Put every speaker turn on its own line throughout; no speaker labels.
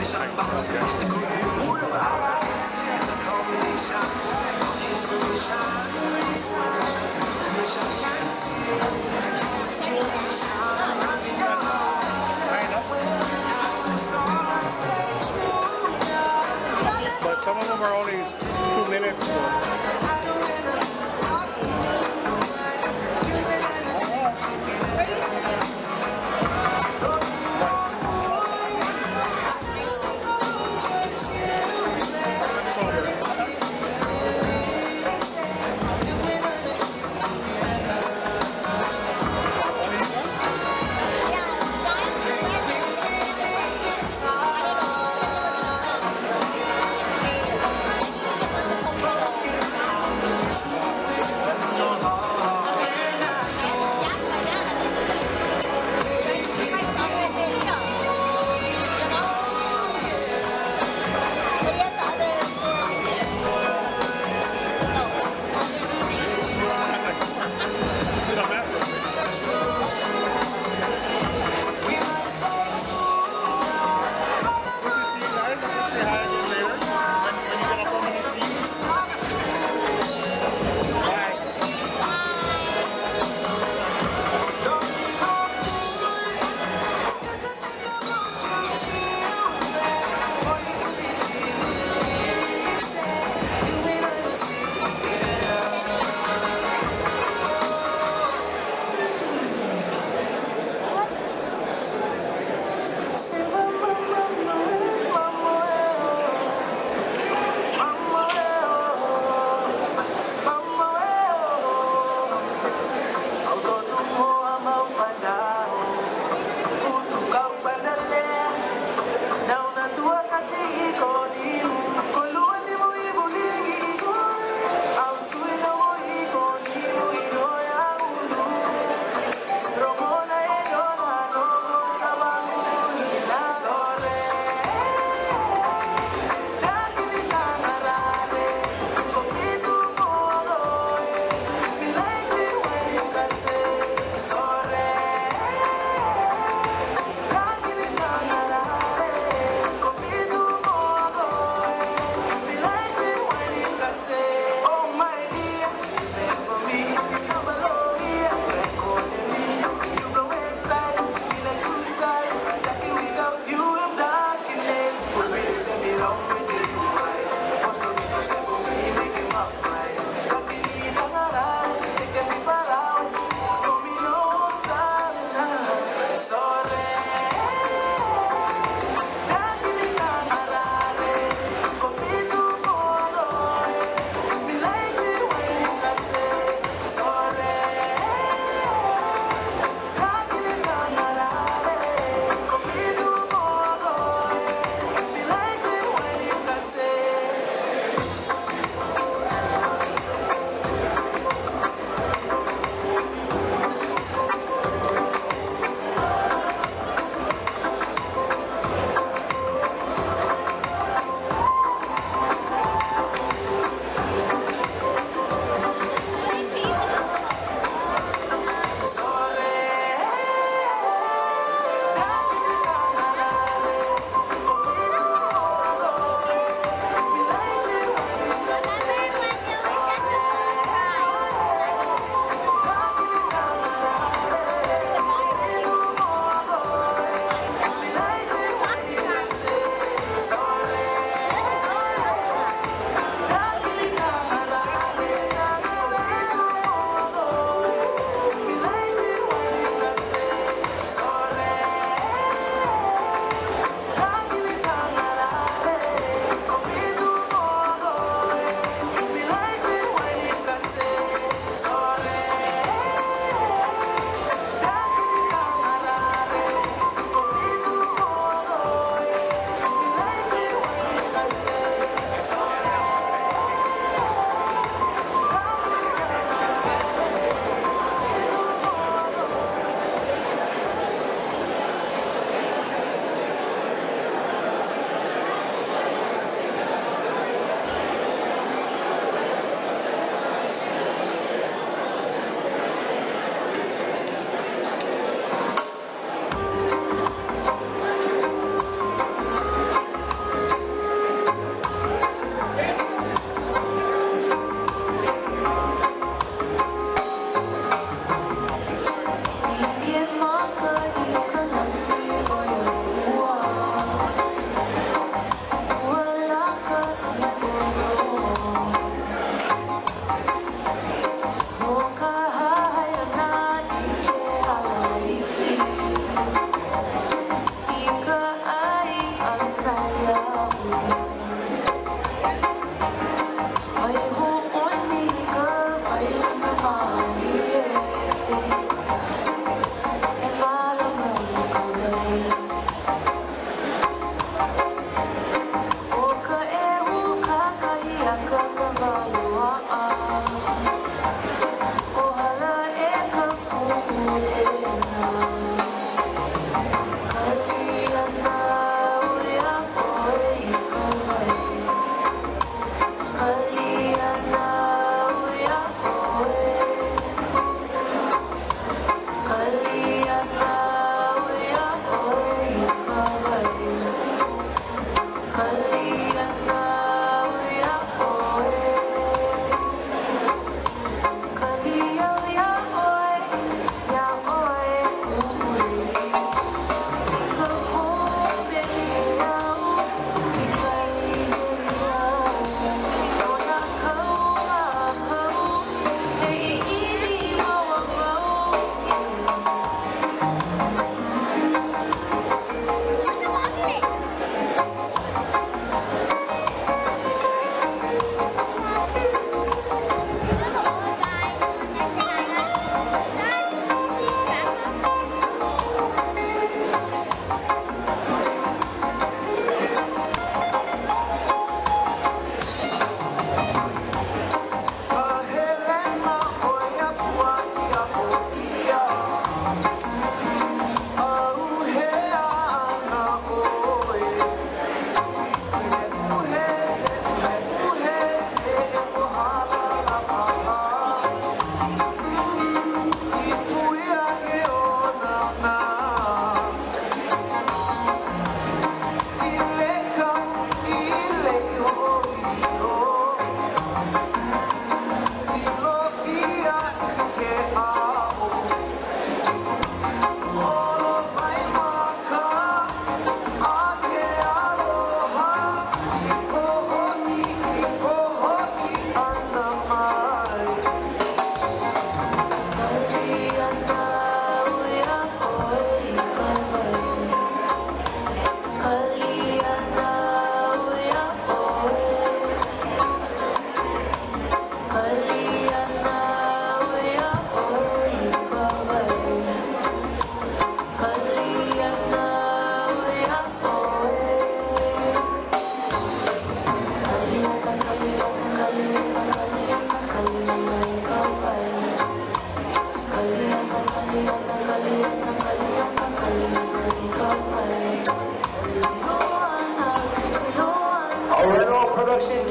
But some of them are only 2 minutes. So.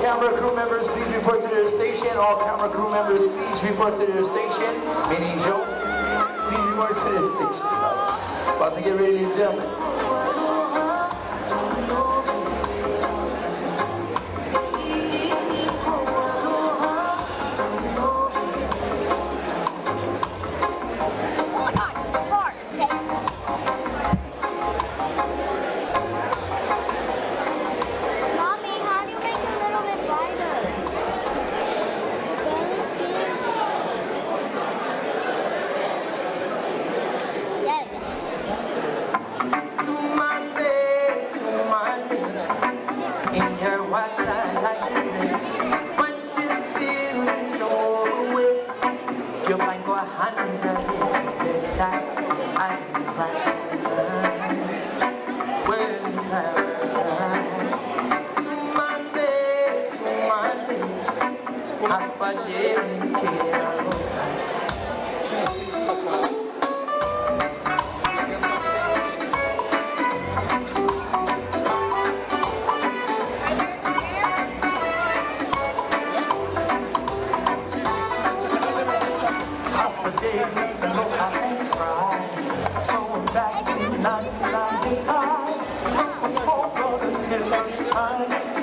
Camera crew members, please report to their station. All camera crew members, please report to their station. Meaning Joe, please report to their station. About to get ready to jump.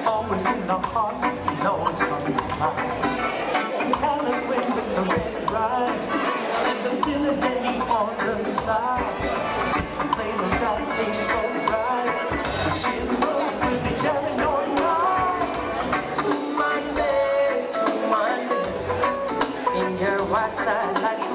Always in the heart, you know it's coming by. You can with the red rice and the Philadelphia on the side. It's the flavors that taste so right. The shivers will be jamming all night. To Monday, in your white tie like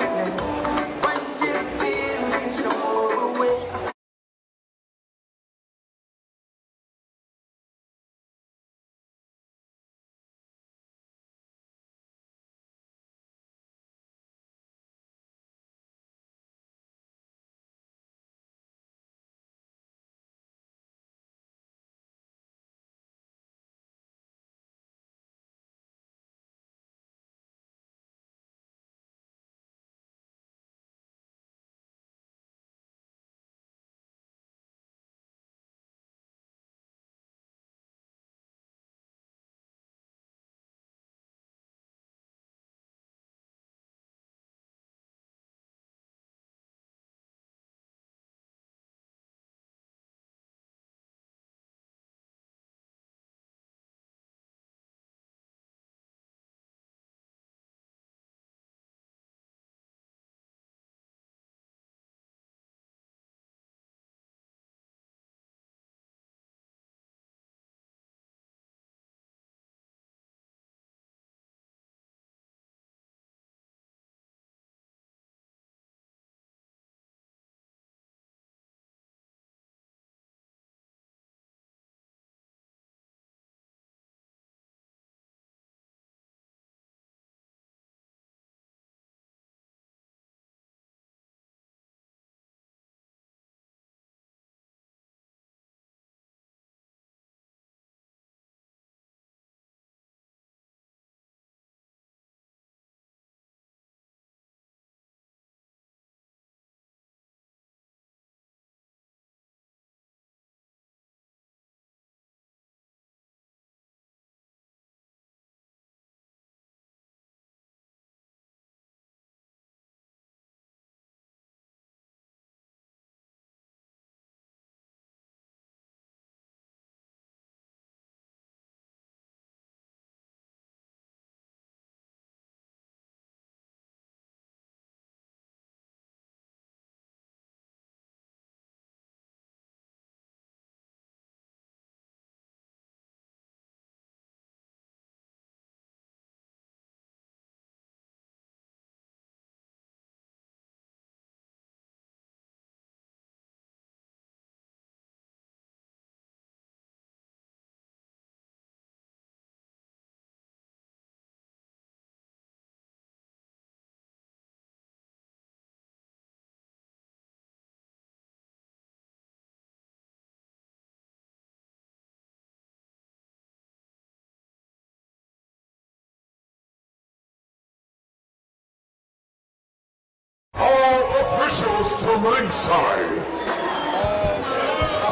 marshals to ringside.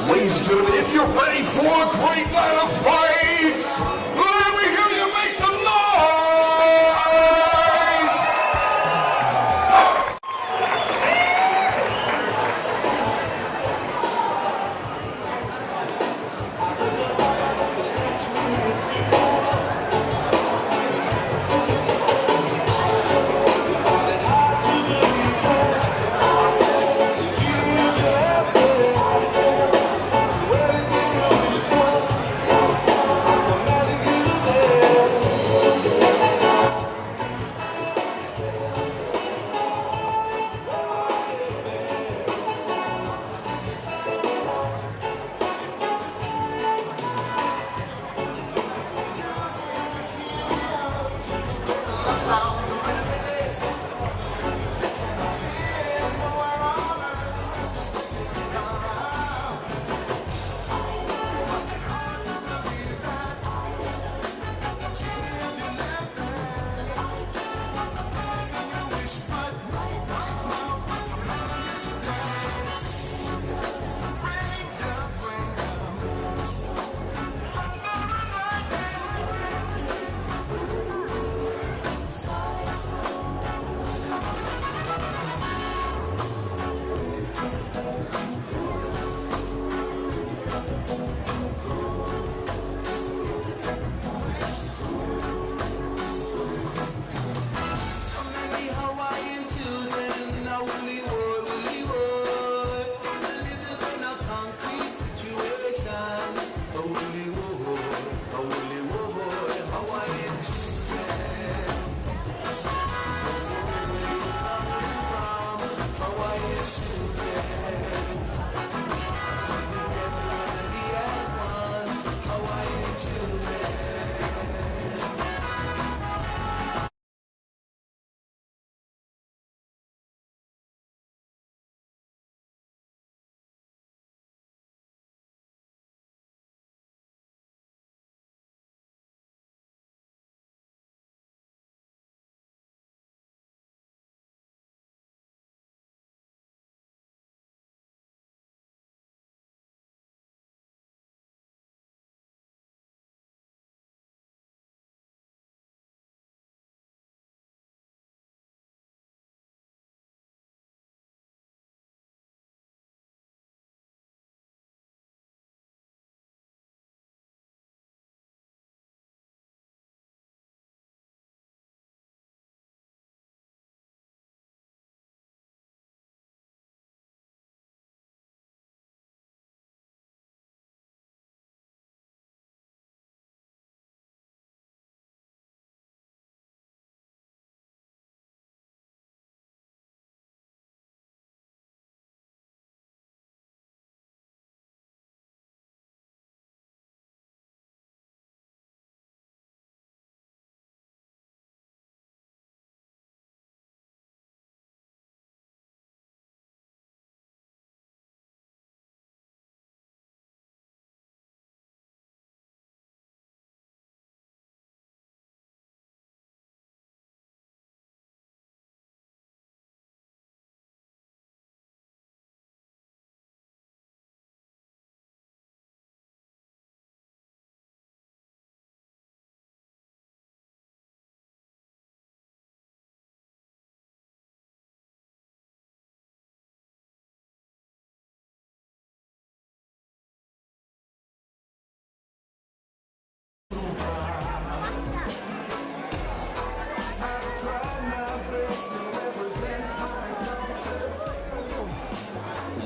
Ladies and gentlemen, if you're ready for a great night of fights, let me hear you make some noise!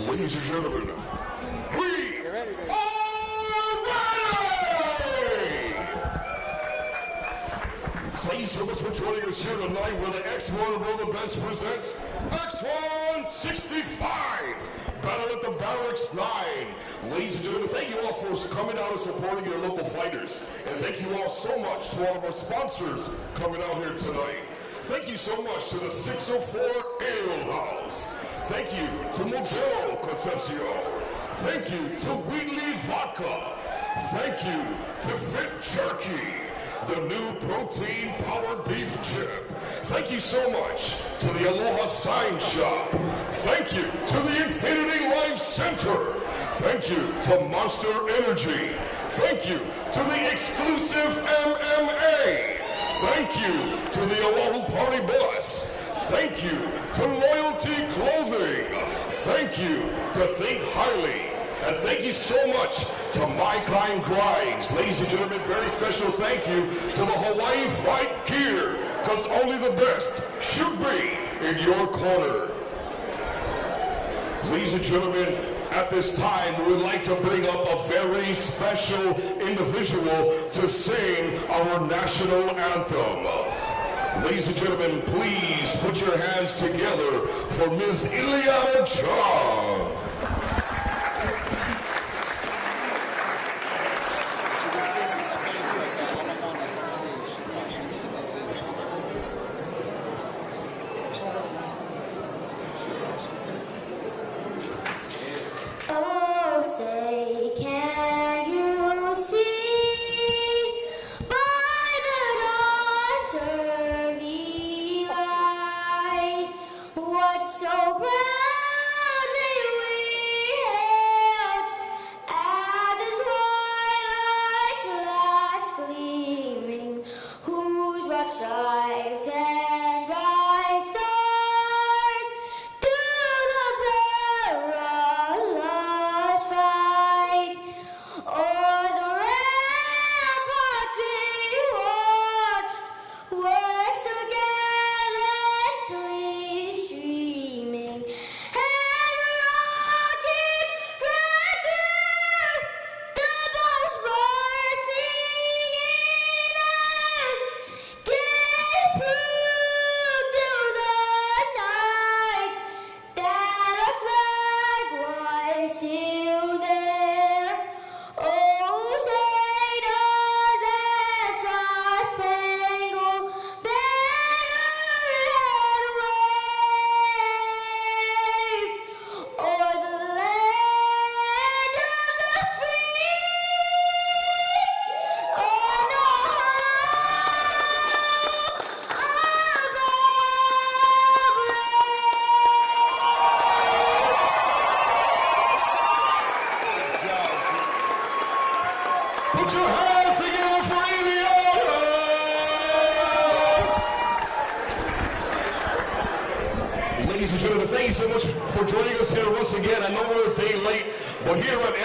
Ladies and gentlemen, we are ready! Thank you so much for joining us here tonight where the X-1 World Events presents X-1 65, Battle at the Barracks 9. Ladies and gentlemen, thank you all for coming out and supporting your local fighters. And thank you all so much to all of our sponsors coming out here tonight. Thank you so much to the 604 Ale House. Thank you to Modelo Concepcion. Thank you to Wheatley Vodka. Thank you to Fit Jerky. the new protein power beef chip. Thank you so much to the Aloha Sign Shop. Thank you to the Infinity Life Center. Thank you to Monster Energy. Thank you to the exclusive MMA. Thank you to the Oahu Party Bus. Thank you to Loyalty Clothing. Thank you to Think Highly. And thank you so much to My Kind Grinds. Ladies and gentlemen, very special thank you to the Hawaii Fight Gear, because only the best should be in your corner. Ladies and gentlemen, at this time, we would like to bring up a very special individual to sing our national anthem. Ladies and gentlemen, please put your hands together for Ms. Ileana Chong.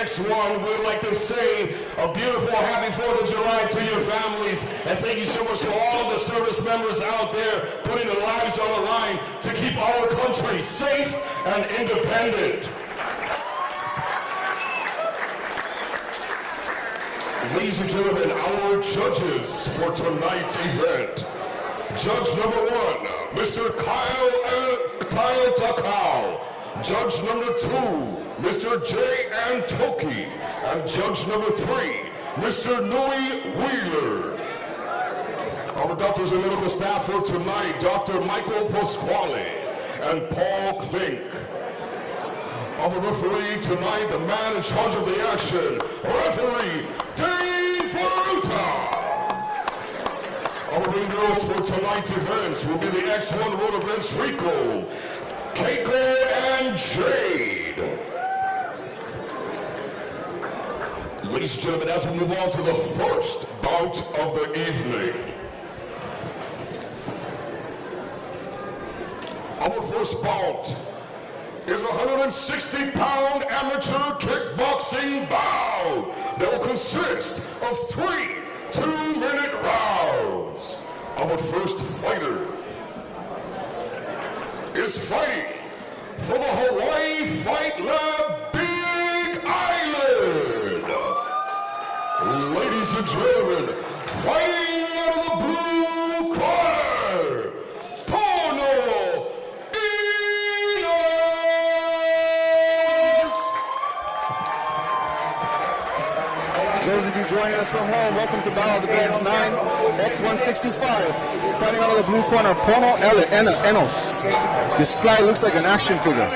X-1, we'd like to say a beautiful happy 4th of July to your families, and thank you so much to all the service members out there putting their lives on the line to keep our country safe and independent. Ladies and gentlemen, our judges for tonight's event. Judge number 1, Mr. Kyle Takao. Judge number 2, Mr. J. Toki, and judge number 3, Mr. Nui Wheeler. Our doctors and medical staff for tonight, Dr. Michael Pasquale and Paul Klink. Our referee tonight, the man in charge of the action, referee Dane Futa. Our ring girls for tonight's events will be the X-1 Road Events Rico, Keiko and Jade. Ladies and gentlemen, as we move on to the first bout of the evening. Our first bout is a 160-pound amateur kickboxing bout that will consist of 3 2-minute rounds. Our first fighter is fighting for the Hawaii Fight Lab Big Island. Ladies and gentlemen, fighting out of the blue corner, Palo.
Those of you joining us from home, welcome to Battle of the Barracks 9, X-165. Fighting out of the blue corner, Pono Enos. This guy looks like an action figure.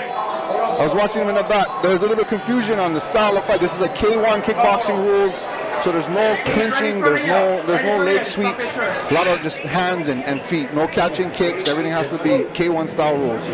I was watching him in the back. There was a little bit of confusion on the style of fight. This is a K1 kickboxing rules, so there's no clinching, there's no leg sweeps, a lot of just hands and feet, no catching kicks. Everything has to be K1 style rules.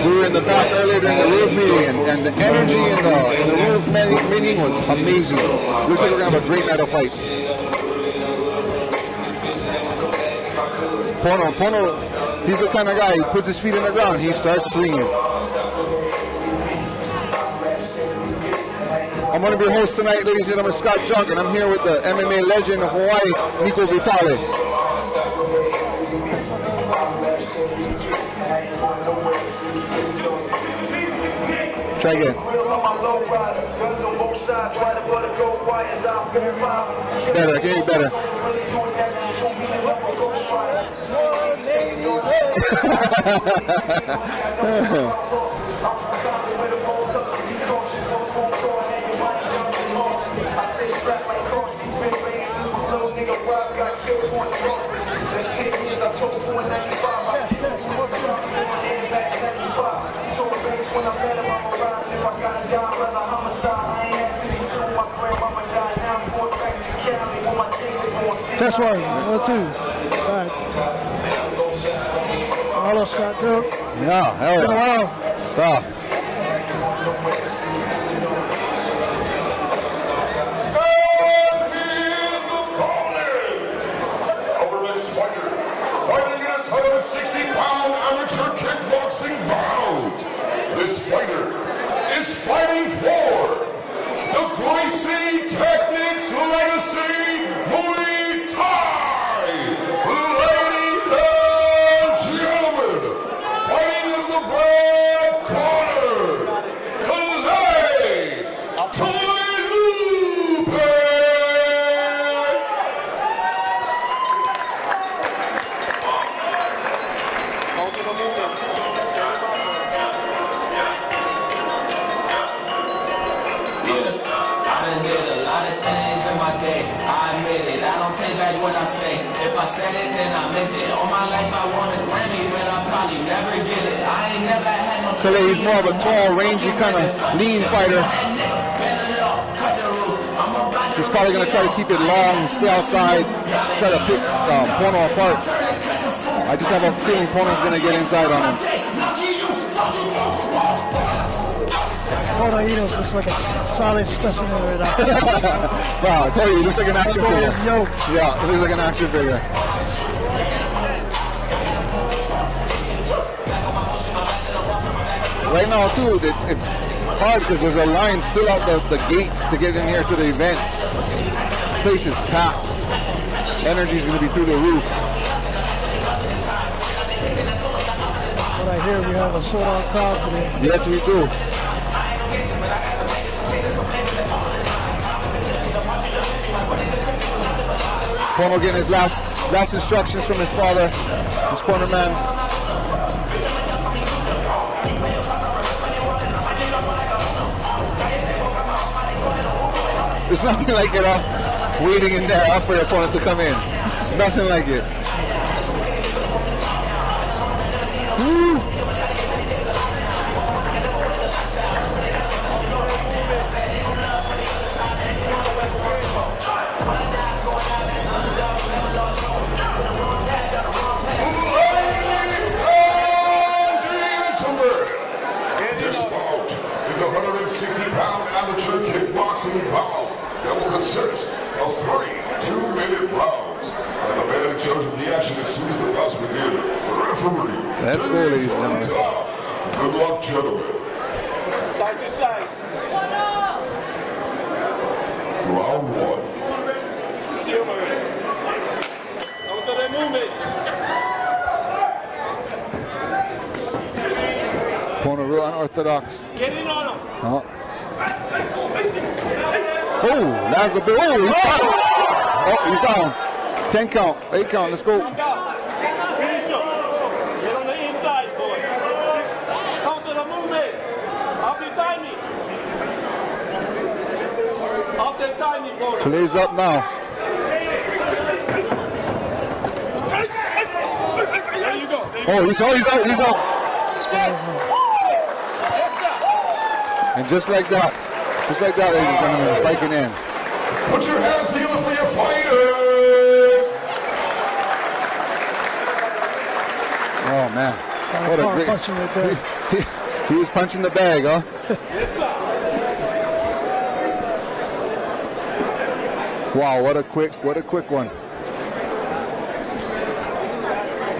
We were in the back earlier during the rules meeting, and the energy in the rules meeting was amazing. Looks like we're going to have a great night of fights. Pono, he's the kind of guy, he puts his feet in the ground, he starts swinging. I'm one of your hosts tonight, ladies and gentlemen, Scott Junk, and I'm here with the MMA legend of Hawaii, Nico Vitale. Try again. Better, get it better.
Test 1, 1, 2. Right. Hello, Scott. Good.
Yeah, hell yeah.
Been a while.
Yeah.
Our next fighter, fighting in his 160-pound amateur kickboxing bout. This fighter is fighting for the Gracie Technics Legacy Muay Thai. Ladies and gentlemen, fighting in the red corner, Kalei Toilupe.
What I say, if I said it, then I meant it. All my life I want a Grammy, but I probably never get it. I ain't never had no.
So he's more of a tall, rangy kind of lean fighter. He's probably going to try to keep it long, stay outside, try to pick Pono apart. I just have a feeling Pono's going to get inside on him.
Pono looks like a solid specimen right now.
Wow, I tell you, he looks like an action figure. Yeah, he looks like an action figure. Right now, too, it's hard because there's a line still out the gate to get in here to the event. The place is packed. Energy is going to be through the roof.
Right here, we have a sold-out crowd today.
Yes, we do. Pono getting his last instructions from his father, his corner man. There's nothing like it waiting in there for your opponent to come in. Nothing like it. Woo.
Is a 160-pound amateur kickboxing bout that will consist of 3 2-minute rounds. And the man in charge of the action as soon as the bouts begin, the referee.
Let's go, ladies and gentlemen.
Good luck, gentlemen.
Side to side.
Round 1.
Pono real unorthodox.
Get in on him.
Oh, that's a big. Oh, Oh, he's down. 10 count, 8 count, let's go.
Get on the inside, boy. Counter the movement. Up the tiny. Up the tiny, boy.
Plays up now.
There you go.
Oh, he's out. And just like that, ladies and gentlemen, the fight can end.
Put your hands together for your fighters!
Oh man, what a great
punching right there.
He was punching the bag, huh? Wow, what a quick one.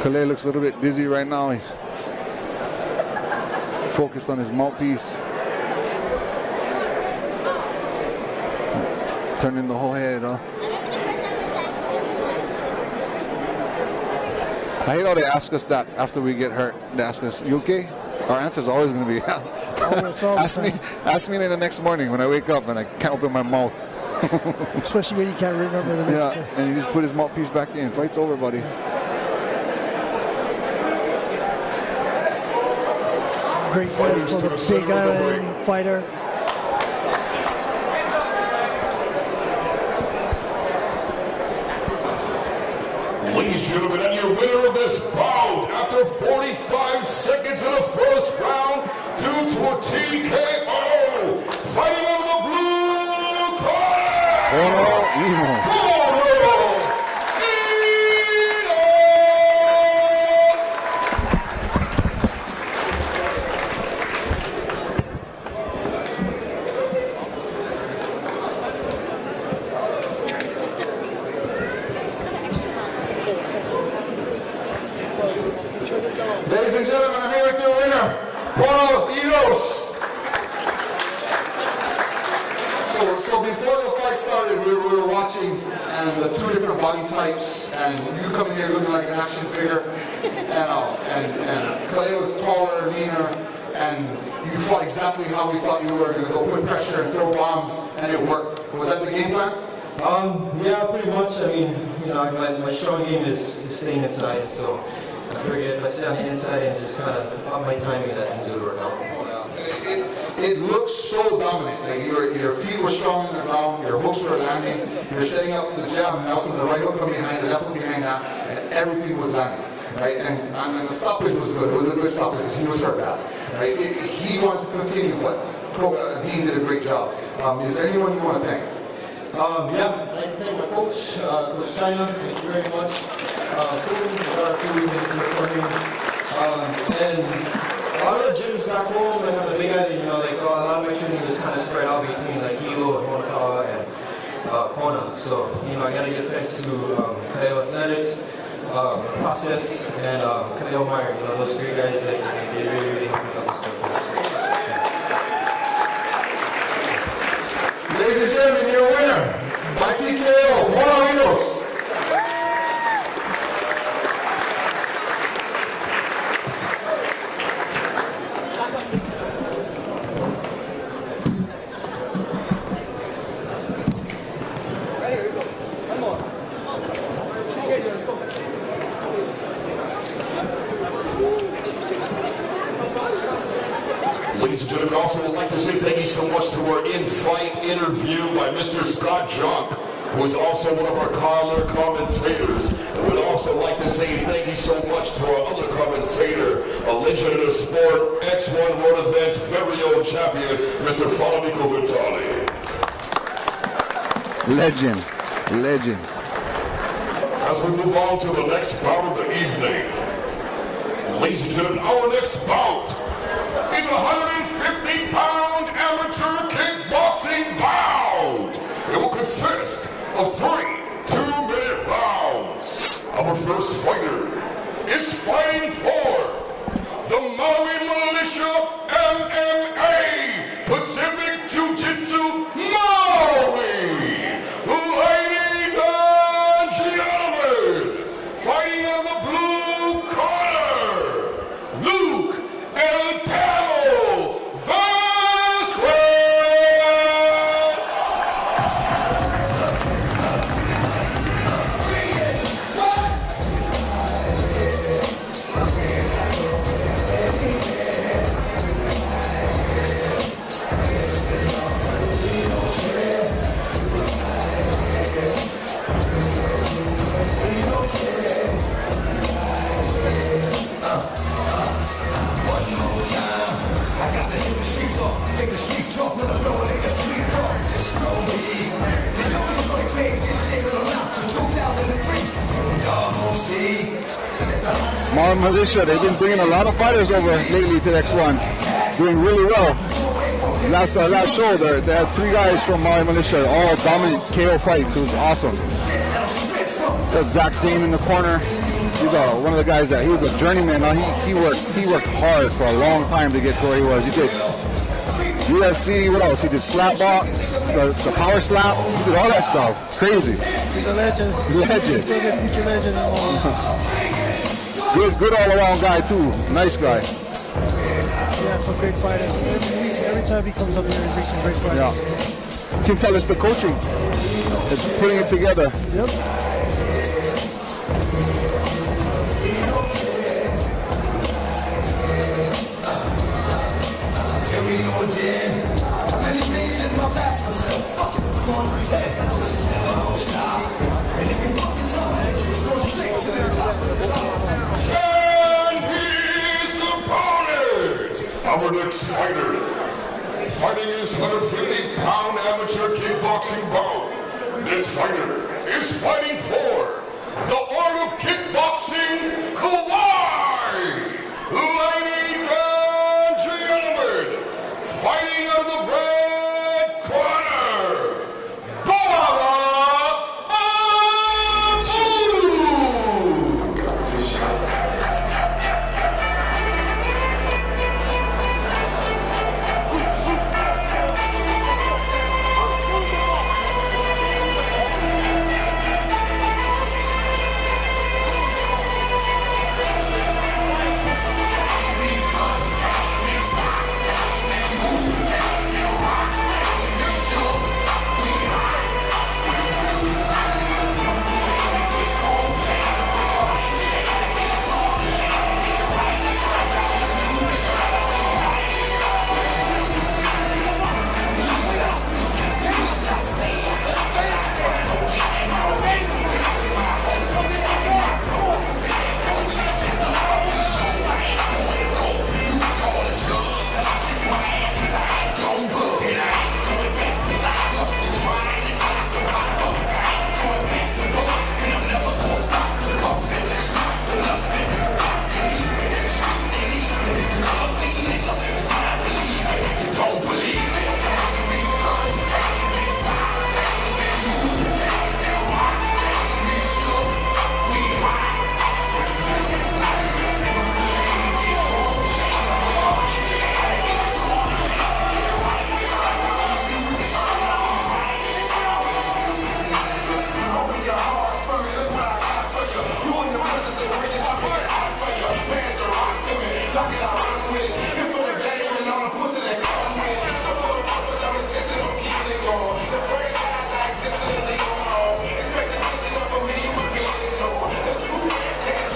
Calais looks a little bit dizzy right now. He's focused on his mouthpiece. Turning the whole head, huh? I hate how they ask us that after we get hurt. They ask us, "You okay?" Our answer is always going to be, "Yeah." Ask me in the next morning when I wake up and I can't open my mouth.
Especially when you can't remember the next day.
And he just put his mouthpiece back in. Fight's over, buddy.
Great fight for the Big Island fighter.
Ladies and gentlemen, and your winner of this bout, after 45 seconds in the first round, due to a TKO, fighting over the blue corner,
Ladies and gentlemen, I'm here with your winner, Juan Alvarez. So before the fight started, we were watching and the two different body types, and you come in here looking like an action figure, and Calais was taller, leaner, and you fought exactly how we thought you were going to go, put pressure and throw bombs, and it worked. Was that the game plan?
Yeah, pretty much. I mean, you know, my strong game is staying inside, so I figured if I stay on the inside and just kind of up my timing, that things would work out.
It looks so dominant. Like your feet were strong on the ground, your hooks were landing, you were setting up the jab, and also the right hook coming behind, the left hook behind that, and everything was landing. Right? And the stoppage was good. It was a good stoppage because he was hurt bad. Right? He wanted to continue, but Dean did a great job. Is there anyone you want to thank?
Yeah, I'd like to thank my coach, Coach China. Thank you very much. And a lot of the gyms back home, like on the big island, you know, like a lot of my training is kind of spread out between like Hilo and Honikawa and Kona. So, you know, I gotta give thanks to Palo Athletics, Process, and Kaleo Meyer. You know, those three guys, like, they really helped me out with stuff.
Ladies and gentlemen, your winner by TKO, Juan Alvarez.
Ladies and gentlemen, also would like to say thank you so much to our in-fight interview by Mr. Scott Junk, who is also one of our color commentators. And we'd also like to say thank you so much to our other commentator, a legend in the sport, X-1 World Events very own champion, Mr. Federico Vitali.
Legend.
As we move on to the next bout of the evening, ladies and gentlemen, our next bout is a 150-pound amateur kickboxing bout. It will consist of 3 2-minute rounds. Our first fighter is fighting for the Maui Militia MMA Pacific Jiu-jitsu Maui. Ladies and gentlemen, fighting on the blue corner, Luke El Palo Vasquez.
Maui Militia, they've been bringing a lot of fighters over lately to the X1. Doing really well. Last show, they had 3 guys from Maui Militia, all dominant KO fights. It was awesome. That's Zach Zane in the corner. He's one of the guys that he was a journeyman. He worked hard for a long time to get to where he was. He did UFC. What else? He did slap box, the power slap. He did all that stuff. Crazy.
He's a legend.
Legend.
He's going to be a future legend.
Good all around guy too. Nice guy.
Yeah, some great fighters. Every time he comes up here, he brings some great fighters.
Yeah. You can tell it's the coaching. It's putting it together.
Yep.
And his opponent, our next fighter, fighting his 150-pound amateur kickboxing bout. This fighter is fighting for the art of kickboxing, Kauai. Ladies and gentlemen, fighting out of the red corner,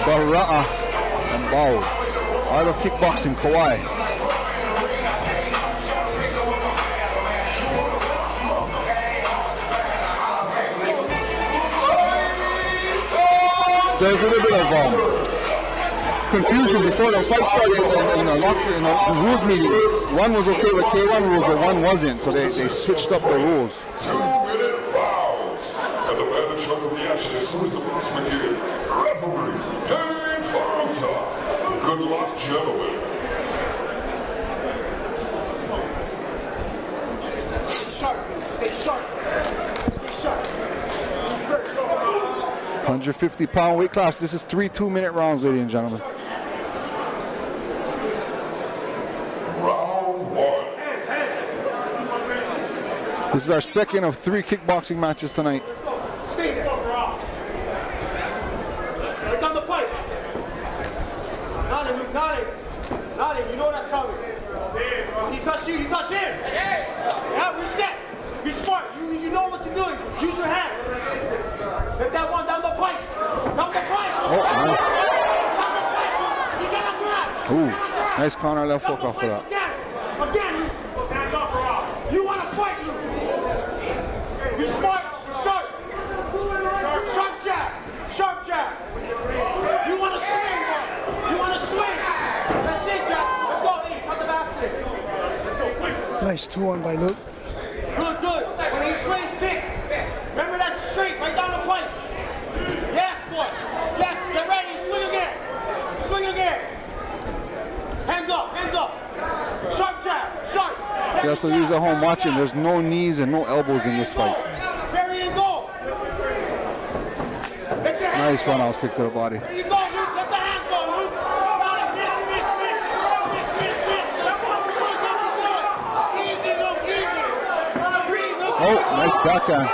Barracks and Palo. Art of Kickboxing, Kauai. There's a little bit of confusion before the fight started in the rules meeting. One was okay with K1 rules, but one wasn't, so they switched up the rules.
2-minute rounds. And the man in charge of the action as soon as the rounds begin. Referee, Tristan Futa. Good luck, gentlemen.
Stay sharp.
150-pound weight class. This is 3 2-minute rounds, ladies and gentlemen.
Round 1.
This is our second of 3 kickboxing matches tonight.
Stay there. Right down the pipe. Not him. You know that's coming. He touched you, you touch him. Yeah, reset. Be smart. You know what you're doing. Use your hand. Hit that one down the pipe. Down the pipe.
Oh,
down the pipe. You gotta grab.
ooh, nice counter left hook off of that.
Again. Hands up, Rob. You want to fight, you. Be smart. Sharp. Sharp jab. Sharp jab. You want to swing, bro. You want to swing. That's it, Jack. Let's go, E. Cut the back six. Let's go quick.
Nice 2-1 by Luke.
Good. When he swings, kick. Remember that straight right down the pipe. Yes, boy. Yes, get ready. Swing again.
Yeah, so those at home watching, there's no knees and no elbows in this fight. Nice roundhouse kick to the body. Oh, nice backhand.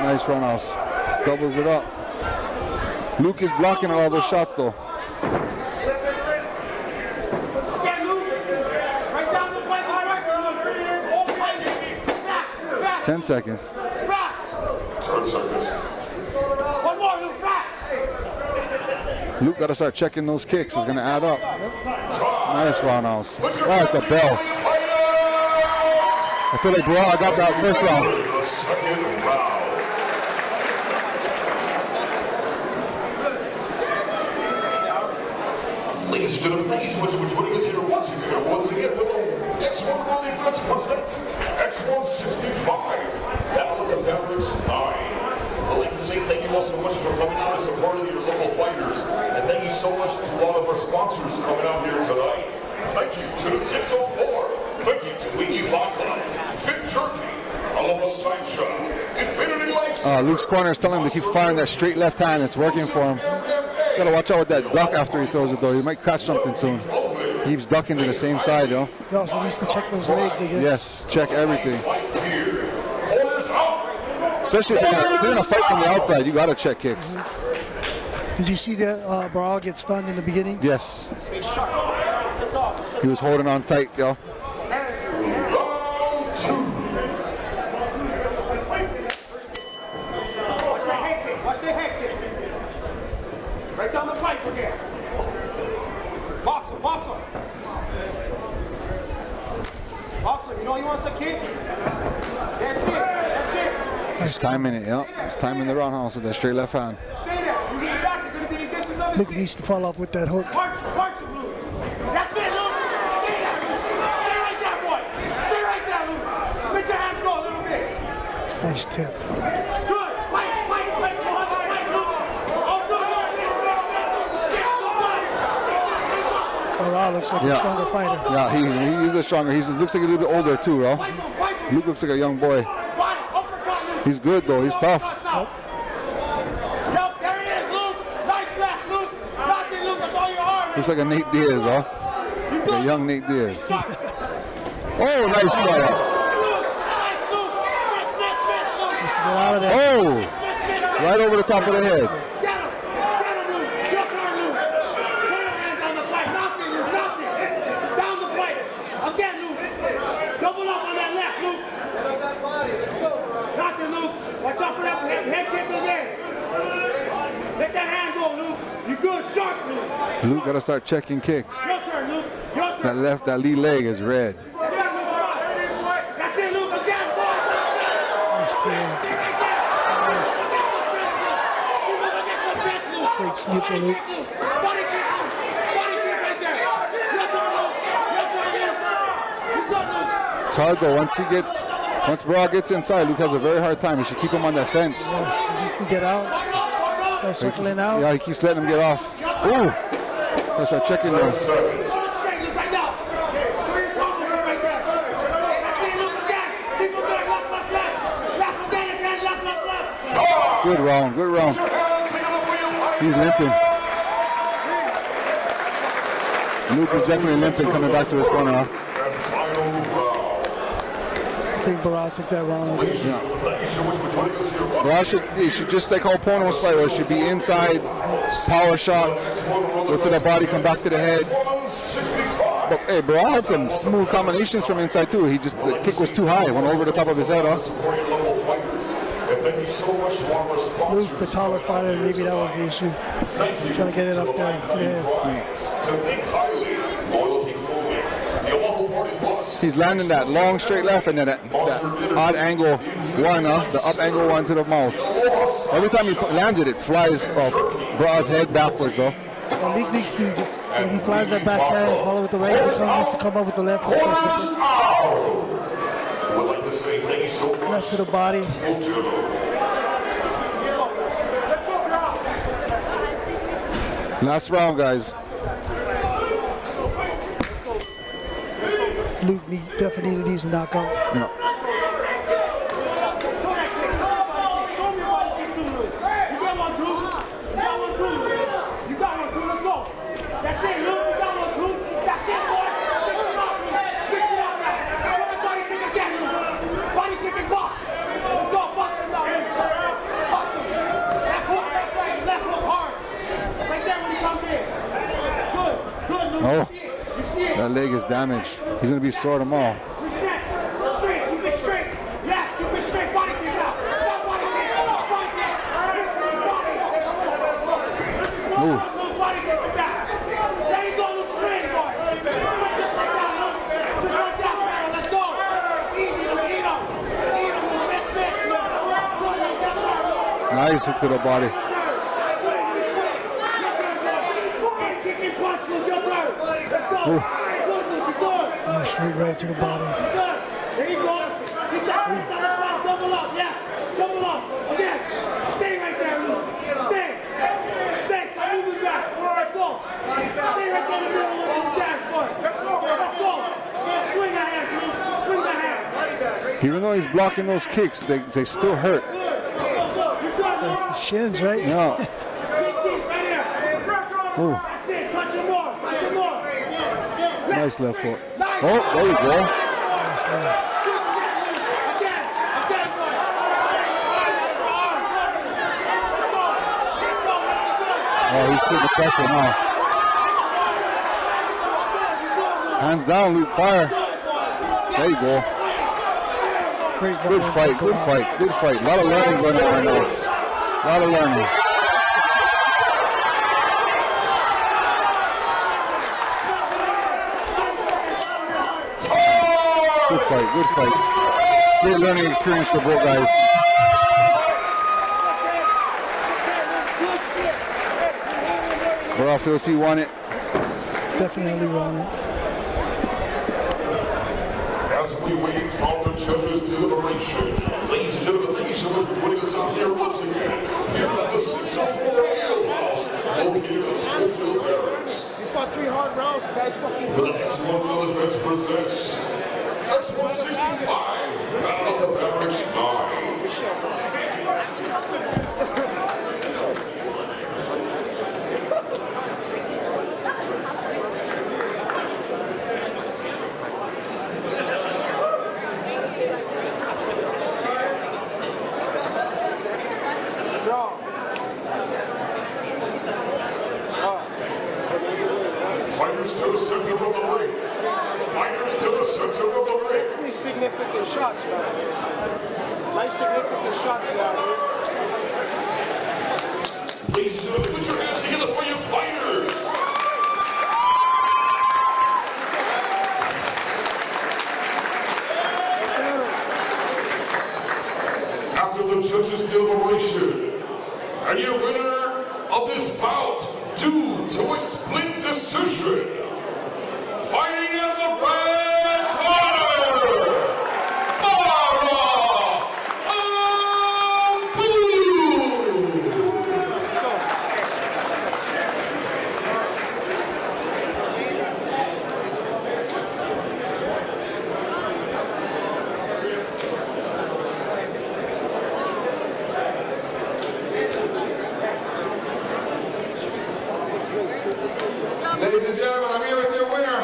Nice roundhouse. Doubles it up. Luke is blocking all those shots though. 10 seconds.
10 seconds.
One more, Luke.
Luke got to start checking those kicks. It's going to add up. Nice roundhouse. Right at the bell. I feel like Barracks got that first round.
Second round. Ladies and gentlemen, thank you so much for joining us here once again with the X-1 World Events presents X-1 65, Battle of the Barracks 9. I'd like to say thank you all so much for coming out and supporting your local fighters, and thank you so much to all of our sponsors coming out here tonight. Thank you to the 604, thank you to Wiggy Vodka, Fit Jerky, Aloha Sancha, Infinity Life.
Luke's corner is telling him to keep firing that straight left hand. It's working for him. Gotta watch out with that duck after he throws it though. He might catch something soon. He keeps ducking to the same side, yo.
He also needs to check those legs, I guess.
Yes, check everything. Especially if you're gonna fight from the outside, you gotta check kicks.
Did you see that Barracks get stunned in the beginning?
Yes. He was holding on tight, yo.
Right down the pipe again. Box him. Box him. You know he wants to kick? That's it.
He's timing it, yeah. He's timing the roundhouse with that straight left hand.
Stay there. You get back. You're going to be in distance of his
Luke needs to follow up with that hook.
Punch him, Luke. That's it, Luke. Stay there, Luke. Stay right there, boy. Stay right there, Luke. Let your hands go a little bit.
Nice tip.
Good. Fight, Luke. Oh, good.
Barracks looks like a stronger fighter.
Yeah, he's a stronger. He looks like a little bit older too, bro. Luke looks like a young boy. He's good though. He's tough.
Yep, there it is, Luke. Nice left, Luke. Knock it, Luke. That's all your arm.
Looks like a Nate Diaz, huh? Like a young Nate Diaz. Oh, nice start.
Nice, Luke.
Needs to get out of there.
Oh, right over the top of the head.
Get him, Luke. Your turn, Luke. Put your hands on the fight. Knock it, Luke. Knock it. Down the fight. Again, Luke. Double up on that left, Luke. Knock it, Luke. Watch out for that head kick again. Let that hand go, Luke. You good, sharp, Luke.
Luke got to start checking kicks.
Your turn, Luke. Your turn.
That lead leg is red.
That's it, Luke. Again, boy.
Nice tip. Great sleeper, Luke.
It's hard though. Once Barracks gets inside, Luke has a very hard time. He should keep him on that fence.
Yes, he needs to get out. Start circling out.
Yeah, he keeps letting him get off. Ooh! Let's start checking those. Good round. He's limping. Luke is definitely limping coming back to his corner, huh?
I think Barracks took that round.
Barracks should just like how Pono's fight was. Should be inside, power shots, go to the body, come back to the head. But hey, Barracks had some smooth combinations from inside too. The kick was too high, went over the top of his head, huh?
Luke, the taller fighter, maybe that was the issue. Trying to get it up there to the head.
He's landing that long straight left and then that odd angle one, the up angle one to the mouth. Every time he lands it, it flies Bra's head backwards.
Leak needs to, when he flies that back hand, follow with the right, he needs to come up with the left hook. Left to the body.
Last round, guys.
Luke definitely needs a knockout.
Yeah. Oh, that leg is damaged. He's going to be sore tomorrow. Ooh. Nice hook to the body. Ooh.
Straight right to the body.
There you go. Double up, yes. Double up. Again. Stay right there, Luke. Stay. Stop moving back. Let's go. Stay right there in the middle of the jabs, boy. Let's go. Swing that hand, Luke. Swing that hand.
Even though he's blocking those kicks, they still hurt.
That's the shins, right?
Yeah. Ooh. Nice left foot. Oh, there you go.
Nice left.
Oh, he's putting the pressure now. Hands down, Luke. Fire. There you go. Good fight. A lot of learning going on right now. A lot of learning. Good fight. Great learning experience for both guys. Bro, feels he won it.
Definitely won it.
As we wait on the judges' deliberation, ladies and gentlemen, thank you so much for joining us out here once again. Here at the 604 Wheelhouse, located at Schofield Barracks.
You fought 3 hard rounds, you guys fucking.
The X-1 Wellterweight presents X-165, Battle of the Barracks 9. Fighters to the center of the ring. Fighters to the center of the ring.
Nice significant shots, man. Nice significant shots you got here.
Ladies and gentlemen, put your hands together for your fighters. After the judges' deliberation, and your winner of this bout, due to a split decision, fighting in the red corner, Ladies and gentlemen, I'm here with your winner,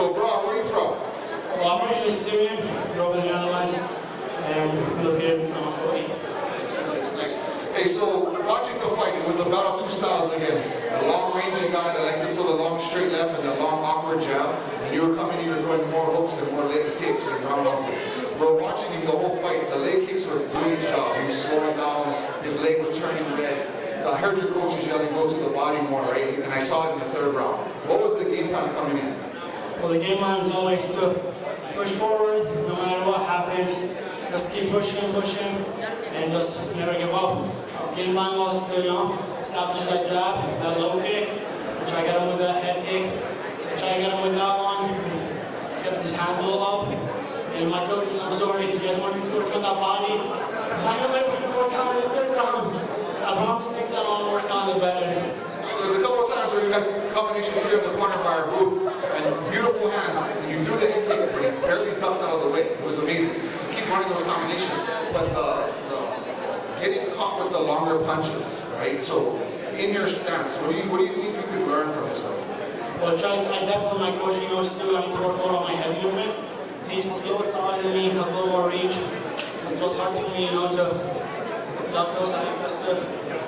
So, bro, where are you from?
Well, I'm originally Syrian, grew up in the Netherlands, and relocated in Maui.
Hey, so watching the fight, it was a battle of two styles again. The long-ranging guy that liked to throw the long straight left and the long awkward jab, and you were coming, you were throwing more hooks and more leg kicks and roundhouses. Bro, watching him the whole fight, the leg kicks were doing his job. He was slowing down, his leg was turning red.
I heard your coaches yelling, go to the body more, right? And I saw it in the third round. What was the game plan coming in?
Well, the game plan is always to push forward, no matter what happens. Just keep pushing, and just never give up. Game plan was to, establish that jab, that low kick, try to get him with that head kick, try to get him with that one, kept his hands a little up. And my coaches, I'm sorry, if you guys want me to work on that body, find a little bit more time in the third round. I promise next time I'll work on it better.
There's a couple of times where you had combinations here in the corner by our booth, and beautiful hands, and you threw the head kick, but he barely ducked out of the way. It was amazing. So keep running those combinations. But getting caught with the longer punches, right? So in your stance, what do you think you could learn from this fight?
Well, I definitely, my coach knows too, I need to work more on my head movement. He's a little taller than me, has a little more reach. It was hard to me, to duck those, just to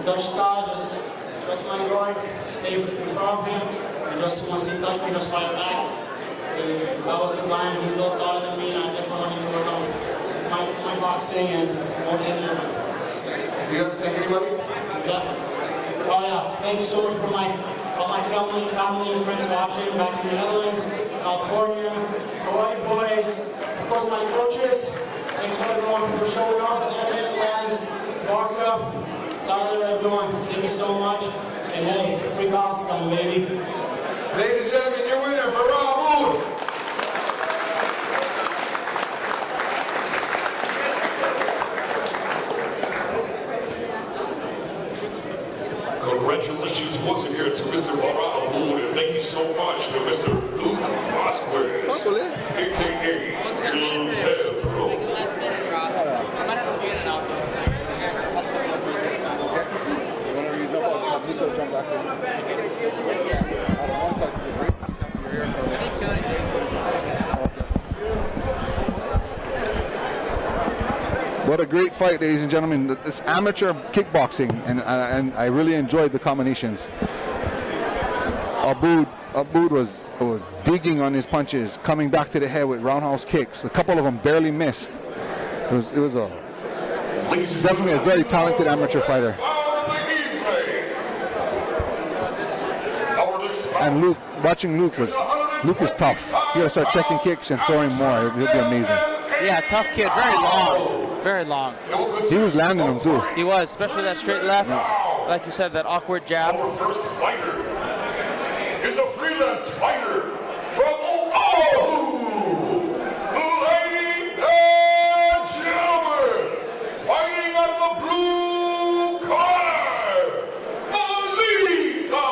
Dutch style, just trust my guard, stay in front of him, and just once he touched me, just fight back. And that was the plan. He's a little taller than me, and I definitely need to work on my boxing and more head movement.
Do you have to thank anybody?
Oh yeah, thank you so much for all my family and friends watching back in the Netherlands, California, Hawaii boys, of course my coaches. Thanks for everyone for showing up, Lance, Barca, Tyler, everyone. Thank you so much. And hey, free bounce time, baby.
Ladies and gentlemen, your winner, Barracks.
Congratulations once again to Mr. Barracks, and thank you so much to Mr. Luke Vasquez, a.k.a. El Perro.
Last minute drop. I might have to be in and out.
Whenever you jump out, Nico jump back in. What a great fight, ladies and gentlemen. This amateur kickboxing, and I really enjoyed the combinations. Aboud was digging on his punches, coming back to the head with roundhouse kicks. A couple of them barely missed. It was definitely a very talented amateur fighter. And Luke, watching Luke is tough. You gotta start checking kicks and throwing more. He'll be amazing.
Yeah, tough kid, very long.
He was landing them too.
He was, especially that straight left. Like you said, that awkward jab.
Our first fighter is a freelance fighter from Oahu. Ladies and gentlemen, fighting out of the blue corner, Militia.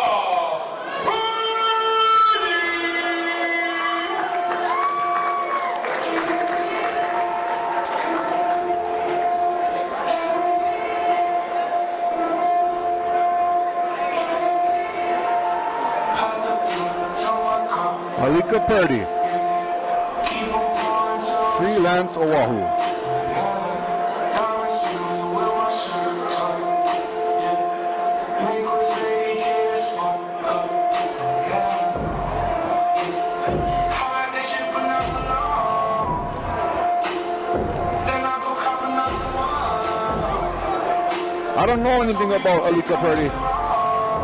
Alika Purdy, Freelance Oahu. I don't know anything about Alika Purdy.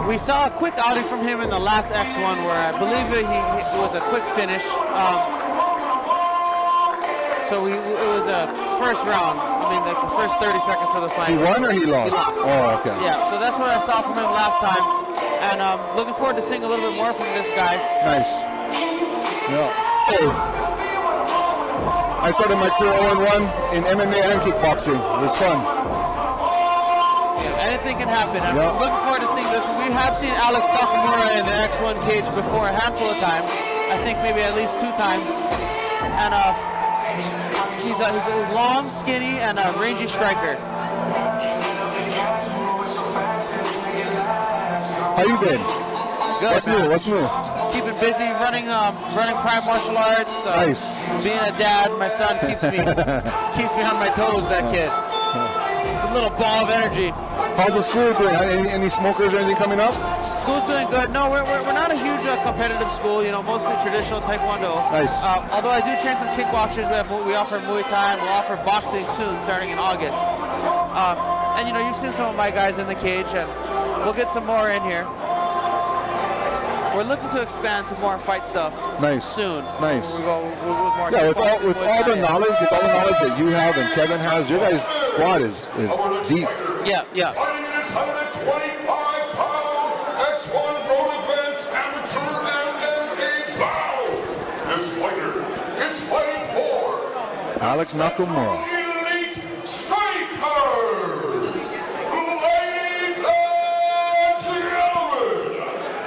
We saw a quick outing from him in the last X1 where I believe it was a quick finish. So it was a first round. I mean, like the first 30 seconds of the fight.
He won or he lost?
He lost.
Oh, okay.
Yeah, so that's what I saw from him last time. And looking forward to seeing a little bit more from this guy.
Nice. Yeah. Hey. I started my career 0-1 in MMA and kickboxing. It was fun.
Anything can happen. I'm looking forward to seeing this. We have seen Alex Nakamura in the X1 cage before a handful of times. I think maybe at least 2 times. And he's a long, skinny, and a rangy striker.
How you been?
Good.
What's new?
Keeping busy, running Prime Martial Arts.
Nice.
Being a dad, my son keeps me on my toes. That kid, a little ball of energy.
How's the school doing? Any smokers or anything coming up?
School's doing good. No, we're not a huge competitive school. You know, mostly traditional Taekwondo.
Nice.
Although I do train some kickboxers. We offer Muay Thai and we'll offer boxing soon, starting in August. And you know, you've seen some of my guys in the cage, and We'll get some more in here. We're looking to expand to more fight stuff soon.
Nice.
We'll go with more.
Yeah, with all the knowledge, that you have and Kevin has, your guys' squad is deep.
Yeah.
Fighting in its 125-pound X1 Road Events Amateur MMA bout. This fighter is fighting for
Alex Nakamura.
Elite Strikers. Ladies and gentlemen,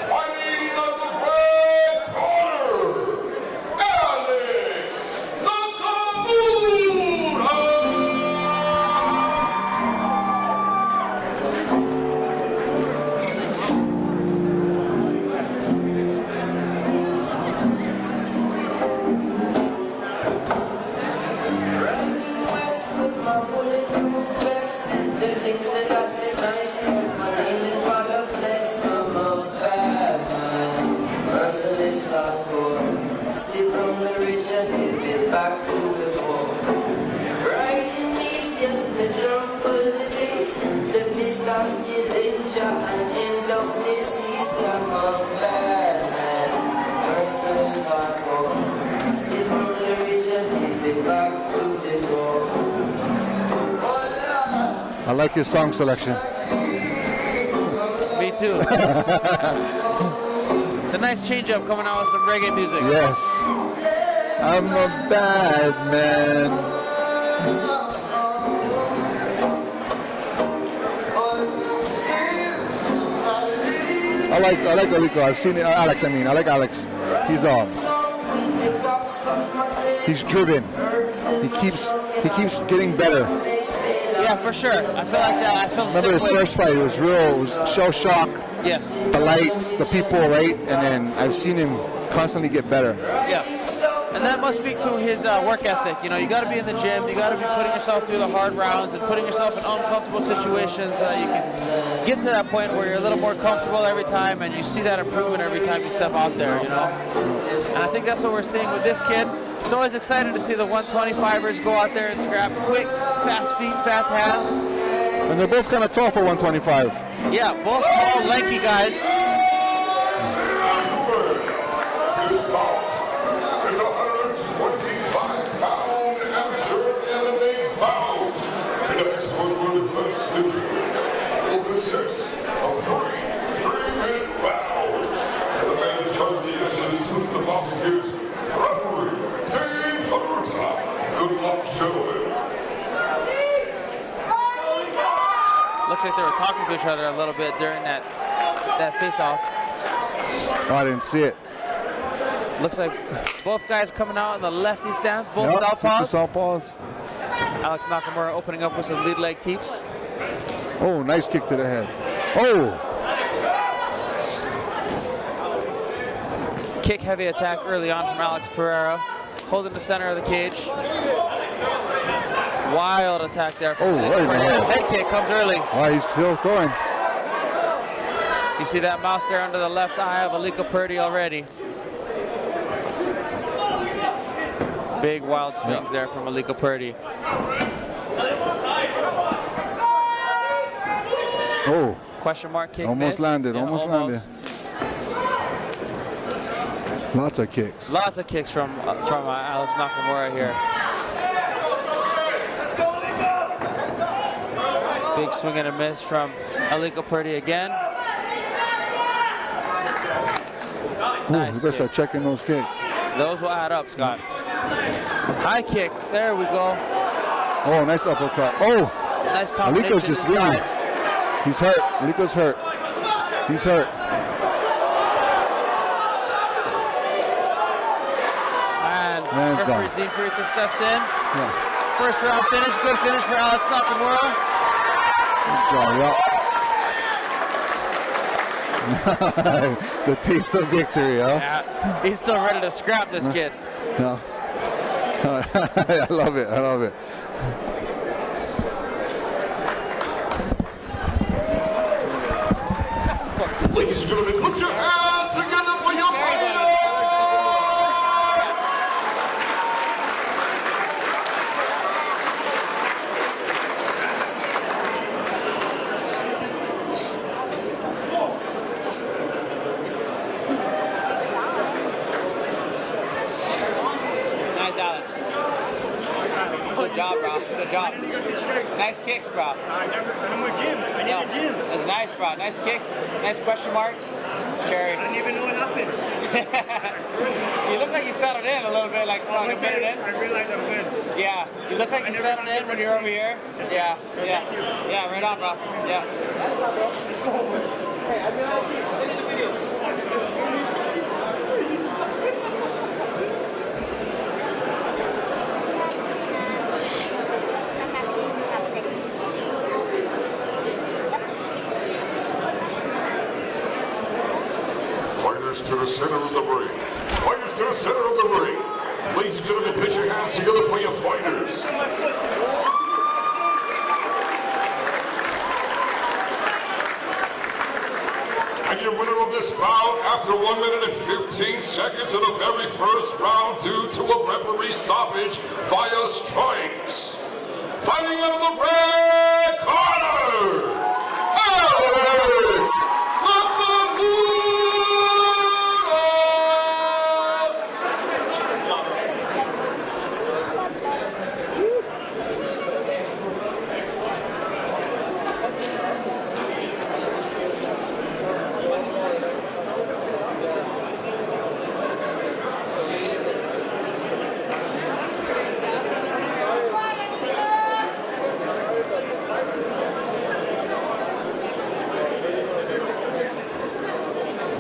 fighting on the red corner, Alex Nakamura.
Steal from the rich and give it back to the poor. Riding east, yes, the trample the base. The blisters get danger and end up deceased. I'm a bad man, personal psycho. Steal from the rich and give it back to the poor.
I like your song selection.
Me too. It's a nice change up coming out with some reggae music.
Yes. I'm a bad man. I like Aliko. I've seen it. Alex, I like Alex. He's driven. He keeps getting better.
Yeah, for sure. I feel like that. I feel the
Remember his
same way.
first fight? It was shell shock.
Yes.
The lights, the people, right? And then I've seen him constantly get better.
Yeah. And that must speak to his work ethic. You know, you got to be in the gym. You got to be putting yourself through the hard rounds and putting yourself in uncomfortable situations so that you can get to that point where you're a little more comfortable every time and you see that improvement every time you step out there, you know. And I think that's what we're seeing with this kid. It's always exciting to see the 125ers go out there and scrap quick, fast feet, fast hands.
And they're both kind of tall for 125.
Yeah, both tall, lanky guys.
This bout is a 125-pound amateur MMA bout in the X1 World Defense Division. It consists of 3-minute rounds. As a man in charge of the action since the bout begins, referee Dave Futa. Good luck, gentlemen.
Looks like they were talking to each other a little bit during that face-off.
Oh, I didn't see it.
Looks like both guys coming out in the lefty stance, both
Yep,
southpaws.
super southpaws.
Alex Nakamura opening up with some lead leg teeps.
Oh, nice kick to the head. Oh!
Kick heavy attack early on from Alex Pereira, holding the center of the cage. Wild attack there. From
right in the head.
Head kick comes early.
Oh, he's still throwing.
You see that mouse there under the left eye of Aliko Purdy already. Big wild swings there from Aliko Purdy.
Oh.
Question mark kick.
Almost
miss.
landed,
Yeah,
almost landed. Lots of kicks.
Lots of kicks from Alex Nakamura here. Big swing and a miss from Aliko Purdy again.
Ooh,
Nice
you better start checking those kicks.
Those will add up, Scott. High kick. There we go.
Oh, nice uppercut. Oh!
Nice combination
Aliko's just
inside.
leaving. He's hurt. Aliko's hurt. He's hurt.
And
Man's
referee
done.
Dean Furita steps in.
Yeah.
First round finish. Good finish for Alex Nakamura.
Good job, yeah. The taste of victory, huh?
Yeah, he's still ready to scrap this kid.
Yeah. I love it. I love it.
Ladies and gentlemen, put your hands together for your fighter!
job, bro. Good job. Nice kicks, bro.
I need a gym.
That's nice, bro. Nice kicks. Nice question mark. Cherry.
I didn't even know what happened.
You look like you settled in a little bit, like a minute in.
I realized I'm good.
Yeah. You look like you settled in when you're over here. Yeah. Yeah. Yeah, right on, bro. Yeah.
Let's go.
Hey, I've been on the video.
Fighters to the center of the ring. Fighters to the center of the ring. Ladies and gentlemen, put your hands together for your fighters. And your winner of this bout, after 1 minute and 15 seconds of the very first round, due to a referee stoppage via strikes. Fighting out of the red corner, Alex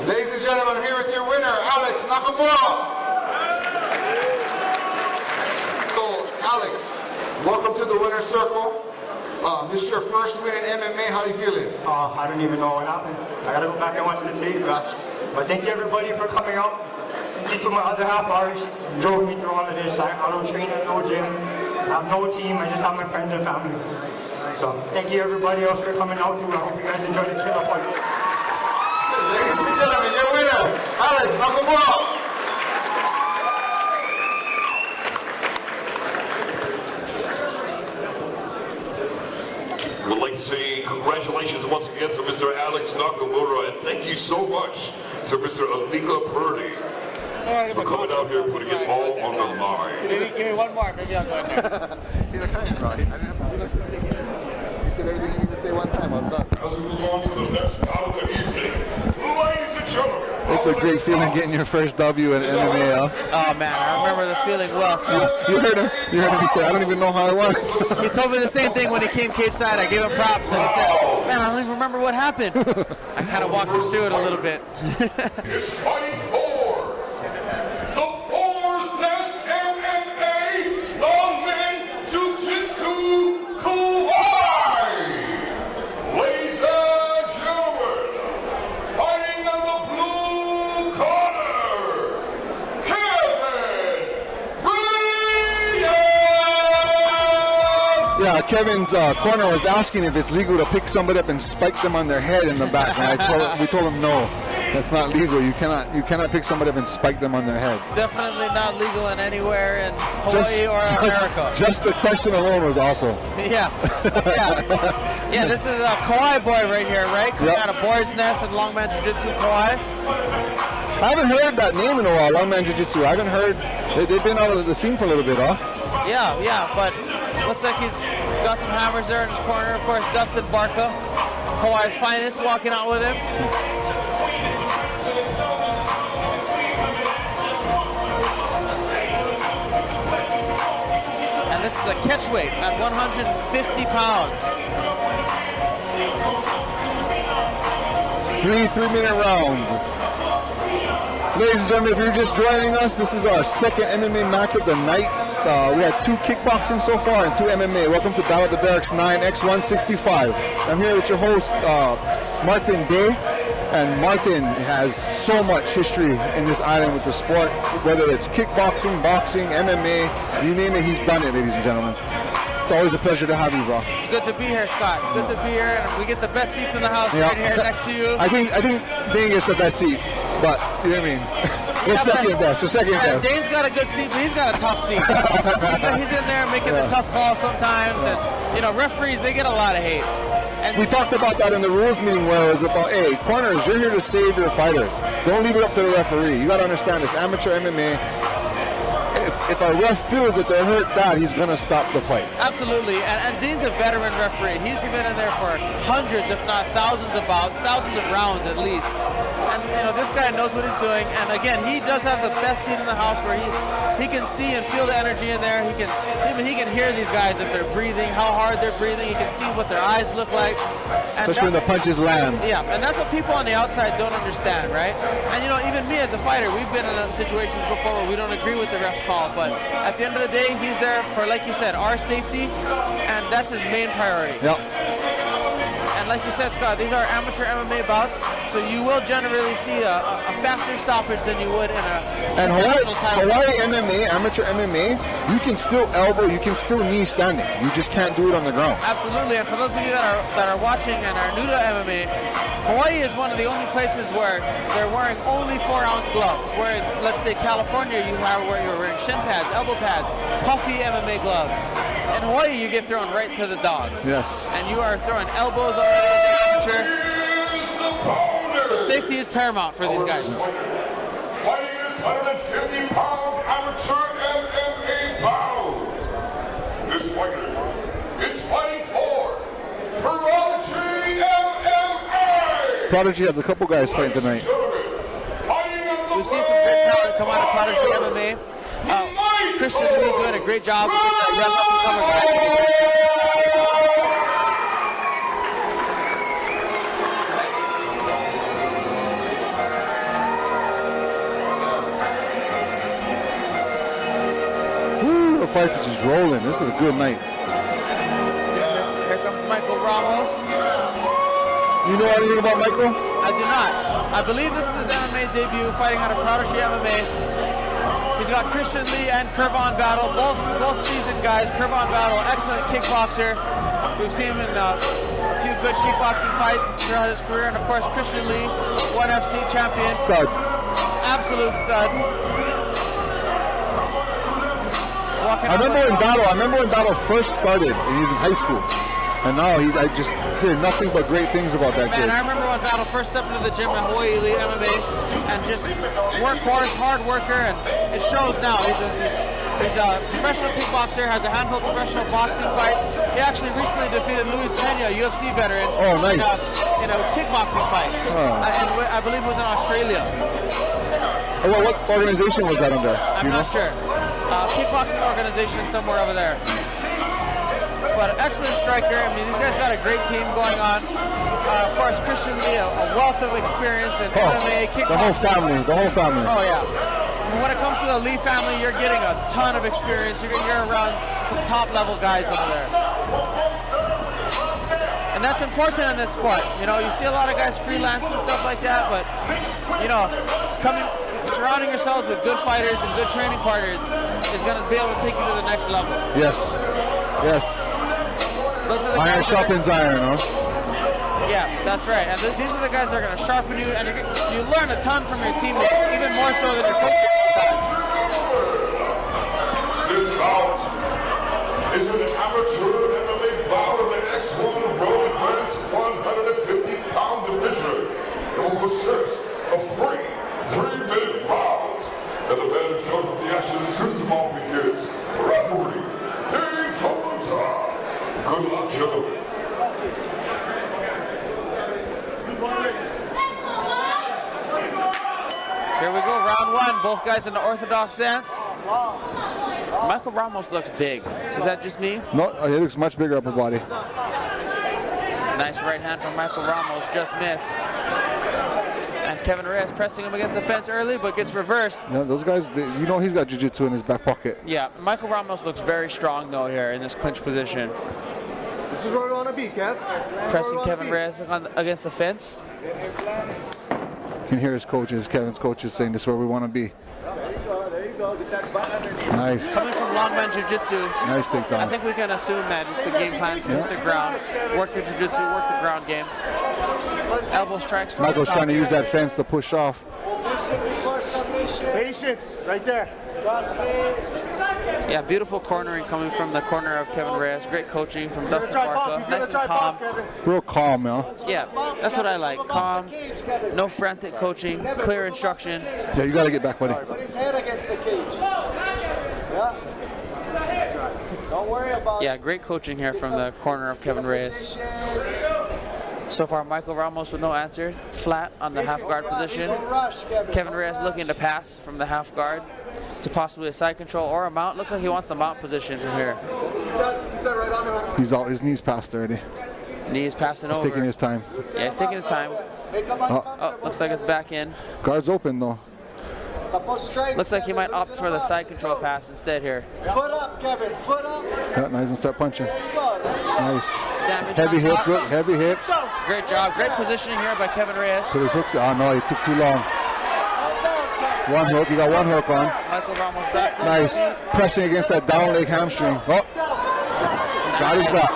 Ladies and gentlemen, I'm here with your winner, Alex Nakamura. So, Alex, welcome to the winner's circle. This is your first win in MMA. How are you feeling?
I don't even know what happened. I gotta go back and watch the tape. But thank you everybody for coming out. It took my other half hours, drove me through all of this. I don't train at no gym. I have no team. I just have my friends and family. So thank you everybody else for coming out too. I hope you guys enjoyed the killer fight.
Ladies and gentlemen, your winner, Alex Nakamura.
We'd like to say congratulations once again to Mr. Alex Nakamura, and thank you so much to Mr. Alika Purdy for coming out here and putting it all on the line.
Give me one more, maybe I'll go in there.
He's a kind, right? He said everything he needed to say one time. I was done.
As we move on to the next bout of the evening, ladies and gentlemen.
It's a great feeling getting your first W in MMA, huh?
Oh man, I remember the feeling well, Scott.
You heard him. You heard him. He said, "I don't even know how I won."
He told me the same thing when he came cage side. I gave him props, and he said, "Man, I don't even remember what happened." I kind of walked him through it a little bit.
Is fighting for the Boar's Nest MMA Longman Jiu-Jitsu Kauai. Ladies and gentlemen, fighting on the blue corner, Kevin Reyes.
Yeah, Kevin's corner was asking if it's legal to pick somebody up and spike them on their head in the back. And we told him no, that's not legal. You cannot pick somebody up and spike them on their head.
Definitely not legal in anywhere in Hawaii or America.
Just the question alone was awesome.
Yeah. Yeah, this is a Kauai boy right here, right? Coming out of Boar's Nest and Longman Jiu-Jitsu Kauai.
I haven't heard that name in a while, Longman Jiu-Jitsu. I haven't heard, they've been out of the scene for a little bit, huh?
Yeah, but looks like he's got some hammers there in his corner. Of course, Dustin Barca, Hawaii's finest, walking out with him. And this is a catchweight at 150 pounds.
3 3-minute rounds. Ladies and gentlemen, if you're just joining us, this is our second MMA match of the night. We had 2 kickboxing so far and 2 MMA. Welcome to Battle of the Barracks 9 X-1 65. I'm here with your host, Martin Day. And Martin has so much history in this island with the sport, whether it's kickboxing, boxing, MMA, you name it, he's done it, ladies and gentlemen. It's always a pleasure to have you, bro.
It's good to be here, Scott. Good to be here, and we get the best seats in the house right here next to you.
I think Dane gets the best seat, but you know what I mean. We're second best.
Dane's got a good seat, but he's got a tough seat. he's in there making the tough calls sometimes, and referees, they get a lot of hate. And
we talked about that in the rules meeting where it was about, hey, corners, you're here to save your fighters. Don't leave it up to the referee. You got to understand this amateur MMA. if a ref feels that they're hurt bad, he's going to stop the fight.
Absolutely, and Dean's a veteran referee. He's been in there for hundreds, if not thousands of bouts, thousands of rounds at least. And you know, this guy knows what he's doing. And again, he does have the best seat in the house where he can see and feel the energy in there. He can hear these guys if they're breathing, how hard they're breathing. He can see what their eyes look like. And
especially when the punches land.
Yeah, and that's what people on the outside don't understand, right? And you know, even me as a fighter, we've been in situations before where we don't agree with the ref's call, but at the end of the day, he's there for, like you said, our safety, and that's his main priority.
Yep.
And like you said, Scott, these are amateur MMA bouts, so you will generally see a faster stoppage than you would in a professional title.
Hawaii MMA, amateur MMA, you can still elbow, you can still knee standing. You just can't do it on the ground.
Absolutely, and for those of you that are watching and are new to MMA, Hawaii is one of the only places where they're wearing only 4-ounce gloves. Where in, let's say, California, where you're wearing shin pads, elbow pads, puffy MMA gloves. In Hawaii, you get thrown right to the dogs.
Yes.
And you are throwing elbows already as an amateur. So safety is paramount for these guys.
Fighting this 150-pound amateur MMA bout. This fighter is fighting for Prodigy MMA.
Prodigy has a couple guys fighting tonight.
We've seen some great talent come out of Prodigy MMA. Tristan Futa doing a great job with that young up-and-comer guy.
The fights are just rolling. This is a good night.
Here comes Michael Ramos.
You know anything about Michael?
I do not. I believe this is his MMA debut, fighting out of Prodigy MMA. He's got Christian Lee and Kurban Battle, both seasoned guys. Kurban Battle, excellent kickboxer. We've seen him in a few good kickboxing fights throughout his career, and of course Christian Lee, ONE FC champion.
Stud.
Absolute stud.
I remember when Battle first started, and he was in high school. And now I just hear nothing but great things about that kid.
Man, I remember when Battle first stepped into the gym at Hawaii Elite MMA, and just workhorse, hard worker, and it shows now. He's a professional kickboxer, has a handful of professional boxing fights. He actually recently defeated Luis Pena, UFC veteran,
oh, nice.
in a kickboxing fight. And I believe it was in Australia.
Oh, well, what organization was that under?
I'm not sure. Kickboxing organization somewhere over there. But excellent striker. I mean, these guys got a great team going on. Of course, Christian Lee, a wealth of experience in MMA, kickboxing.
The whole family.
Oh, yeah. And when it comes to the Lee family, you're getting a ton of experience. You're around some top-level guys over there. And that's important in this sport. You know, you see a lot of guys freelance and stuff like that, but, you know, surrounding yourselves with good fighters and good training partners is going to be able to take you to the next level.
Yes. Yes. Iron sharpens iron, huh?
Yeah, that's right. And these are the guys that are going to sharpen you, and you learn a ton from your teammates, even more so than your coaches sometimes.
This bout is an amateur MMA bout of the X-1 World Advanced 150-pound division. It will consist of three 3-minute rounds. And the man in charge of the action as soon as the ball begins. Referee, Tristan Futa. Good luck, gentlemen.
Here we go, round one. Both guys in the orthodox stance. Michael Ramos looks big. Is that just me?
No, he looks much bigger upper body.
Nice right hand from Michael Ramos, just missed. And Kevin Reyes pressing him against the fence early, but gets reversed.
Yeah, those guys, you know he's got jiu-jitsu in his back pocket.
Yeah, Michael Ramos looks very strong, though, here in this clinch position.
This is where we want to be, Kev.
Pressing Kevin Reyes against the fence.
You can hear his coaches, Kevin's coaches, saying this is where we want to be.
There you go. Get that butt underneath.
Nice.
Coming from Longman Jiu-Jitsu.
Nice takedown.
I think we can assume that it's a game plan to hit the ground, work the jiu-jitsu, work the ground game. Elbow strikes.
Michael's trying to use that fence to push off.
Patience, right there.
Yeah, beautiful cornering coming from the corner of Kevin Reyes. Great coaching from Dustin Barca. Nice and calm.
Real calm, man.
Yeah, that's what I like. Calm, no frantic coaching, clear instruction.
Yeah, you got to get back, buddy.
Put his head against the cage.
Don't worry about
Yeah, great coaching here from the corner of Kevin Reyes. So far, Michael Ramos with no answer. Flat on the half guard position. Kevin Reyes looking to pass from the half guard to possibly a side control or a mount. Looks like he wants the mount position from here.
He's out. His knees passed already.
Knees passing over.
He's taking his time.
Yeah, he's taking his time. Oh, looks like it's back in.
Guard's open though.
Looks like he might opt for the side control pass instead here.
Foot up, Kevin. Foot up.
Yeah, now he's gonna start punching. Nice.
Damage
Heavy
on
hips,
top.
look. Heavy hips.
Great job. Great positioning here by Kevin Reyes.
Put his hooks. Oh no, he took too long. One hook. He got one hook on.
Michael Ramos back to
Nice.
the
Pressing against that down leg hamstring. Oh. Got his back.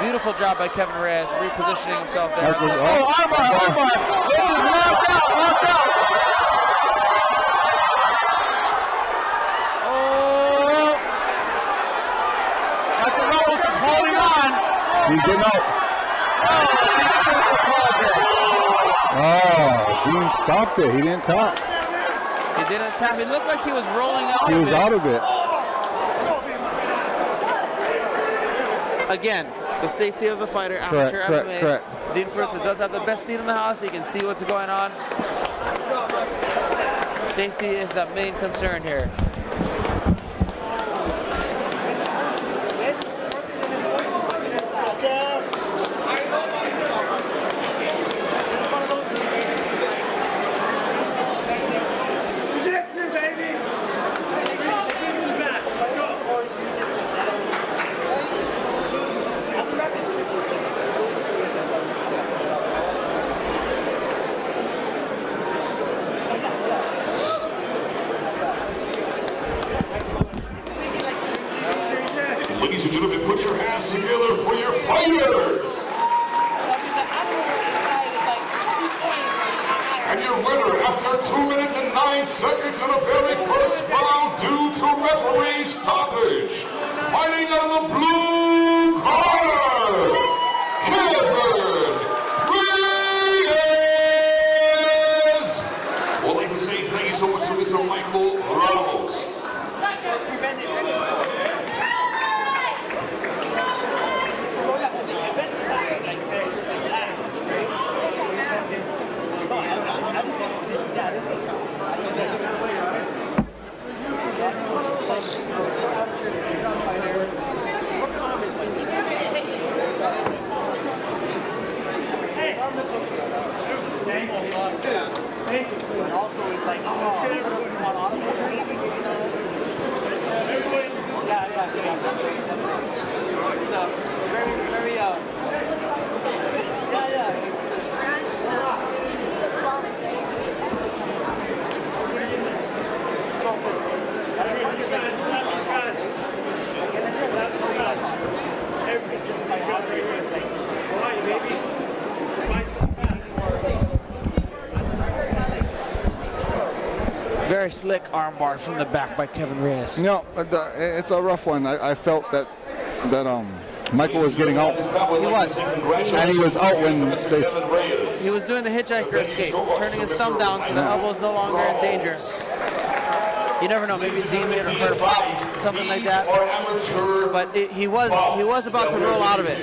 Beautiful job by Kevin Reyes, repositioning himself there.
Michael,
armbar. This is knocked out. Oh. Michael Ramos is holding on.
He's getting out. Oh, Dean stopped it. He didn't tap.
He didn't tap. It looked like he was rolling out.
He was out of it.
Again, the safety of the fighter, amateur MMA.
Correct.
Dean Futa does have the best seat in the house. He can see what's going on. Safety is the main concern here.
Ladies and gentlemen, put your hands together for your fighters. And your winner after 2 minutes and 9 seconds in the very first round due to referee stoppage. Fighting out of the blue corner, Kevin Reyes. Well, like to say thank you so much to Mr. Michael Ramos.
And also, he's like, oh, so very,
Very slick armbar from the back by Kevin Reyes.
No, it's a rough one. I felt that Michael was getting out.
He was.
And he was out when they...
He was doing the hitchhiker escape, turning his thumb down so the elbow's no longer in danger. You never know, maybe Dean hit him for a pop, something like that. But he was about to roll out of it.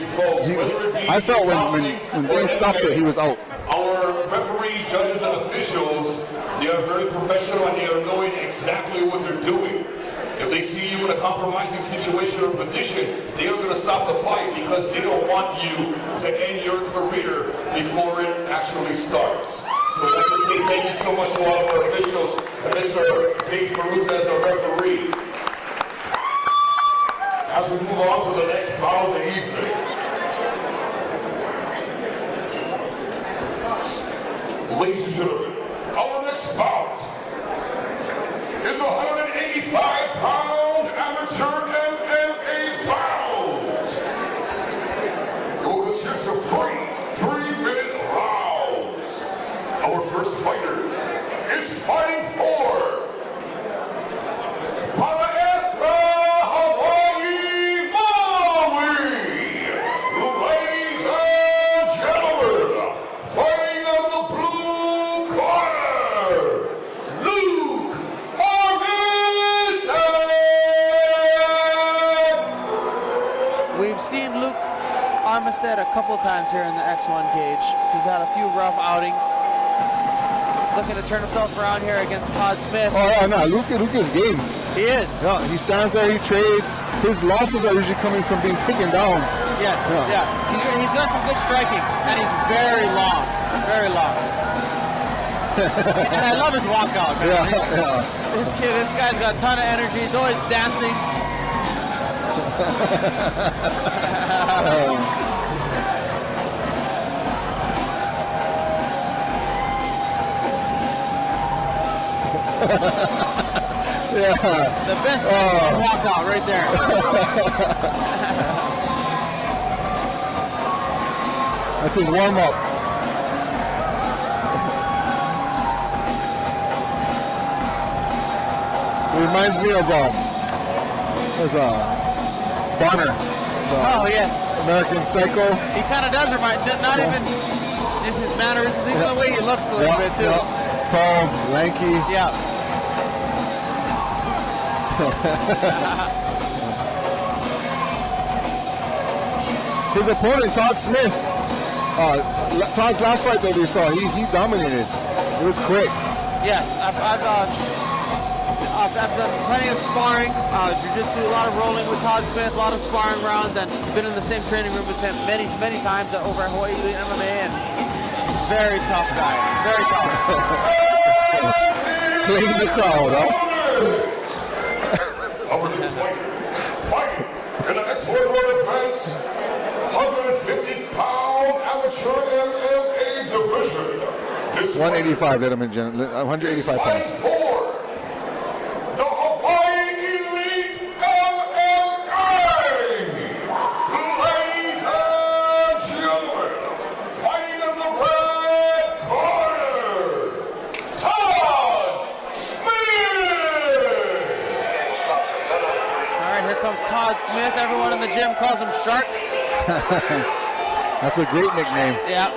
I felt when Dean stopped it, he was out.
Our referee, judges, and officials, they are very professional and they are knowing exactly what they're doing. If they see you in a compromising situation or position, they are going to stop the fight because they don't want you to end your career before it actually starts. So I'd like to say thank you so much to all of our officials and Mr. Dave Futa as our referee. As we move on to the next bout of the evening. Ladies and gentlemen, our next bout is a 185-pound amateur MMA bout. It will consist of 3-minute rounds. Our first fighter is fighting for Palo, Hawaii, Maui. Ladies and gentlemen, fighting on the blue corner, Luke Armistead.
we've seen Luke Armistead a couple times here in the X1 cage. He's had a few rough outings. Looking to turn himself around here against Todd Smith.
Oh, yeah, no, Luke is game.
He is.
Yeah, he stands there, he trades. His losses are usually coming from being taken down.
Yes, yeah. He's got some good striking, and he's very long. Very long. And I love his walkout, man. This guy's got a ton of energy. He's always dancing. The best walkout right there.
That's his warm-up. It reminds me of Bonner.
Oh, yes.
American Psycho.
He kind of does remind, not even just his mannerisms, even the way he looks a little bit, too.
Tall, lanky.
Yeah.
His opponent, Todd Smith. Todd's last fight that we saw, he dominated. It was quick.
Yes, I've done plenty of sparring, jiu-jitsu, a lot of rolling with Todd Smith, a lot of sparring rounds, and been in the same training room with him many times over at Hawaii Elite MMA, and very tough guy, very tough.
Playing the crowd, huh?
Our next fighting in the X-1 defense, 150-pound amateur MMA division.
185, ladies and gentlemen, 185 pounds.
The Hawaii Elite MMA! Ladies and gentlemen, fighting in the red corner, Todd Smith!
All right, here comes Todd Smith. Everyone in the gym calls him Shark.
That's a great nickname.
Yeah.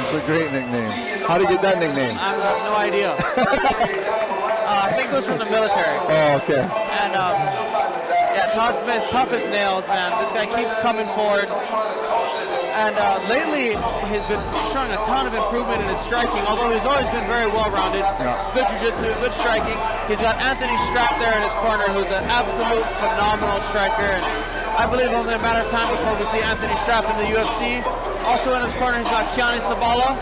It's a great nickname. How did you get that nickname?
I have no idea. I think it was from the military.
Oh, okay.
And yeah, Todd Smith, tough as nails, man. This guy keeps coming forward. And lately, he's been showing a ton of improvement in his striking, although he's always been very well-rounded. Yeah. Good jiu-jitsu, good striking. He's got Anthony Strapp there in his corner, who's an absolute phenomenal striker. And I believe only a matter of time before we see Anthony Strapp in the UFC. Also in his corner, he's got Kiani Sabala.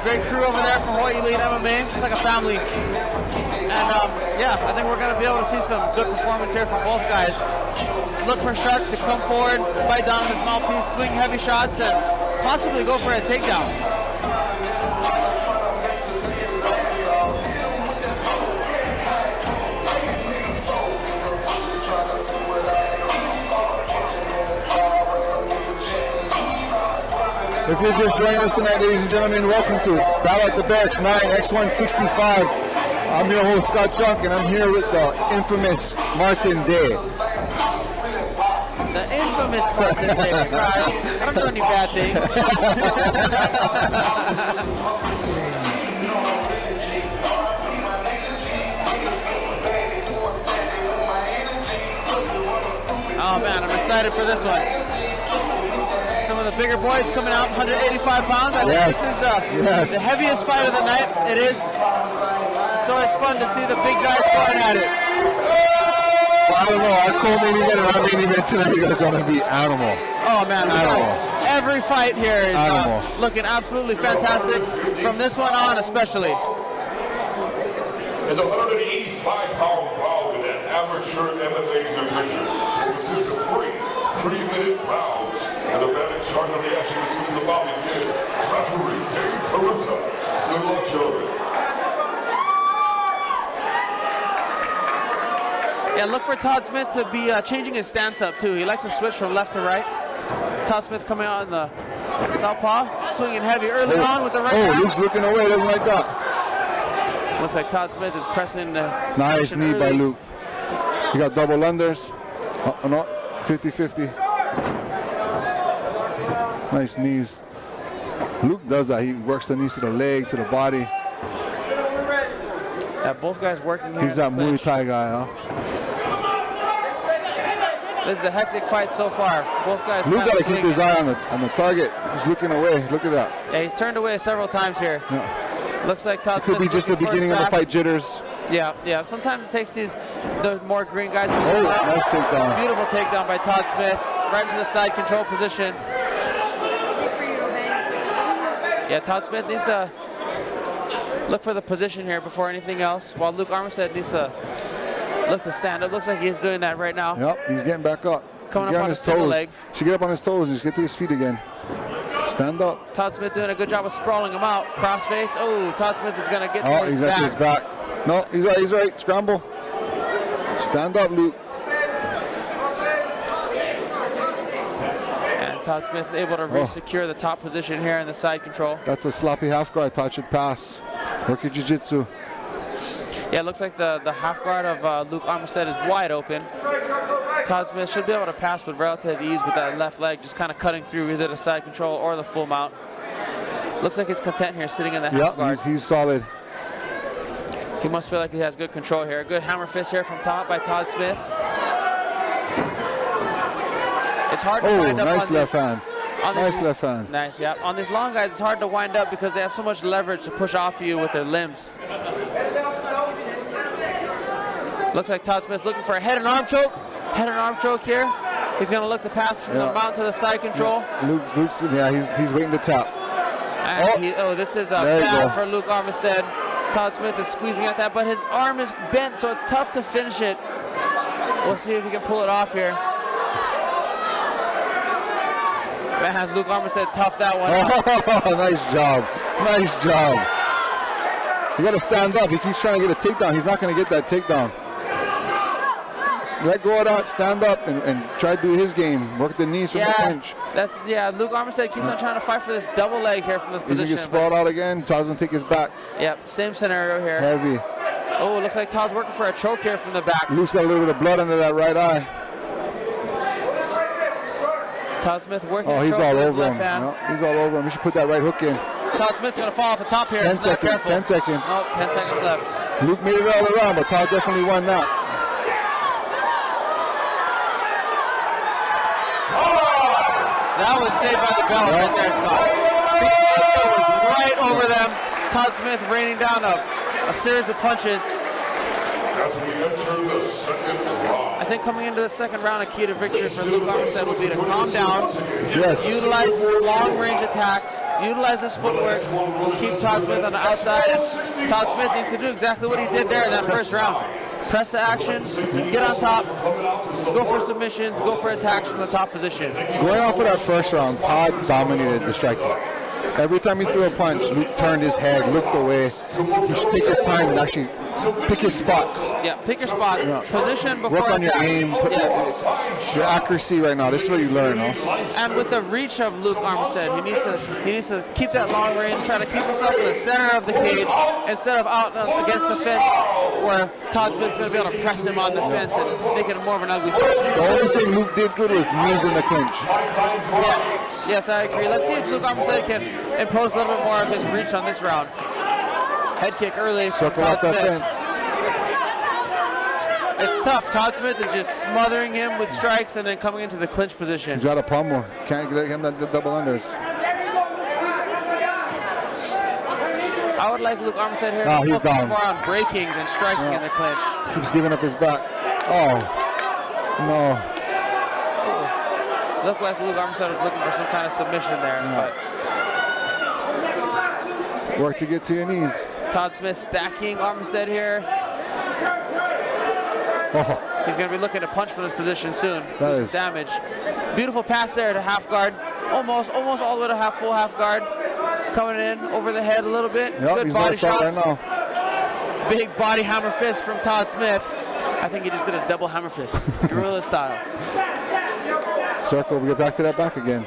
Great crew over there from Hawaii Elite MMA. It's like a family. And yeah, I think we're going to be able to see some good performance here from both guys. Look for Shark to come forward, bite down on his mouthpiece, swing heavy shots, and possibly go for a takedown.
If you're just joining us tonight, ladies and gentlemen, welcome to Battle at the Barracks 9, X165. I'm your host, Scott Chunk, and I'm here with the infamous Martin Day.
The infamous Martin Day, right? I don't do any bad things. Oh man, I'm excited for this one. Some of the bigger boys coming out, 185 pounds. I think this is the heaviest fight of the night. It is. It's always fun to see the big guys going at it.
Well, I don't know. Our co-main event and our main event tonight is going to be animal.
Oh man,
animal.
Every fight here is looking absolutely fantastic. From this one on, especially.
It's a 185-pound round in that amateur MMA division. It consists of 3-minute rounds. And the man in charge of the action as soon as the bout begins, referee Dave Futa. Good luck, gentlemen.
Yeah, look for Todd Smith to be changing his stance up too. He likes to switch from left to right. Todd Smith coming out in the southpaw, swinging heavy early on with the right hand.
Luke's looking away, doesn't like that.
Looks like Todd Smith is pressing the
nice knee by Luke. He got double unders. No, 50-50. Nice knees. Luke does that. He works the knees to the leg, to the body.
Yeah, both guys working here.
He's that Muay Thai guy, huh?
This is a hectic fight so far. Both guys.
Luke got to keep his eye on the target. He's looking away. Look at that.
Yeah, he's turned away several times here.
Yeah.
Looks like Todd
Smith could be just the beginning of the fight jitters.
Yeah, yeah. Sometimes it takes the more green guys.
Oh, nice takedown.
Beautiful takedown by Todd Smith. Right into the side control position. Yeah, Todd Smith needs to look for the position here before anything else, while Luke Armistead needs to look to stand up. Looks like he's doing that right now.
Yep, he's getting back up.
Coming up on his toes. Leg.
Should get up on his toes and just get to his feet again. Stand up.
Todd Smith doing a good job of sprawling him out. Crossface. Oh, Todd Smith is going to get to
he's at his back. No, he's right, he's right. Scramble. Stand up, Luke.
And Todd Smith able to re-secure the top position here in the side control.
That's a sloppy half guard. Todd should pass. Work your jiu-jitsu.
Yeah, it looks like the half guard of Luke Armistead is wide open. Todd Smith should be able to pass with relative ease with that left leg, just kind of cutting through either the side control or the full mount. Looks like he's content here, sitting in the half guard.
He's solid.
He must feel like he has good control here. Good hammer fist here from top by Todd Smith. It's hard to wind up
nice
on
left
this.
hand. Nice left hand.
Nice, yeah. On these long guys, it's hard to wind up because they have so much leverage to push off you with their limbs. Looks like Todd Smith's looking for a head and arm choke. Head and arm choke here. He's going to look to pass from the mount to the side control.
Luke's he's waiting to tap.
And this is a bad for Luke Armistead. Todd Smith is squeezing at that, but his arm is bent, so it's tough to finish it. We'll see if he can pull it off here. Man, Luke Armistead toughed that one out.
Nice job. Nice job. You got to stand up. He keeps trying to get a takedown. He's not going to get that takedown. Let go of that, stand up, and try to do his game. Work the knees from the clinch.
Luke Armistead keeps on trying to fight for this double leg here from this position.
He's going to get sprawled out again. Todd's going to take his back.
Yep, same scenario here.
Heavy.
Oh, it looks like Todd's working for a choke here from the back.
Luke's got a little bit of blood under that right eye.
Todd Smith working.
Oh, he's all over him. No, he's all over him. We should put that right hook in.
Todd Smith's going to fall off the top here.
10 seconds. 10 seconds.
Oh, 10 seconds left.
Luke made it all around, but Todd definitely won that.
That was saved by the bell right there, Scott. It was right over them. Todd Smith raining down a series of punches.
As we enter the second round.
I think coming into the second round, a key to victory for Luke Armistead would be to calm down, utilize long-range attacks, utilize his footwork to keep Todd Smith on the outside. And Todd Smith needs to do exactly what he did there in that first round. Press the action, get on top, go for submissions, go for attacks from the top position.
Going off of that first round, Todd dominated the striking. Every time he threw a punch, Luke turned his head, looked away. He should take his time and actually pick his spots.
Yeah, pick your spots. Yeah. Position before
work on your aim, your accuracy right now. This is what you learn,
And with the reach of Luke Armistead, he needs to keep that long range, try to keep himself in the center of the cage instead of out against the fence where Todd Smith's going to be able to press him on the fence and make it more of an ugly fight.
The only thing Luke did good was knees in the clinch.
Yes, I agree. Let's see if Luke Armistead can impose a little bit more of his reach on this round. Head kick early from Todd Smith. It's tough. Todd Smith is just smothering him with strikes and then coming into the clinch position.
He's got a pummel. Can't get him that double unders.
I would like Luke Armistead here
to
focus
down.
more on breaking than striking in the clinch.
Keeps giving up his back. Oh, no.
Looked like Luke Armistead was looking for some kind of submission there. But
work to get to your knees.
Todd Smith stacking Armistead here. He's going to be looking to punch from this position soon. Do some damage. Beautiful pass there to half guard. Almost all the way to full half guard. Coming in over the head a little bit. Good body shots. Right now. Big body hammer fist from Todd Smith. I think he just did a double hammer fist. Guerrilla style.
Circle, we get back to that back again.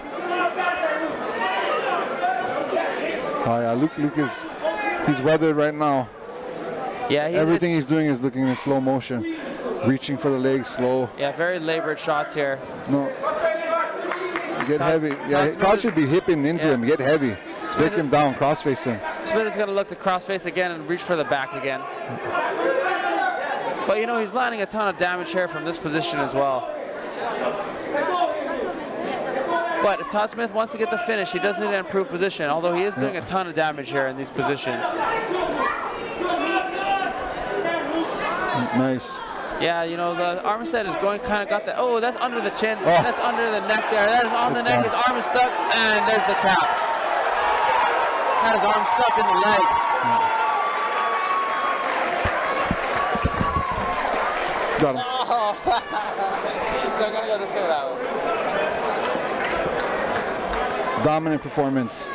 Oh yeah, Luke he's weathered right now.
Yeah,
everything he's doing is looking in slow motion. Reaching for the legs slow.
Yeah, very labored shots here.
No. Get heavy. Yeah, Todd should be hipping into him. Get heavy. Break him down, crossface him.
Smith is going to look to crossface again and reach for the back again. But he's landing a ton of damage here from this position as well. But if Todd Smith wants to get the finish, he does need to improve position, although he is doing a ton of damage here in these positions.
Nice.
Yeah, you know, the Armistead is going, kind of got that. Oh, that's under the chin. That's under the neck there. That is on the neck. His arm is stuck, and there's the tap. Had his arm stuck in the leg.
Got him.
Oh. They're going to go this way that way.
Dominant performance.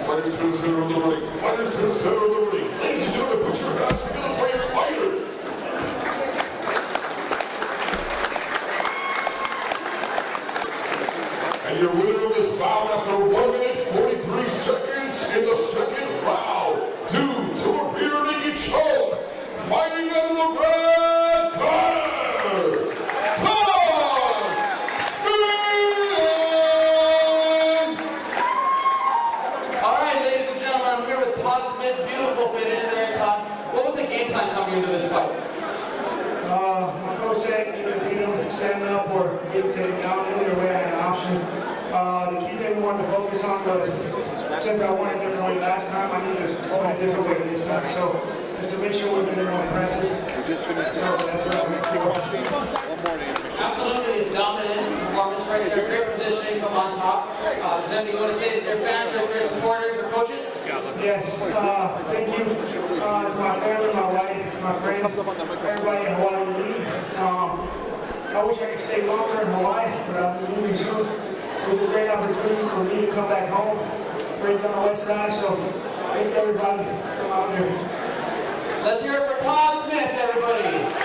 Fighters to the center of the ring. Fighters to the center of the ring. Ladies and gentlemen, put your hands together for your fighters. And your winner of this bout after 1 minute 43 seconds in the second round, due to a rear naked choke, fighting out of the red corner, Todd Smith!
All right, ladies and gentlemen, I'm here with Todd Smith. Beautiful finish there, Todd. What was the game plan coming into this fight?
My coach said either beat him standing up or get him taken down. Either way, I had an option. The key thing we wanted to focus on was, since I won a different way last time, I needed to win a different way this time. So, just to make sure we've been more impressive. We just finished this. So that's what I'm Kickboxing.
Absolutely dominant performance right there. Great positioning from on top. Is there anything you want to say to your fans or to your supporters or coaches?
Yes, thank you to my family, my wife, my friends, everybody in Hawaii with me. I wish I could stay longer in Hawaii, but I'm moving soon. It was a great opportunity for me to come back home, raised on the west side, so thank everybody for coming out here.
Let's hear it for Todd Smith, everybody.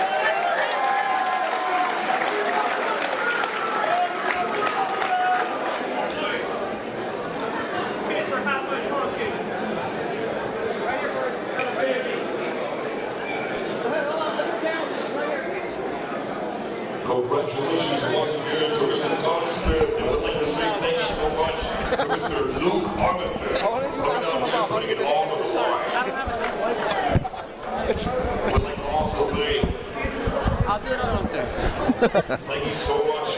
Congratulations once again to Mr. Todd Smith. And I'd like to say thank you so much to Mr. Luke Armistead for coming down here and putting it all on the line. I'd like to also say
I'll do another one, sir.
Thank you so much.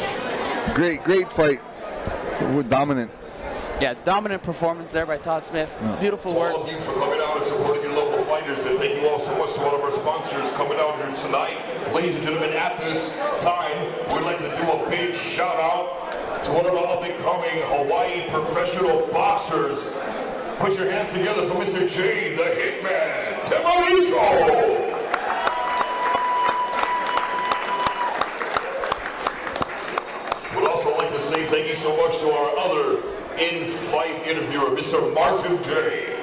Great fight. We're dominant.
Yeah, dominant performance there by Todd Smith. Beautiful
To
work.
all of you for coming out and supporting your local fighters, and thank you all so much to one of our sponsors coming out here tonight. Ladies and gentlemen, at this time, we'd like to do a big shout out to one of our up-and-coming Hawaii professional boxers. Put your hands together for Mr. J, the Hitman, Temarito! Would also like to say thank you so much to our other in-fight interviewer, Mr. Martin J.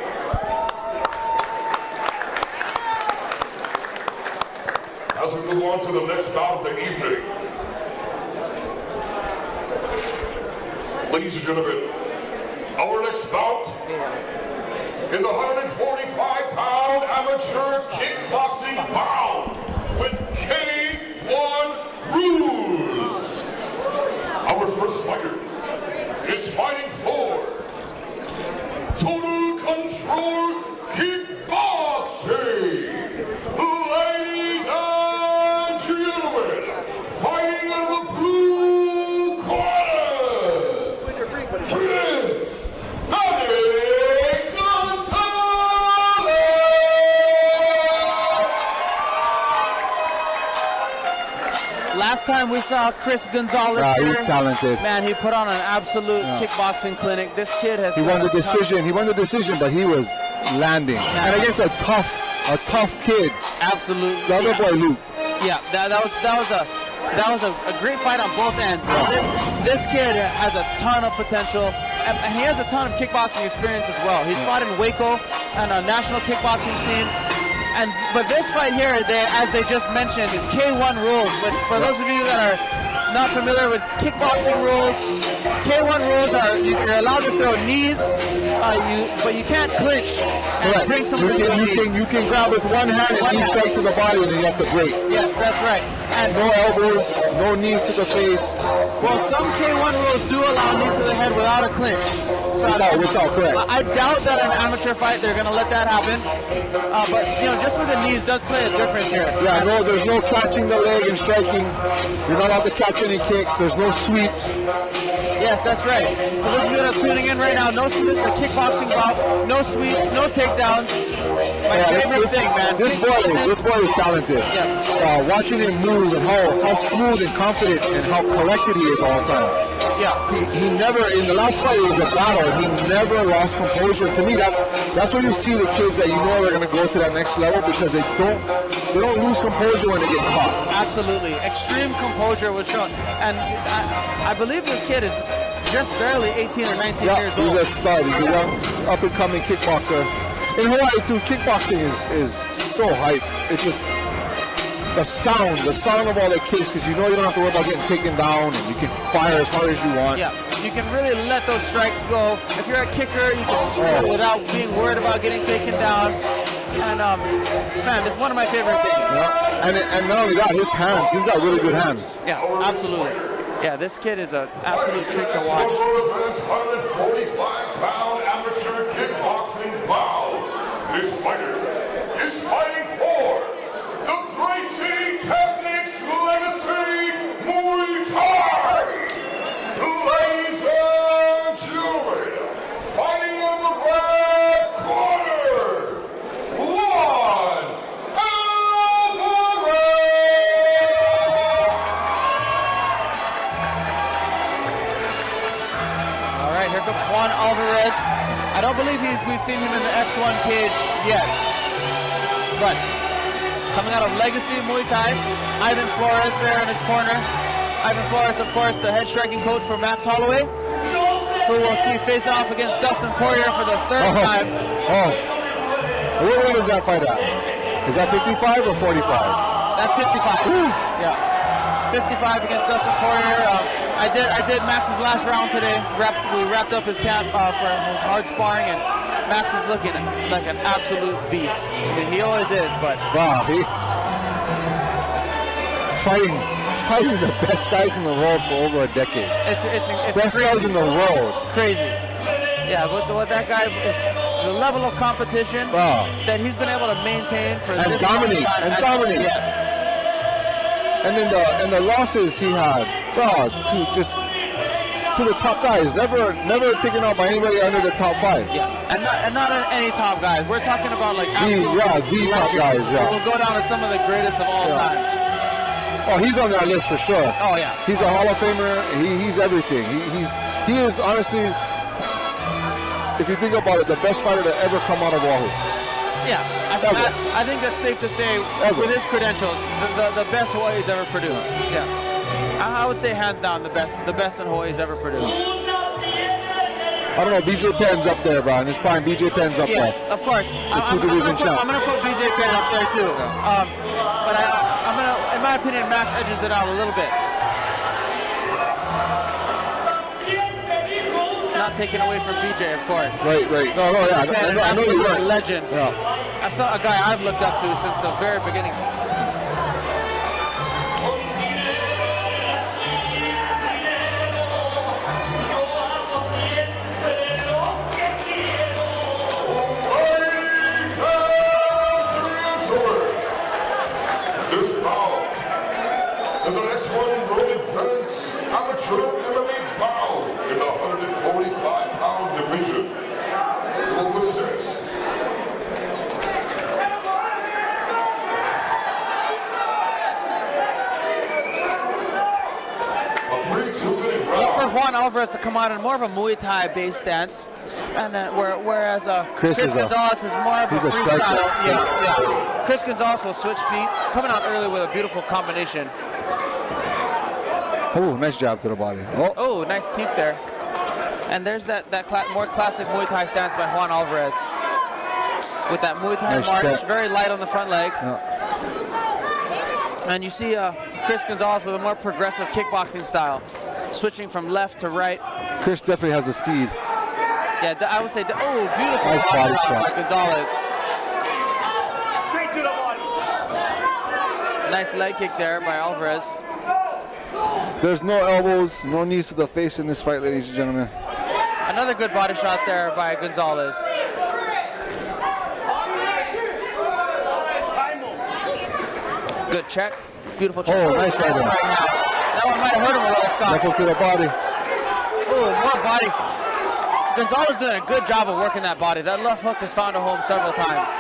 As we move on to the next bout of the evening. Ladies and gentlemen, our next bout is a 145-pound amateur kickboxing bout with K1 rules. Our first fighter is fighting for Total Control Kickboxing. Ladies and gentlemen, fighting out of the blue corner, Prince Vanny Gonzalez!
Last time we saw Chris Gonzalez here,
he's talented.
Man, he put on an absolute kickboxing clinic. This kid has.
He won the decision. He won the decision, but he was landing, and against a tough kid.
Absolutely.
The other boy, Luke.
Yeah, that was a great fight on both ends. But this kid has a ton of potential, and he has a ton of kickboxing experience as well. He's fought in Waco and a national kickboxing scene. But this fight here, as they just mentioned, is K1 rules, which for those of you that are not familiar with kickboxing rules, K1 rules are you're allowed to throw knees, but you can't clinch and bring someone to the knee.
You can grab with one hand and knee straight to the body, and then you have to break.
Yes, that's right. And
no elbows, no knees to the face.
Well, some K1 rules do allow knees to the head without a clinch. So
without correct.
I doubt that in an amateur fight they're going to let that happen. But just with the knees does play a difference here.
Yeah, no, there's no catching the leg and striking. You're not allowed to catch any kicks. There's no sweeps.
Yes, that's right. For those of you that are tuning in right now, this is a kickboxing bout. No sweeps, no takedowns. My favorite thing, man.
This boy is talented.
Yeah.
Watching him move and how smooth and confident and how collected he is all the time.
Yeah.
He never, in the last fight it was a battle, he never lost composure. To me, that's when you see the kids that you know they're going to go to that next level, because they don't lose composure when they get caught.
Absolutely. Extreme composure was shown. And I believe this kid is just barely 18 or 19 years old.
He's a stud. He's a young, up-and-coming kickboxer. In Hawaii, too, kickboxing is so hype. It's just the sound of all the kicks, because you know you don't have to worry about getting taken down, and you can fire as hard as you want.
Yeah, you can really let those strikes go. If you're a kicker, you can without being worried about getting taken down. And man, it's one of my favorite things.
Yeah. And not only that, his hands, he's got really good hands.
Yeah, absolutely. Yeah, this kid is an absolute treat to watch.
145-pound amateur kickboxing bout. This fighter is fighting for the Gracie Technics Legacy Muay Thai. Ladies and gentlemen, fighting in the red corner, Juan Alvarez.
All right, here comes Juan Alvarez. I don't believe we've seen him in the X-1 cage yet, but coming out of Legacy Muay Thai, Ivan Flores there in his corner. Ivan Flores, of course, the head striking coach for Max Holloway, who will see face off against Dustin Poirier for the third time.
What weight is that fight at? Is that 55 or 45?
That's 55. Woo. Yeah, 55 against Dustin Poirier. I did Max's last round today. We wrapped up his camp for his hard sparring, and Max is looking like an absolute beast. I mean, he always is, but
wow, he fighting the best guys in the world for over a decade.
It's
best
crazy.
guys in the world.
Crazy. Yeah, what that guy is, the level of competition that he's been able to maintain for this
dominate
time.
And dominate.
Yes.
And then the losses he had, to the top guys, never taken out by anybody under the top 5.
Yeah, and not any top guys. We're talking about like
the top guys. Yeah.
We'll go down to some of the greatest of all time.
Oh, he's on that list for sure.
Oh yeah,
he's a Hall of Famer. He's everything. He is honestly, if you think about it, the best fighter to ever come out of Oahu.
Yeah, I think that's safe to say with his credentials, the best Hawaii's ever produced. Yeah, I would say hands down the best in Hawaii's ever produced.
I don't know, BJ Penn's up there, bro. In his prime, BJ Penn's up there.
Of course. I'm going to put BJ Penn up there too. But I'm going to, in my opinion, Max edges it out a little bit. Not taken away from BJ, of course.
Right. No, yeah. I know you're right.
Legend.
Yeah.
That's a guy I've looked up to since the very beginning.
This bout is an X-1 World Events Amateur MMA bout in the 145
Alvarez to come out in more of a Muay Thai based stance, and whereas Chris Gonzalez is more of a freestyle. Yeah. Chris Gonzalez will switch feet, coming out early with a beautiful combination.
Oh, nice jab to the body.
Oh, nice teep there. And there's that more classic Muay Thai stance by Juan Alvarez. With that Muay Thai march, very light on the front leg. Yeah. And you see Chris Gonzalez with a more progressive kickboxing style, switching from left to right.
Chris definitely has the speed.
Yeah, I would say, beautiful
nice body shot
by Gonzalez.
Straight to the body.
Nice leg kick there by Alvarez.
There's no elbows, no knees to the face in this fight, ladies and gentlemen.
Another good body shot there by Gonzalez. Good check. Beautiful check.
Oh, nice right there.
That one might have hurt him a little, Scott.
Left hook to the body.
Oh, more body. Gonzalez doing a good job of working that body. That left hook has found a home several times.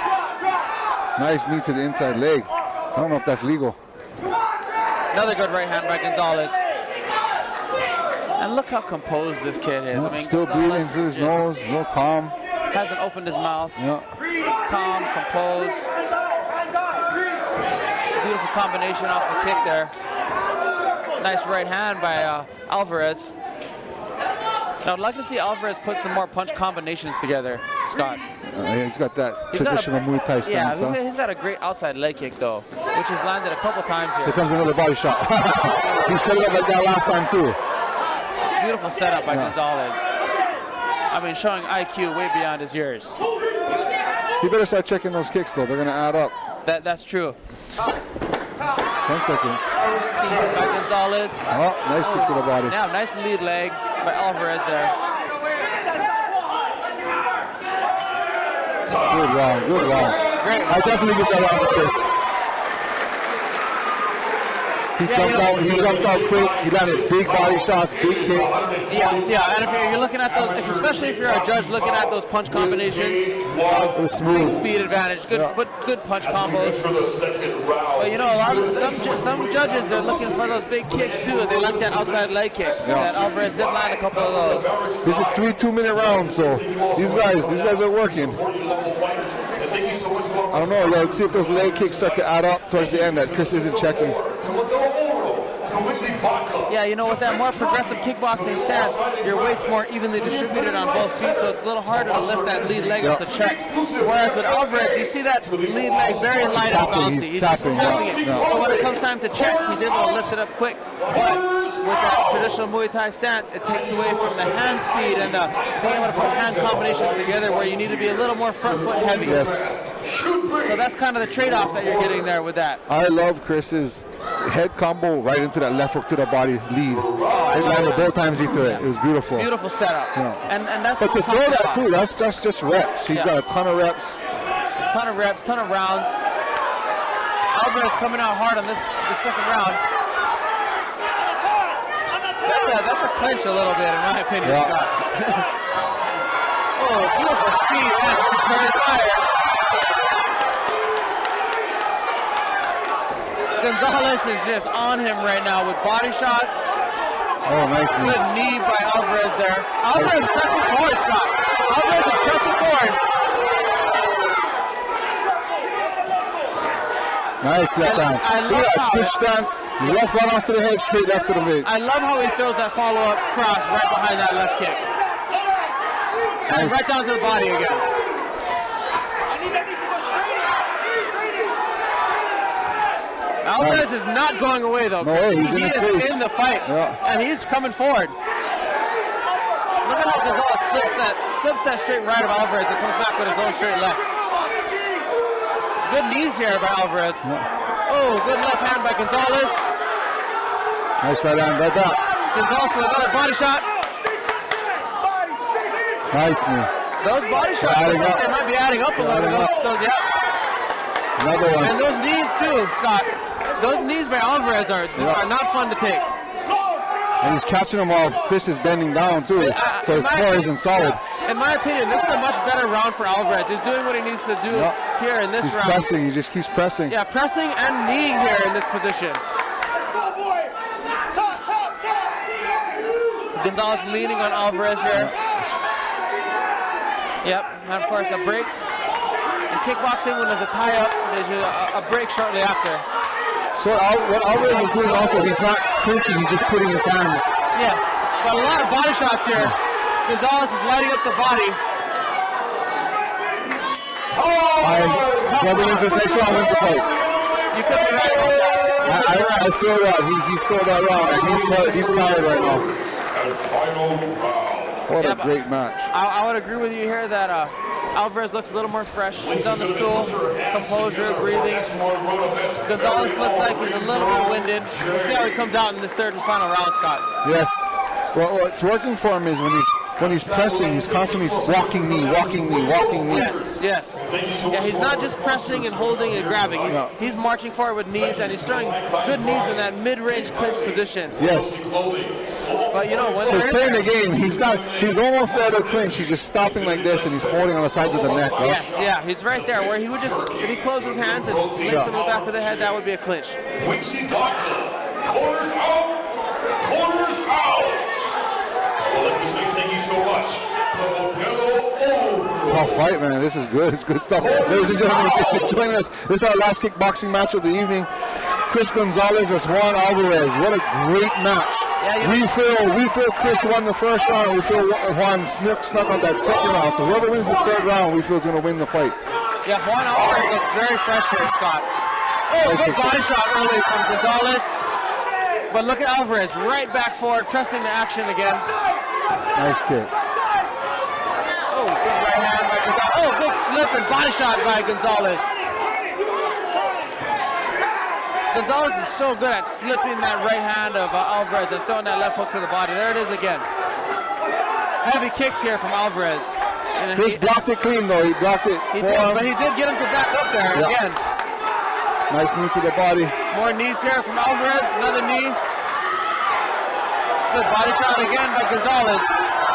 Nice knee to the inside leg. I don't know if that's legal.
Another good right hand by Gonzalez. And look how composed this kid is.
Still breathing through his nose, real calm.
Hasn't opened his mouth.
Yeah.
Calm, composed. Beautiful combination off the kick there. Nice right hand by Alvarez. Now, I'd like to see Alvarez put some more punch combinations together, Scott.
Yeah, he's got that traditional Muay Thai stance.
Yeah, he's got a great outside leg kick, though, which has landed a couple times here.
Here comes another body shot. He set it up like that last time, too.
Beautiful setup by Gonzalez. I mean, showing IQ way beyond his years.
He better start checking those kicks, though. They're going to add up.
That's true.
10 seconds.
By Gonzalez.
Oh, nice kick to the body.
Now, nice lead leg by Alvarez there.
Good round, good round. I definitely give that round to Chris. He jumped out quick. He landed big body shots, big kicks.
Yeah, and if you're looking at those, especially if you're a judge looking at those punch combinations,
it was smooth.
Big speed advantage, good punch combos. But you know, some judges, they're looking for those big kicks too. They like that outside leg kick. That Alvarez did land a couple of those.
This is 3 2-minute rounds, so these guys are working. I don't know, let's see if those leg kicks start to add up towards the end that Chris isn't checking.
Yeah, you know, with that more progressive kickboxing stance, your weight's more evenly distributed on both feet, so it's a little harder to lift that lead leg up to check. Whereas with Alvarez, you see that lead leg very light and bouncy. He's just tapping it. So when it comes time to check, he's able to lift it up quick. But with that traditional Muay Thai stance, it takes away from the hand speed and being able to put hand combinations together where you need to be a little more front foot heavy.
Yes.
So that's kind of the trade-off that you're getting there with that.
I love Chris's head combo right into that left hook to the body lead. It landed both times he threw it. It was beautiful.
Beautiful setup.
Yeah.
And that's
but to throw that too, that's just reps. He's got a ton of reps.
Ton of rounds. Alvarez coming out hard on this second round. That's a clinch a little bit, in my opinion, Scott. Oh, beautiful speed and return fire. Gonzalez is just on him right now with body shots.
Oh, nice knee.
Good knee by Alvarez there. Alvarez is pressing forward, Scott. Alvarez is pressing forward.
Nice left hand. Look at that switch stance. Left run off to the head, straight left to the mid.
I love how he throws that follow-up cross right behind that left kick. And right down to the body again. Alvarez is not going away though.
No way, he's in his face.
He is in the fight, and he's coming forward. Look at how Gonzalez slips that straight right of Alvarez and comes back with his own straight left. Good knees here by Alvarez. Oh, good left hand by Gonzalez.
Nice right hand, right back.
Gonzalez with another body shot.
Nice knee.
Those body shots, they might be adding up a little bit.
Another one.
And those knees too, Scott. Those knees by Alvarez are not fun to take.
And he's catching them while Chris is bending down too. So his core isn't solid.
In my opinion, this is a much better round for Alvarez. He's doing what he needs to do here in this round.
He's pressing. He just keeps pressing.
Yeah, pressing and kneeing here in this position. Gonzalez leaning on Alvarez here. Yep, and of course a break. In kickboxing, when there's a tie-up, there's a break shortly after.
So what Alvarez is doing also, he's not clinching, he's just putting his hands.
Yes, got a lot of body shots here. Gonzalez is lighting up the body.
Whoever wins this next round wins the fight.
You could be right about that.
I feel that. He stole that round, and he's tired right now.
And final round.
What a great match.
I would agree with you here that Alvarez looks a little more fresh. He's on the stool, composure, breathing. Gonzalez looks like he's a little bit winded. We'll see how he comes out in this third and final round, Scott.
Yes. Well, what's working for him is when he's pressing, he's constantly walking knee.
Yes, yes. Yeah, he's not just pressing and holding and grabbing. He's marching forward with knees, and he's throwing good knees in that mid-range clinch position.
Yes.
But you know, when
he's playing the game, he's almost there to clinch. He's just stopping like this, and he's holding on the sides of the neck. Right?
Yes, yeah, he's right there where he would just, if he closed his hands and lays them in the back of the head, that would be a clinch.
Corners out! Corners out! Well, let me say thank you so much to Modelo.
Tough fight, man. This is good. It's good stuff. Ladies and gentlemen, if you're just joining us, this is our last kickboxing match of the evening. Chris Gonzalez versus Juan Alvarez. What a great match. Yeah, we feel Chris won the first round. We feel Juan snuck out that second round. So whoever wins this third round, we feel is going to win the fight.
Yeah, Juan Alvarez looks very fresh here, Scott. Oh, good body shot early from Gonzalez. But look at Alvarez, right back forward, pressing the action again.
Nice kick.
Oh, good right hand by Gonzalez. Oh, good slip and body shot by Gonzalez. Gonzalez is so good at slipping that right hand of Alvarez and throwing that left hook to the body. There it is again. Heavy kicks here from Alvarez.
Chris blocked it clean though. He blocked it.
But he did get him to back up there again.
Nice knee to the body.
More knees here from Alvarez. Another knee. Good body shot again by Gonzalez.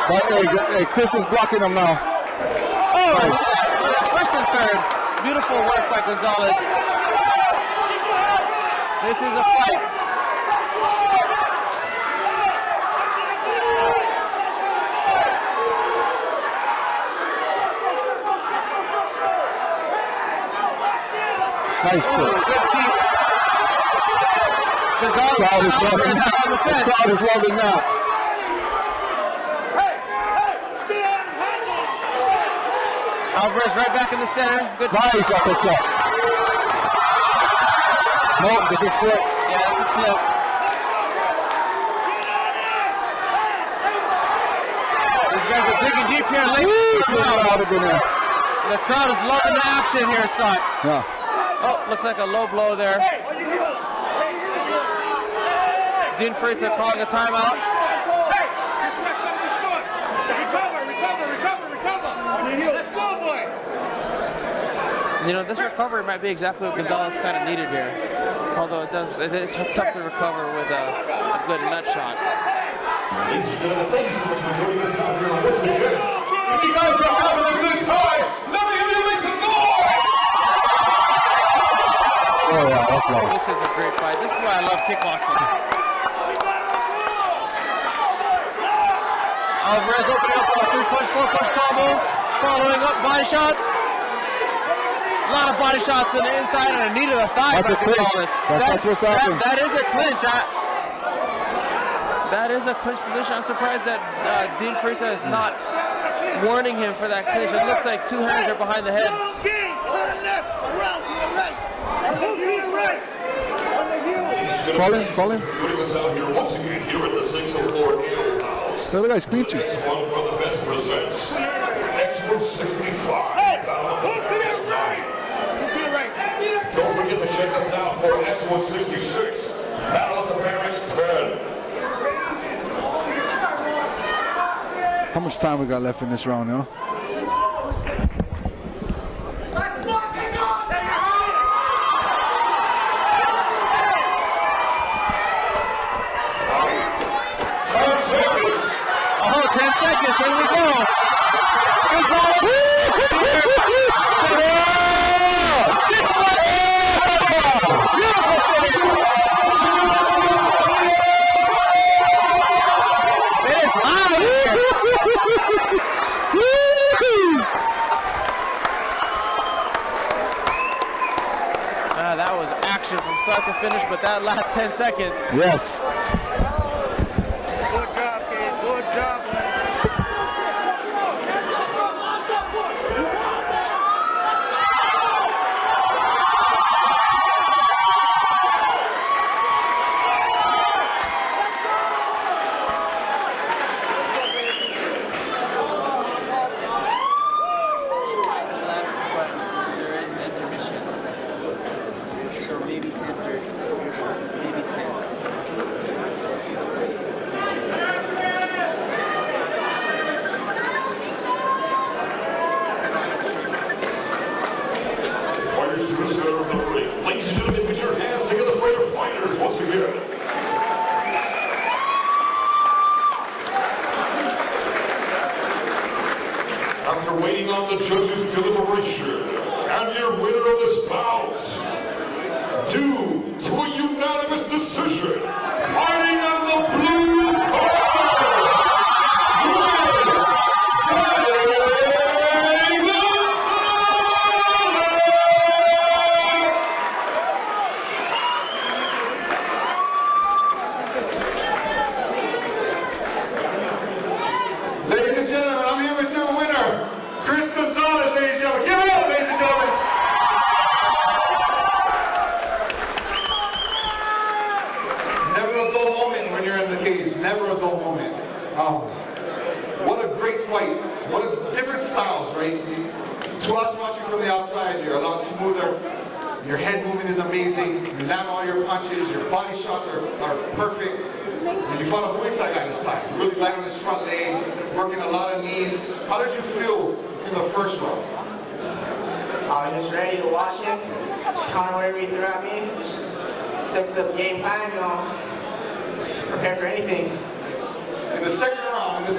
But hey, Chris is blocking him now.
Oh, nice. First and third. Beautiful work by Gonzalez. This is a fight.
Nice kick.
Good team. Gonzalez
Crowd is loving that. The crowd is loving that.
Alvarez right back in the center. Good.
Nice uppercut. Nope, this is slip.
Yeah, that's a slip. These guys are digging deep here late. The crowd is loving the action here, Scott.
Yeah.
Oh, looks like a low blow there. Dean Futa calling a timeout.
Let's go, boy.
You know, this recovery might be exactly what Gonzalez kind of needed here. Although it's tough to recover with a good nut shot.
Ladies and gentlemen, thank you so much for joining us out here once again. If you guys are having a good time, let me hear you make some noise!
Oh yeah, that's lovely.
This is a great fight. This is why I love kickboxing. Alvarez opening up on a 3-punch, 4-punch combo. Following up body shots. A lot of body shots on the inside and a knee to the thigh.
That's a clinch. That's what's happening.
That is a clinch. That is a clinch position. I'm surprised that Dean Futa is not warning him for that clinch. It looks like two hands are behind the head.
Call him.
Joining us out here once again here at the 604 Ale House.
The other guy's clinching.
X-1 Brother Best presents X-1 65. Don't forget to check us out for X-1 66. Battle at the Barracks 10.
How much time we got left in this round, yo?
Oh, 10 seconds. Here we go. It is finish, but that last 10 seconds.
Yes.
Good job, kid. Good job, man.
After waiting on the judges' deliberation, and your winner of this bout, due to a unanimous decision, fighting out of the blue
Ladies and gentlemen, I'm here with your winner, Gonzalez, ladies and gentlemen. Give it up, ladies and gentlemen. Never a dull moment when you're in the cage. Never a dull moment. What a great fight. What a different styles, right? To us watching from the outside, you're a lot smoother. Your head movement is amazing. You land all your punches. Your body shots are perfect. And you fought a Muay Thai guy this time. Really light on his front leg, working a lot of knees. How did you feel in the first round?
I was just ready to watch him, just counter whatever he threw at me, just stick to the game plan, you know, prepare for anything.
In the second round, he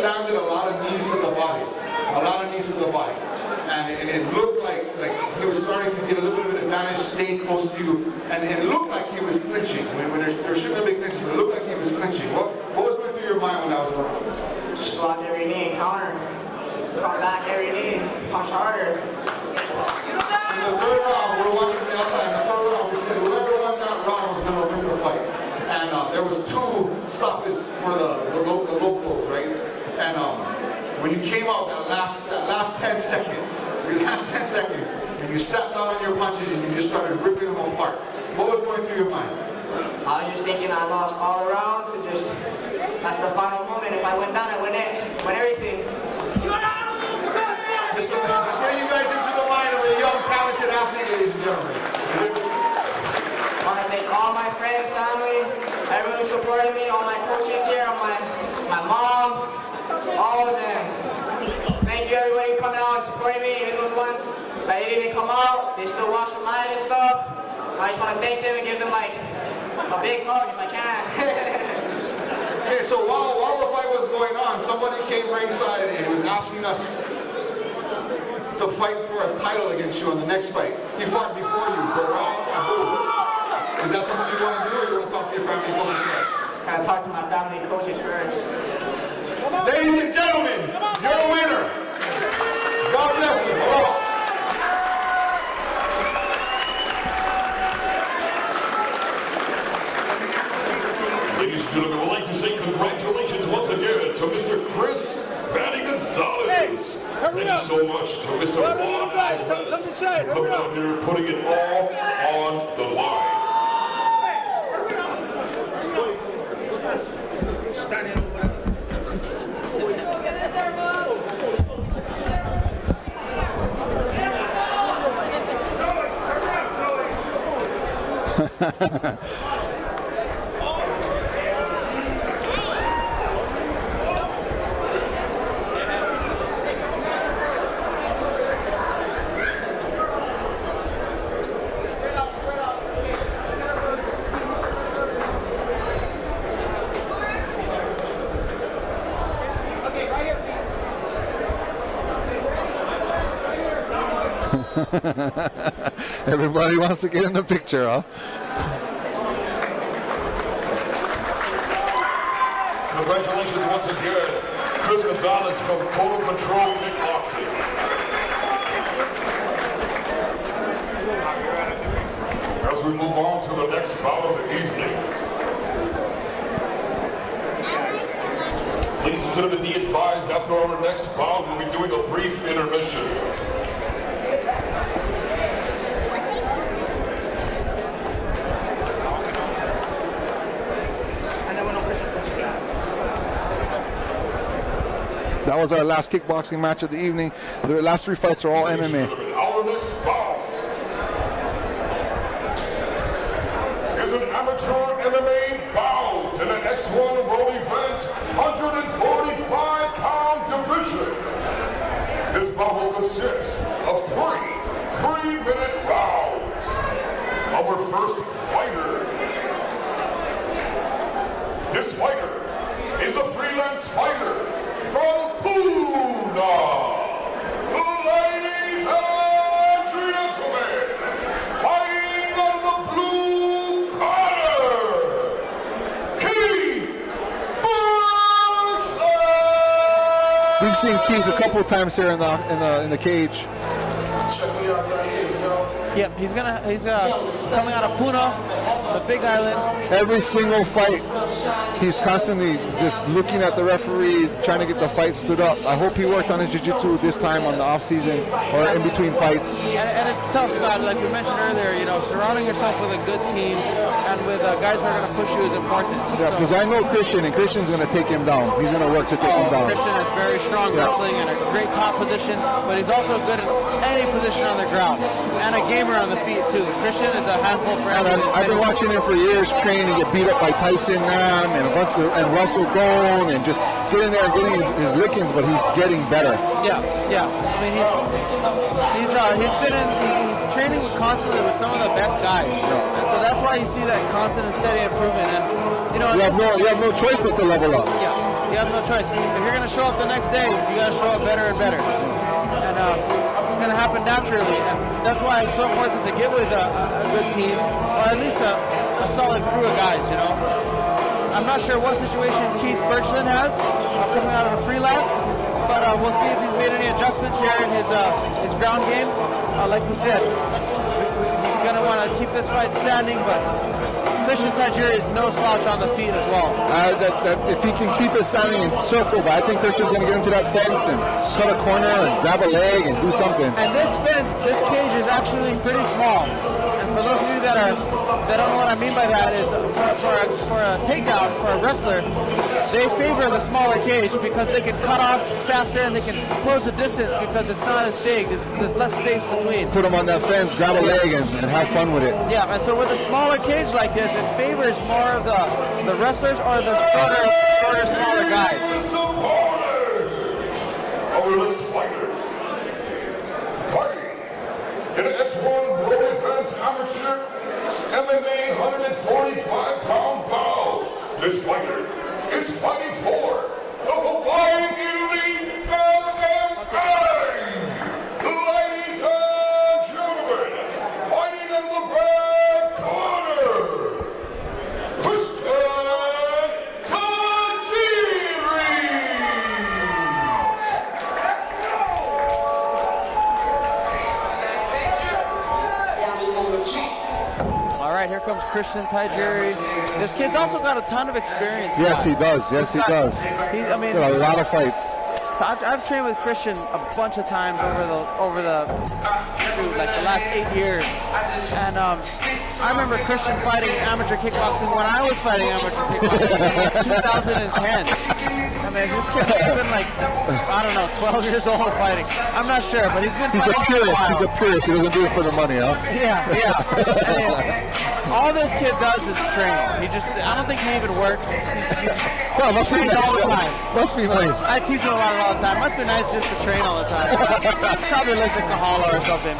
landed a lot of knees to the body, and it looked like he was starting to get a little bit of an advantage, staying close to you, and it looked like he was clinching. When there shouldn't have been clinching, it looked like he was clinching. What was going through your mind when that was going on?
Just block every knee and counter. Come back every knee, punch harder.
In the third round, we were watching from the outside. In the third round, we said whoever won that round was going to win the fight. And there was 2 stoppages for the low blows, right? And when you came out that last 10 seconds, and you sat down on your punches and you just started ripping them apart, what was going through your mind?
I was just thinking I lost all the rounds, and that's the final moment. If I went down, I win everything.
Just getting you guys into the mind of a young, talented athlete, ladies and gentlemen.
I want to thank all my friends, family, everyone who supported me, all my coaches here, my mom, all of them. Thank you everybody coming out and supporting me, even those ones that didn't even come out, they still watch the live and stuff. I just want to thank them and give them like a big hug if I can.
Okay, so while the fight was going on, somebody came ringside and was asking us to fight for a title against you on the next fight. He fought before you, is that something you want to do, or you want to talk to your family and coaches first?
Gotta talk to my family and coaches first.
Ladies and gentlemen, your winner. God bless you. Hello.
Ladies and gentlemen, we'd like to say congratulations once again to Mr. Vanny Gonzalez. Thank you so much to Mr. Juan Alvarez for coming out here and putting it all on the line.
Everybody wants to get in the picture, huh?
Congratulations once again, Gonzalez from Total Control Kickboxing. As as we move on to the next bout of the evening. Ladies and gentlemen, be advised, after our next bout, we'll be doing a brief intermission.
That was our last kickboxing match of the evening. The last 3 fights are all MMA.
Our next bout is an amateur MMA bout in an X-1 World Events 145-pound division. This bout will consist of 3 3-minute rounds. Our first fighter. This fighter is a freelance fighter from Puna. Ladies and gentlemen, fighting out of the blue corner, Keith Birchland.
We've seen Keith a couple of times here in the cage.
Check me out right here, yo.
Yep, he's coming out of Puna, the Big Island.
Every single fight, he's constantly just looking at the referee, trying to get the fight stood up. I hope he worked on his jiu-jitsu this time on the off season or in between fights.
And it's tough, Scott. Like we mentioned earlier, you know, surrounding yourself with a good team and with guys who are going to push you is important.
Yeah, because I know Christian, and Christian's going to take him down. He's going to work to take him down.
Christian is very strong wrestling and a great top position, but he's also good in any position on the ground and a gamer on the feet too. Christian is a handful for everyone.
I've been watching him for years train and get beat up by Tyson Nam and Russell Gone and just getting there and getting his lickings, but he's getting better.
Yeah. I mean, he's training constantly with some of the best guys, and so that's why you see that constant and steady improvement. And you know,
you have no choice but to level up.
Yeah, you have no choice. If you're going to show up the next day, you got to show up better and better, and it's going to happen naturally. And that's why it's so important to get with a good team, or at least a solid crew of guys. You know, I'm not sure what situation Keith Birchland has coming out of a freelance, but we'll see if he's made any adjustments here in his ground game. Like we said, he's going to want to keep this fight standing, but Tristan Tajiri is no slouch on the feet as well.
If he can keep it standing and circle, but I think Christian's going to get into that fence and cut a corner and grab a leg and do something.
And this cage is actually pretty small. And for those of you that don't know what I mean by that is for a takedown for a wrestler, they favor the smaller cage because they can cut off faster and they can close the distance because it's not as big. There's less space between.
Put him on that fence, grab a leg, and have fun with it.
Yeah, and so with a smaller cage like this, it favors more of the wrestlers or the shorter, smaller guys.
Our next fighter, fighting in an X-1 World Events Amateur MMA 145-pound bout. This fighter is fighting for the Hawaii Elite MMA. Ladies and gentlemen, fighting in the red corner, Tristan Tajiri.
All right, here comes Tristan Tajiri. This kid's also got a ton of experience.
Yes, he does. Yes, he does.
I mean,
a lot of fights.
I've trained with Christian a bunch of times over the last 8 years, and I remember Christian fighting amateur kickboxing when I was fighting amateur kickboxing in 2010. I mean, this kid's been like, I don't know, 12 years old fighting. I'm not sure, but he's been fighting
a purist. He's a purist. He doesn't do it for the money, huh?
Yeah. All this kid does is train. I don't think he even works.
Well, must be nice.
All the time.
Must be nice.
I teach him about it all the time. Must be nice just to train all the time. Probably looks like Kahala or something.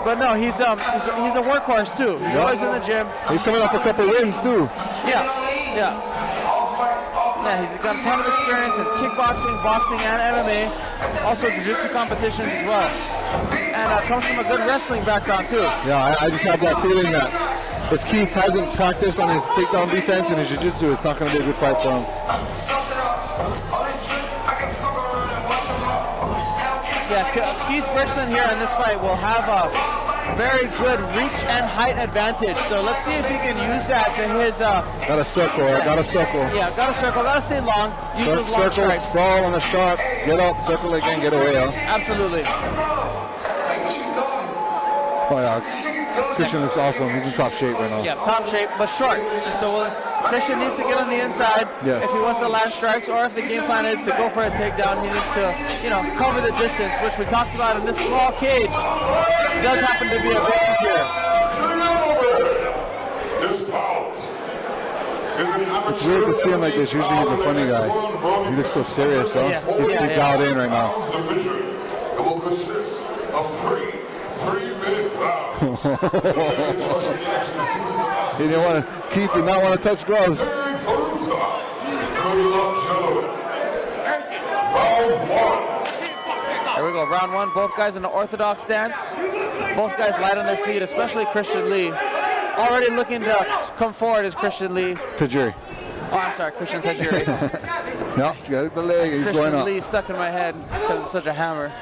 But no, he's a workhorse too. He's always in the gym.
He's coming off a couple wins too.
Yeah, he's got a ton of experience in kickboxing, boxing, and MMA. Also jiu-jitsu competitions as well. And comes from a good wrestling background too.
Yeah, I just have that feeling that if Keith hasn't practiced on his takedown defense and his jiu-jitsu, it's not going to be a good fight for him.
Yeah, Keith Birchland here in this fight will have a very good reach and height advantage. So let's see if he can use that to his...
Got a circle, got a circle.
Yeah, got a circle, got to stay long. Use those long
circle,
strikes.
sprawl on the shots, get up, circle again, get away.
Absolutely.
Oh yeah, Christian looks awesome. He's in top shape right now.
Yeah, top shape, but short. So Christian needs to get on the inside if he wants to land strikes, or if the game plan is to go for a takedown, he needs to, you know, cover the distance, which we talked about in this small cage. It does happen to be a bit easier.
It's weird to see him like this. Usually he's a funny guy. He looks so serious, huh? He's dialed in right now.
It will consist of 3-minute rounds.
He didn't want to. Keith did not want to touch gloves.
Good luck, gentlemen. Round 1.
There we go, round 1. Both guys in the orthodox stance. Both guys light on their feet, especially Christian Lee. Already looking to come forward is Christian Lee.
Tajiri.
Oh, I'm sorry, Christian Tajiri.
No, got the leg. He's
Christian
going up.
Lee stuck in my head because it's such a hammer.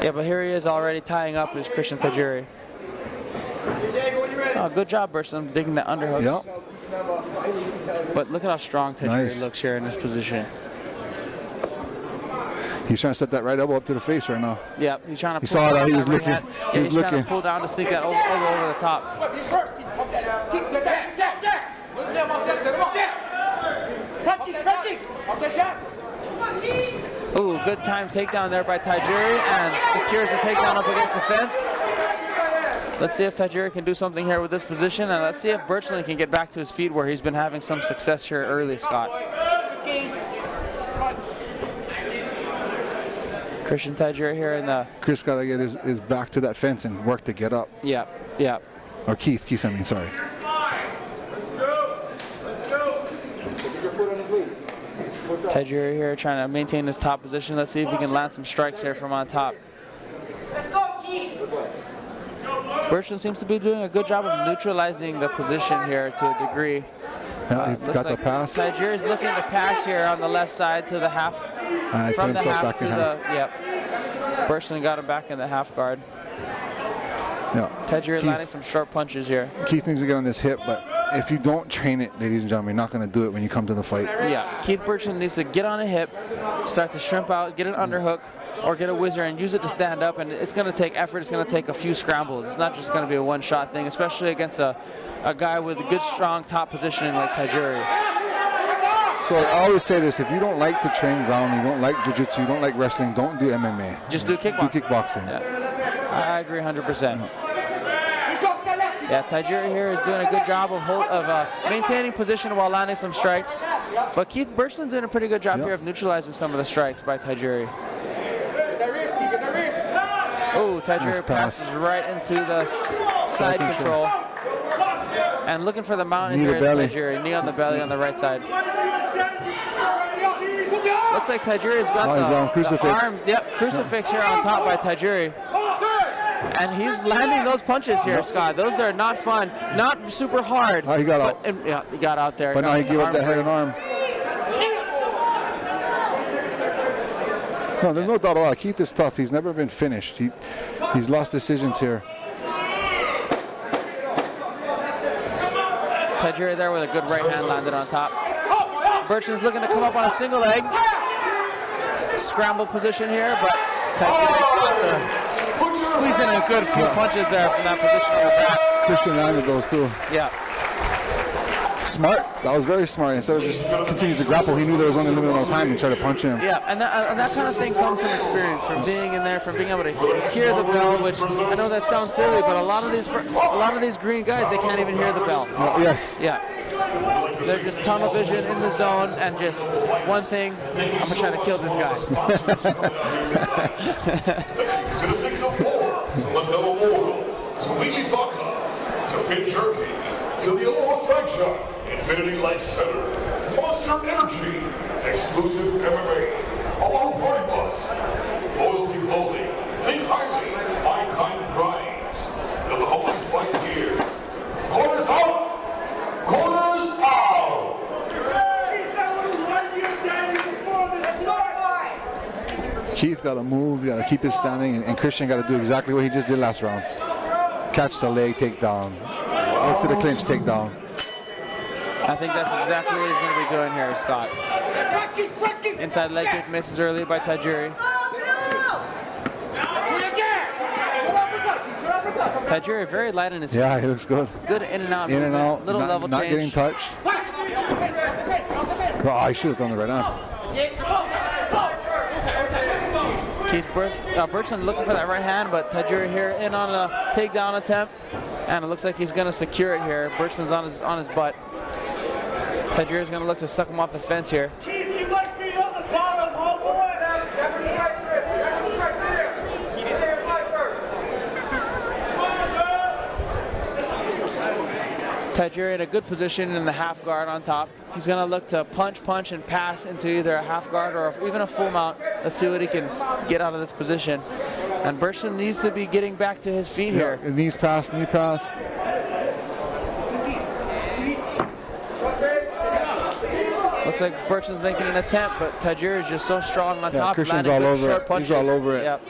Yeah, but here he is already tying up his Christian Tajiri. Oh, good job, Birchland, digging the underhooks.
Yep.
But look at how strong Tajiri looks here in this position.
He's trying to set that right elbow up to the face right now.
Yeah, he's trying to.
He saw that. He was looking.
He was looking. Trying to pull down to sneak that over the top. Ooh, good time takedown there by Tajiri, and secures the takedown up against the fence. Let's see if Tajiri can do something here with this position, and let's see if Birchland can get back to his feet where he's been having some success here early, Scott. Christian Tajiri here in the...
Chris got to get his back to that fence and work to get up.
Yeah, yeah.
Or Keith, I mean, sorry.
Tajiri here trying to maintain his top position. Let's see if he can land some strikes here from on top.
Let's go, Keith.
Birchland seems to be doing a good job of neutralizing the position here to a degree.
Yeah, he's got the pass.
Tajiri is looking to pass here on the left side to the half. From the half to the, yep. Birchland got him back in the half guard.
Yeah.
Tajiri landing some short punches here.
Keith needs to get on this hip, but if you don't train it, ladies and gentlemen, you're not going to do it when you come to the fight.
Yeah, Keith Birchland needs to get on a hip, start to shrimp out, get an underhook, or get a whizzer and use it to stand up, and it's going to take effort. It's going to take a few scrambles. It's not just going to be a one-shot thing, especially against a guy with a good, strong top positioning like Tajiri.
So I always say this, if you don't like to train ground, you don't like jiu-jitsu, you don't like wrestling, don't do MMA.
Just do kickboxing.
Do kickboxing.
Yeah. I agree 100%. Yeah, Tajiri here is doing a good job of maintaining position while landing some strikes. But Keith Birchland's doing a pretty good job here of neutralizing some of the strikes by Tajiri. Oh, Tajiri passes right into the side control. And looking for the mountain here is Tajiri. Knee on the belly on the right side. Looks like Tajiri's got the arm. Yep, crucifix here on top by Tajiri. And he's landing those punches here, Scott. Those are not fun, not super hard.
Oh, he got out.
Yeah, he got out there.
But now he gave up the head and arm. No, there's no doubt about it. Keith is tough. He's never been finished. He's lost decisions here.
Tajiri there with a good right hand landed on top. Birchland's looking to come up on a single leg. Scramble position here, but Tajiri squeezed in a good few punches there from that position on the back.
Christian landed those too.
Yeah.
Smart. That was very smart. Instead of just continuing to grapple, he knew there was only a limited amount of time and tried to punch him.
Yeah, and that kind of thing comes from experience, from being in there, from being able to hear the bell. Which I know that sounds silly, but a lot of these green guys, they can't even hear the bell.
Yes.
Yeah. They're just tunnel vision in the zone and just one thing, I'm gonna try to kill this guy.
To the 604, to Mattel Memorial, to Wheatley Vodka, to Fit Jerky, to the Aloha Strike Shop, Infinity Life Center, Monster Energy, Exclusive MMA, Oahu Party Bus, Loyalty Clothing, Think Highly, My Kind Grinds, and the Hawaiian Fight Gear. Corners out! Corners out!
Keith got to move, got to keep it standing, and Christian got to do exactly what he just did last round. Catch the leg, take down. Up to the clinch, take down.
I think that's exactly what he's going to be doing here, Scott. Inside leg kick misses early by Tajiri. Tajiri very light in his feet.
Yeah, he looks good.
Good in and out.
In and out,
Little level
not
change.
getting touched. Oh, I should have done it right now.
Birchland looking for that right hand, but Tajiri here in on a takedown attempt, and it looks like he's going to secure it here. Birchland's on his butt. Tajiri's going to look to suck him off the fence here. Tajiri in a good position in the half guard on top. He's going to look to punch, and pass into either a half guard or even a full mount. Let's see what he can get out of this position. And Birchland needs to be getting back to his feet here.
Knees passed, knee passed.
Looks like Birchland's making an attempt, but Tajiri is just so strong on top.
Christian's all over
short
it.
punches.
He's all over it.
Yep.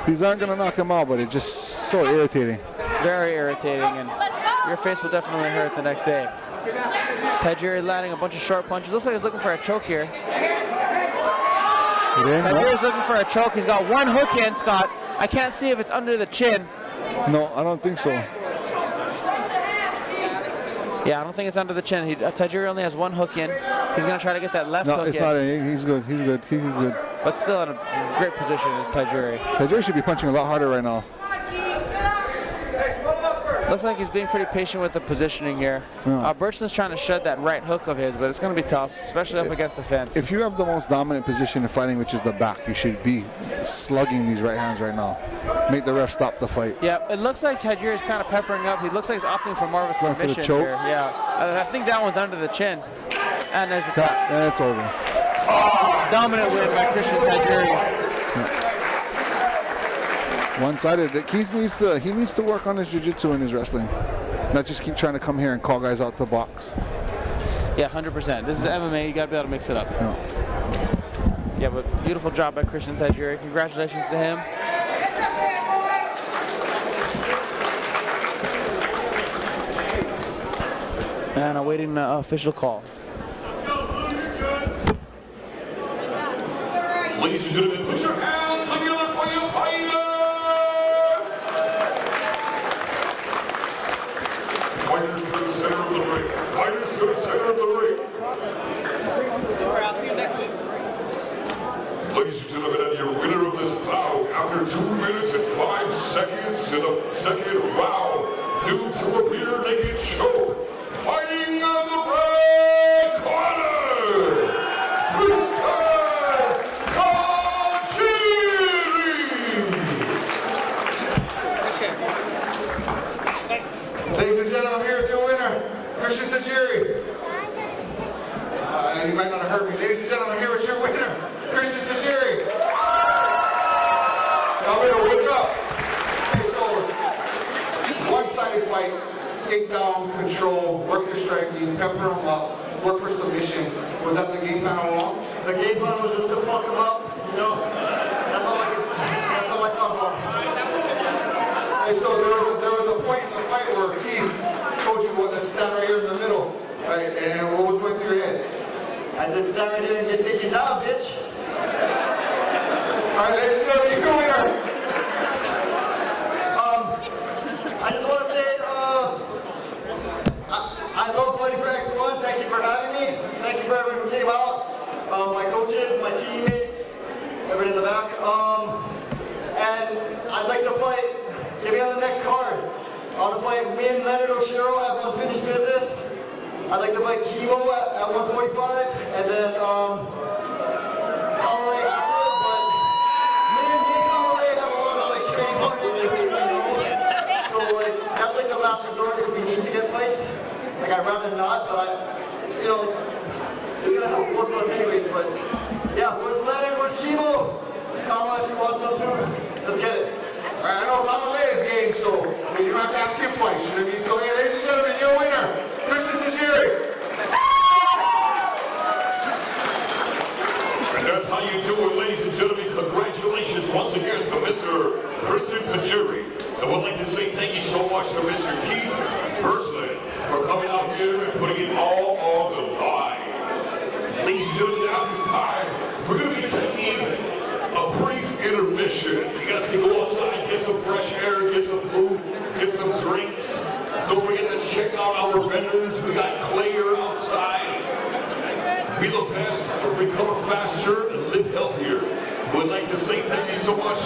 These aren't going to knock him out, but it's just so irritating.
Very irritating, and your face will definitely hurt the next day. Tajiri landing a bunch of short punches. Looks like he's looking for a choke here. Tajiri's looking for a choke. He's got one hook in, Scott. I can't see if it's under the chin.
No, I don't think so.
Yeah, I don't think it's under the chin. Tajiri only has one hook in. He's going to try to get that left hook in.
No, it's not. He's good. He's good. He's good.
But still in a great position is Tajiri.
Tajiri should be punching a lot harder right now.
Looks like he's being pretty patient with the positioning here.
Yeah.
Birchland's trying to shed that right hook of his, but it's going to be tough, especially up against the fence.
If you have the most dominant position in fighting, which is the back, you should be slugging these right hands right now. Make the ref stop the fight.
Yeah, it looks like Tajiri is kind of peppering up. He looks like he's opting for more of a
Going for the
submission
choke.
here. Yeah, I think that one's under the chin. And there's a tap.
And it's over.
Dominant win by Christian Tajiri.
One-sided. Keith needs to work on his jiu-jitsu and his wrestling. Not just keep trying to come here and call guys out to box.
Yeah, 100%. This is MMA. You got to be able to mix it up. Yeah, but beautiful job by Christian Tajiri. Congratulations to him. And awaiting the official call.
Ladies and gentlemen, put your hands together for your fighters! Fighters to the center of the ring. Fighters to the center of the ring.
I'll see you next week.
Ladies and gentlemen, and your winner of this bout after 2 minutes and 5 seconds in the second round due to a rear naked choke. Fighting on the red corner,
Ladies and gentlemen, I'm here with your winner, Tristan Tajiri. You might not have heard me. Ladies and gentlemen, I'm here with your winner, Tristan Tajiri. Y'all better wake up. Okay, so, one-sided fight, takedown, control, work your striking, pepper them up, work for submissions. Was that the game plan all along?
The game plan was just to fuck him up, you know. That's all I thought about.
Hey, so there was a point in the fight where Keith told you what to stand right here in the middle, right? And what was going through your head?
I said, stand right here and get taken down, bitch.
All right, ladies and gentlemen, your winner.
I just want to say, I love fighting for X-1. Thank you for having me. Thank you for everyone who came out. My coaches, my teammates, everyone in the back. And I'd like to fight. Get me on the next card. I want to fight me and Leonard Oshiro at unfinished business. I'd like to fight Chemo at 145, and then Kamale Acid. But me and Kamale have a lot of like training partners, so like that's like the last resort if we need to get fights. Like I'd rather not, but it's gonna help both of us anyways. But yeah, where's Leonard? Where's Chemo? Kamale, if you want some too, let's get it.
All right, I know Kamale is game, so you don't have to ask him twice. You know what I mean? So, hey, ladies and gentlemen, your winner, Tristan Tajiri.
And that's how you do it, ladies got Claire outside. Be the best, recover faster, and live healthier. We'd like to say thank you so much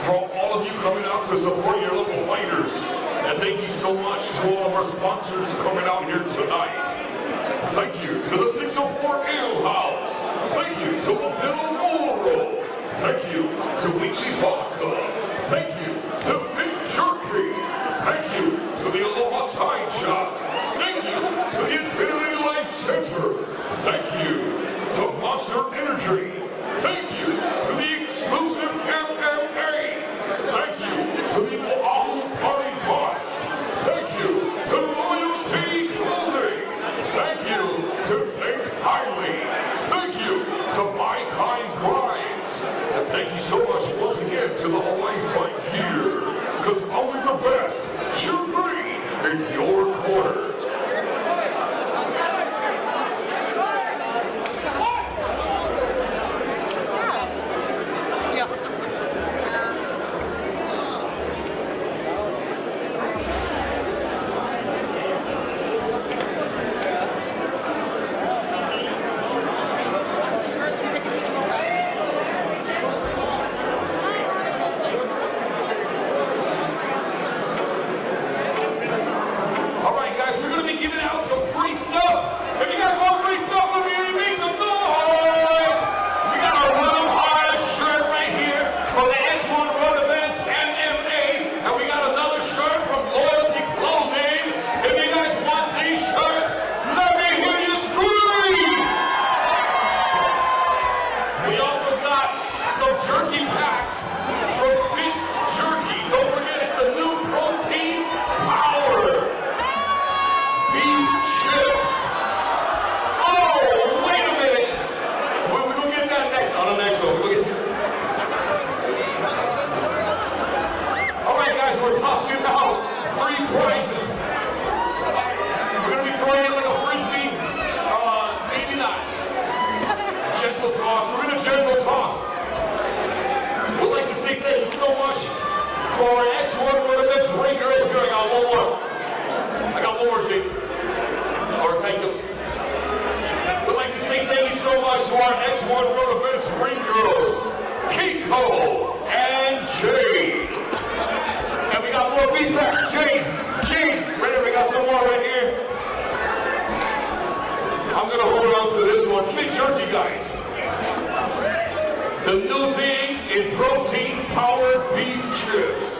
for all of you coming out to support your local fighters. And thank you so much to all of our sponsors coming out here tonight. Thank you to the 604 Ale House. Thank you to Little Moro. Thank you to Weekly Vodka. Thank you to Fit Jerky. Thank you to the Aloha Side Shop. Thank you to the Infinity Life Center. Thank you to Monster Energy. Thank you to the exclusive MMA. Thank you to the Oahu Party Boss. Thank you to Loyalty Clothing. Thank you to Think Highly. Thank you to My Kind Grinds. And thank you so much once again to the Hawaii Fight Gear. Because only the best should be in your corner.
for X-1 World Ring Girls here. I got one more, Jake. Or thank you. We'd like to say thank you so much to our X-1 World Events Ring Girls, Kiko and Jade. And we got more beat back. Jade, right here, we got some more right here. I'm gonna hold on to this one. Fit jerky, guys. The new thing in protein powered beef chips.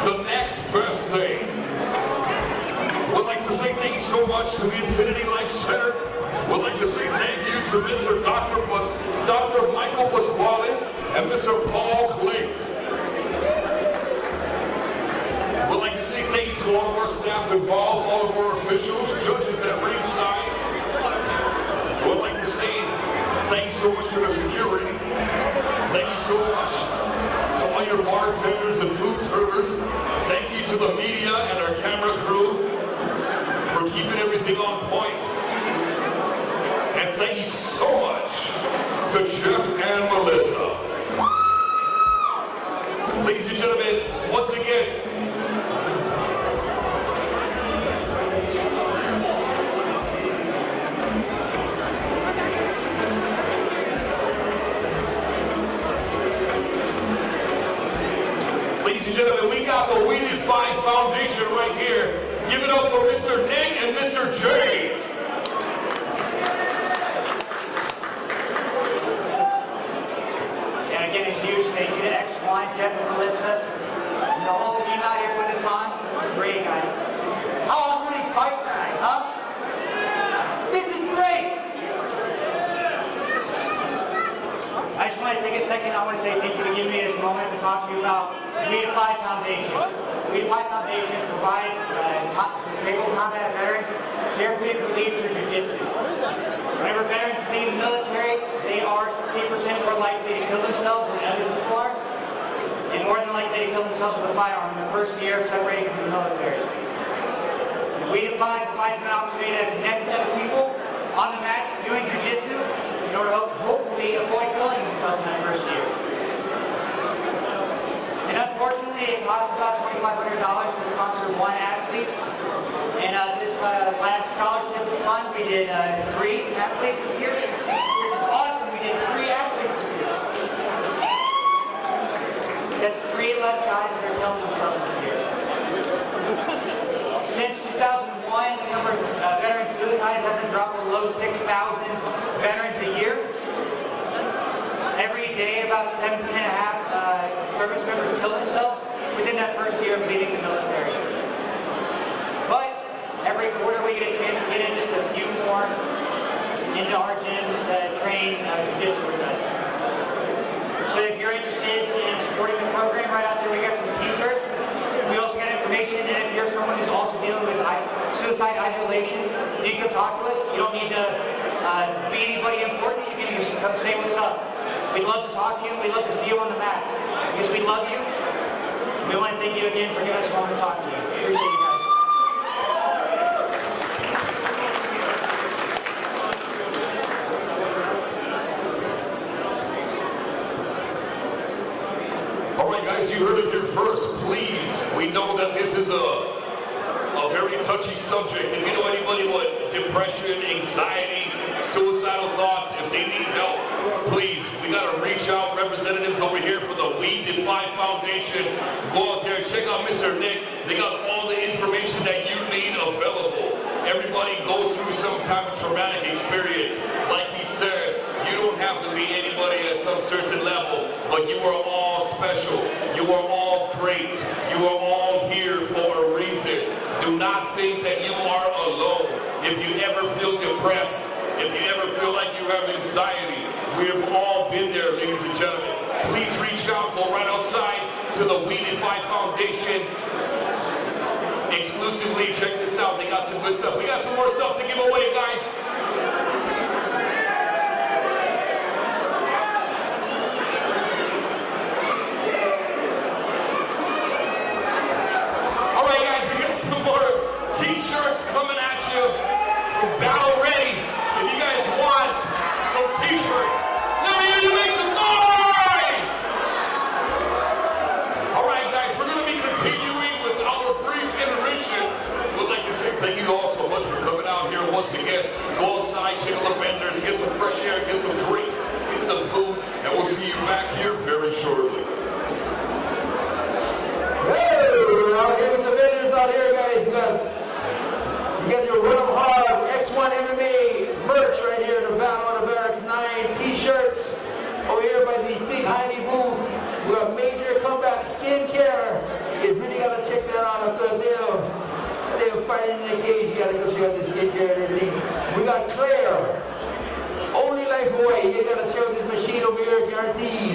The next best thing. Would like to say thank you so much to the Infinity Life Center. Would like to say thank you to Mr. Dr. Michael Pasquale and Mr. Paul Klink. Would like to say thank you to all of our staff involved, all of our officials, judges at ringside. Would like to say thank you so much to the security. Thank you so much to all your bartenders and food servers. Thank you to the media and our camera crew for keeping everything on point. And thank you so much to Jeff and Melissa. Ladies and gentlemen, once again, we got the We Did Fine Foundation right here. Give it up for Mr. Nick and Mr. James.
And again, a huge thank you to X-1, Jeff and Melissa, and the whole team out here putting this on. This is great, guys. How awesome are these fights tonight, huh? This is great! I just want to take a second. I want to say thank you for giving me this moment to talk to you about the We Did Fine Foundation. The We Did Fine Foundation provides disabled combat veterans therapeutic relief through jiu-jitsu. Whenever veterans leave the military, they are 60% more likely to kill themselves than other people are, and more than likely to kill themselves with a firearm in the first year of separating from the military. The We Did Fine provides an opportunity to connect with other people on the mats doing jiu-jitsu in order to hopefully avoid killing themselves in that first year. And unfortunately, it costs about $2,500 to sponsor one athlete. And this did 3 athletes this year, which is awesome. We did 3 athletes this year. That's 3 less guys that are killing themselves this year. Since 2001, the number of veteran suicides hasn't dropped below 6,000 veterans a year. Every day, about 17.5 service members kill themselves within that first year of leaving the military. But every quarter we get a chance to get in just a few more into our gyms to train jiu-jitsu with us. So if you're interested in supporting the program, right out there we got some t-shirts. We also got information, and if you're someone who's also dealing with suicide ideation, you can talk to us. You don't need to be anybody important. You can just come say what's up. We'd love to talk to you. We'd love to see you on the mats. Because we love you. We want to thank you again for giving us time to talk to you. Appreciate you guys.
All right, guys, you heard it here first. Please, we know that this is a very touchy subject. If you know anybody with depression, anxiety, suicidal thoughts, if they need help, please, we got to reach out. Representatives over here for the We Defy Foundation. Go out there, check out Mr. Nick. They got all the information that you need available. Everybody goes through some type of traumatic experience. Like he said, you don't have to be anybody at some certain level, but you are all special. You are all great. You are all here for a reason. Do not think that you are alone. If you ever feel depressed, if you ever feel like you have anxiety, we have all been there, ladies and gentlemen. Please reach out, go right outside to the We Defy Foundation. Exclusively, check this out. They got some good stuff. We got some more stuff to give away, guys. All right, guys, we got some more t-shirts coming at you from Battle Ready. If you guys want some t-shirts, let me hear you make some noise! All right, guys, we're going to be continuing with our brief intermission. We'd like to say thank you all so much for coming out here once again. Go outside, check out the vendors, get some fresh air, get some drinks, get some food, and we'll see you back here very shortly.
Hey, out here with the vendors out here, guys. You got your Run Hard X-1 MMA merch right here in the Battle of the Barracks 9 t-shirts. Over here by the Think Highly booth, we got Major Comeback Skincare. You really gotta check that out after they're fighting in the cage. You gotta go check out the skincare and everything. We got Claire, Only Life Away. You gotta check out this machine over here, guaranteed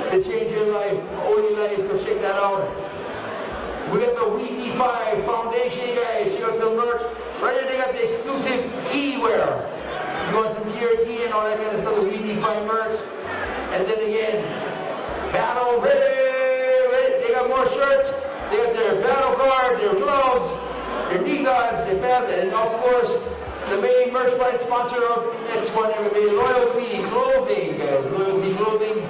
to change your life. Only Life, go check that out. We got the We Defy Foundation, guys. Check out some merch. Right here, they got the exclusive e-wear. You want some gear, key, and all that kind of stuff, the We Defy merch. And then again, Battle Ready. They got more shirts. They got their battle card, their gloves, their knee guards, their pads, and of course, the main merch sponsor of X-1 MMA, Loyalty Clothing, guys. Loyalty Clothing.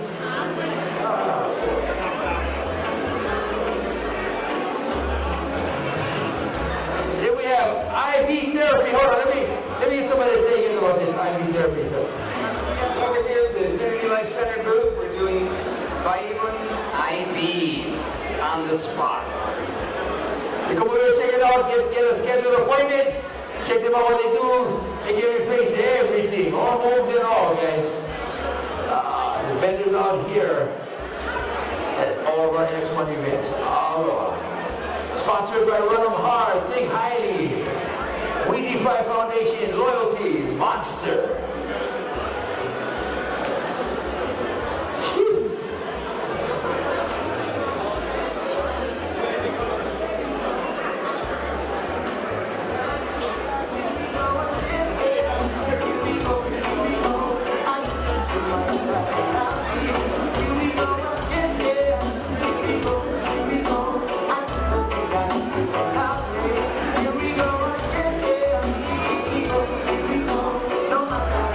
Then we have IV therapy. Hold on, let me get somebody to say anything about this IV therapy.
Over here to the Infinity Life Center booth, we're doing vitamin IVs on the spot.
You come over here, check it out, get a scheduled appointment, check them out what they do, they can replace everything, hormones and all, guys. The vendors out here at all of our X-1 events. All over. Sponsored by Run 'em Hard, Think Highly, We Defy Foundation, Loyalty, Monster.
No matter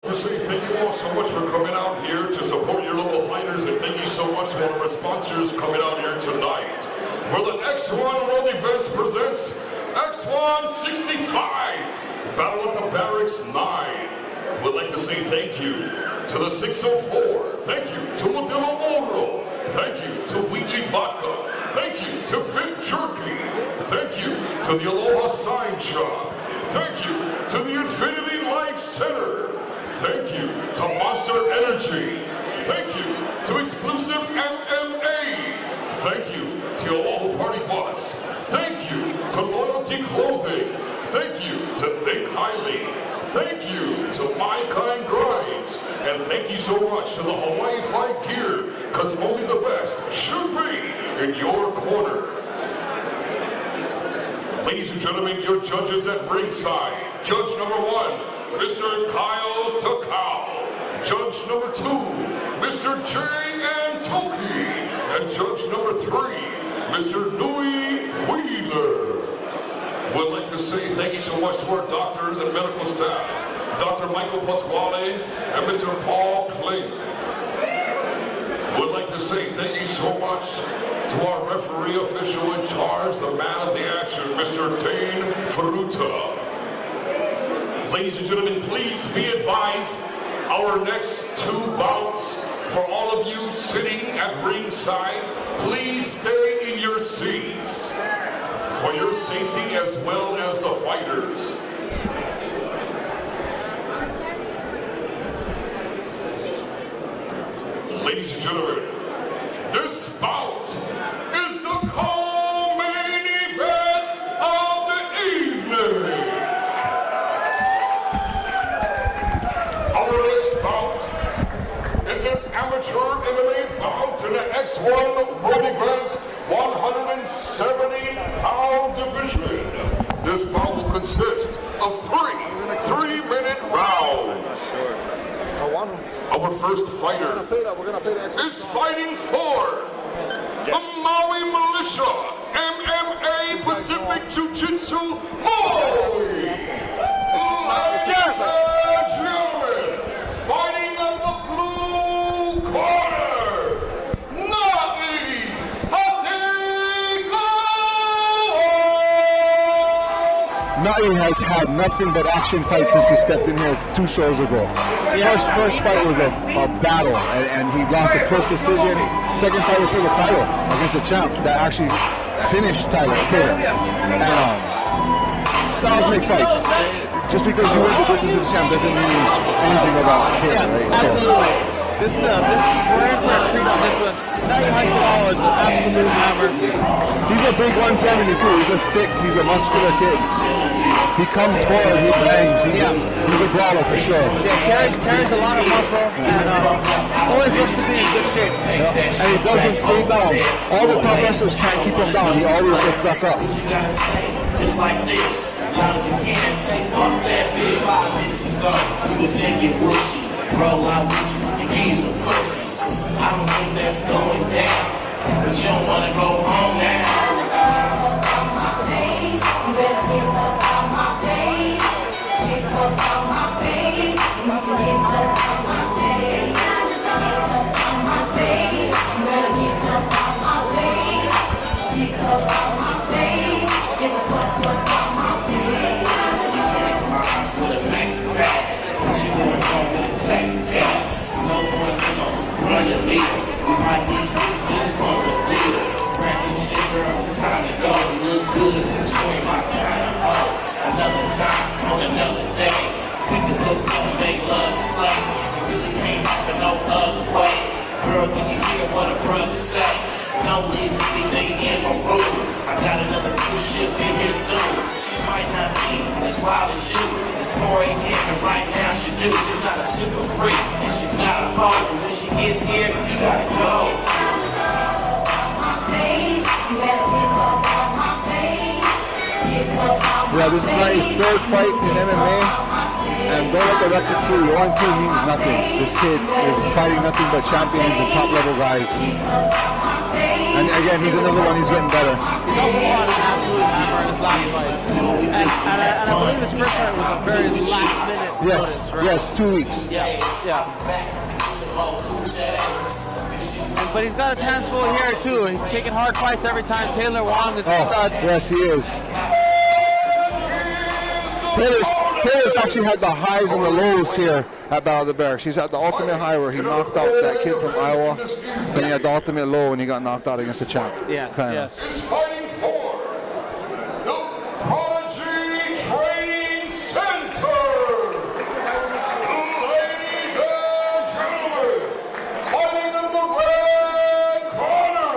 To say thank you all so much for coming out here to support your local fighters, and thank you so much to all of our sponsors coming out here tonight. Where the X-1 World Events presents X-1 65 Battle at the Barracks 9. We'd like to say thank you to the 604. Thank you to Modelo Oro. Thank you to Wheatley Vodka. Thank you to Fit Jerky. Thank you to the Aloha Sign Shop. Thank you to the Infinity Life Center. Thank you to Monster Energy. Thank you to Exclusive MMA. Thank you to Oahu Party Bus. Thank you to Loyalty Clothing. Thank you to Think Highly. Thank you to My Kind Grinds. And thank you so much to the Hawaii Fight Gear, because only the best should be in your corner. Ladies and gentlemen, your judges at ringside. Judge number 1, Mr. Kyle Takao. Judge number 2, Mr. Jay Antoki. And judge number 3, Mr. Nui Wheeler. We'd like to say thank you so much to our doctors and medical staff, Dr. Michael Pasquale and Mr. Paul Klink. We'd like to say thank you so much to our referee official in charge, the man of the action, Mr. Tane Futa. Ladies and gentlemen, please be advised, our next 2 bouts, for all of you sitting at ringside, please stay in your seats for your safety as well as the fighters. Ladies and gentlemen, this bout is the co-main event of the evening. Our next bout is an amateur MMA bout in the X-1 World Events 170-pound division. This bout will consist of 3 3-minute rounds. Our first fighter is fighting for the Maui Militia MMA Pacific Jiu-Jitsu Maui. Ladies and gentlemen, fighting out of the blue corner,
Maui has had nothing but action fights since he stepped in here 2 shows ago. First fight was a battle, and he lost a close decision. Second fight was for the title against the champ that actually finished Taylor. And styles make fights. Just because you win the distance with the champ doesn't mean anything about Taylor, right?
Absolutely. This is, we're in for a treat on this one. Hasegawa is an absolute hammer.
He's a big 170 too. He's a thick, he's a muscular kid. He comes forward, he bangs. He's a brawler for sure.
Yeah, carries a lot of muscle and always looks to be in good shape.
Yeah. And he doesn't stay down. All the top wrestlers can't keep him down. He always gets back up.
Just like this, loud as you can, say fuck that bitch. 5 minutes ago, we was thinking bushy. Roll out with you, and give you some pussy. I don't think that's going down, but you don't wanna go home now. My face, you better get up out my face. Get up out my face, you can get up out my face. Get up out my face, you better get up out my face. Get up out my face, get the fuck up out my face. You flex my eyes with a nice back. What you going on with a taxi cab? No one knows, run your lead. We might be switches, this one's a leader. Grab this shit, girl, it's time to go. You look good, show me my kind of hoe. Another time, on another day. We can look up and make love to play. It really can't happen no other way. Girl, can you hear what a brother say? Don't leave anything in my room. I got another cruise ship in here soon. She might not be as wild as you. It's 4 a.m. and right now she do. She's not a super freak and she's not a hoe. And when she gets here, you gotta go.
Yeah, this is not his 3rd fight in MMA. And don't let the record fool you. 1-2 means nothing. This kid is fighting nothing but champions and top level guys. And again, he's another one. He's getting better.
He's also fought an absolute hammer in his last fight. And I believe his first fight was a very last minute notice, right?
Yes, 2 weeks.
Yeah. But he's got his hands full here too. He's taking hard fights every time. Taylor Wong is a stud.
Yes, he is. Taylor's actually had the highs and the lows here at Battle of the Barracks. He's had the ultimate high where he knocked out that kid from Iowa. Then he had the ultimate low when he got knocked out against the champ.
Yes, yes.
Is fighting for the Prodigy Training Center. Ladies and gentlemen, fighting in the red corner,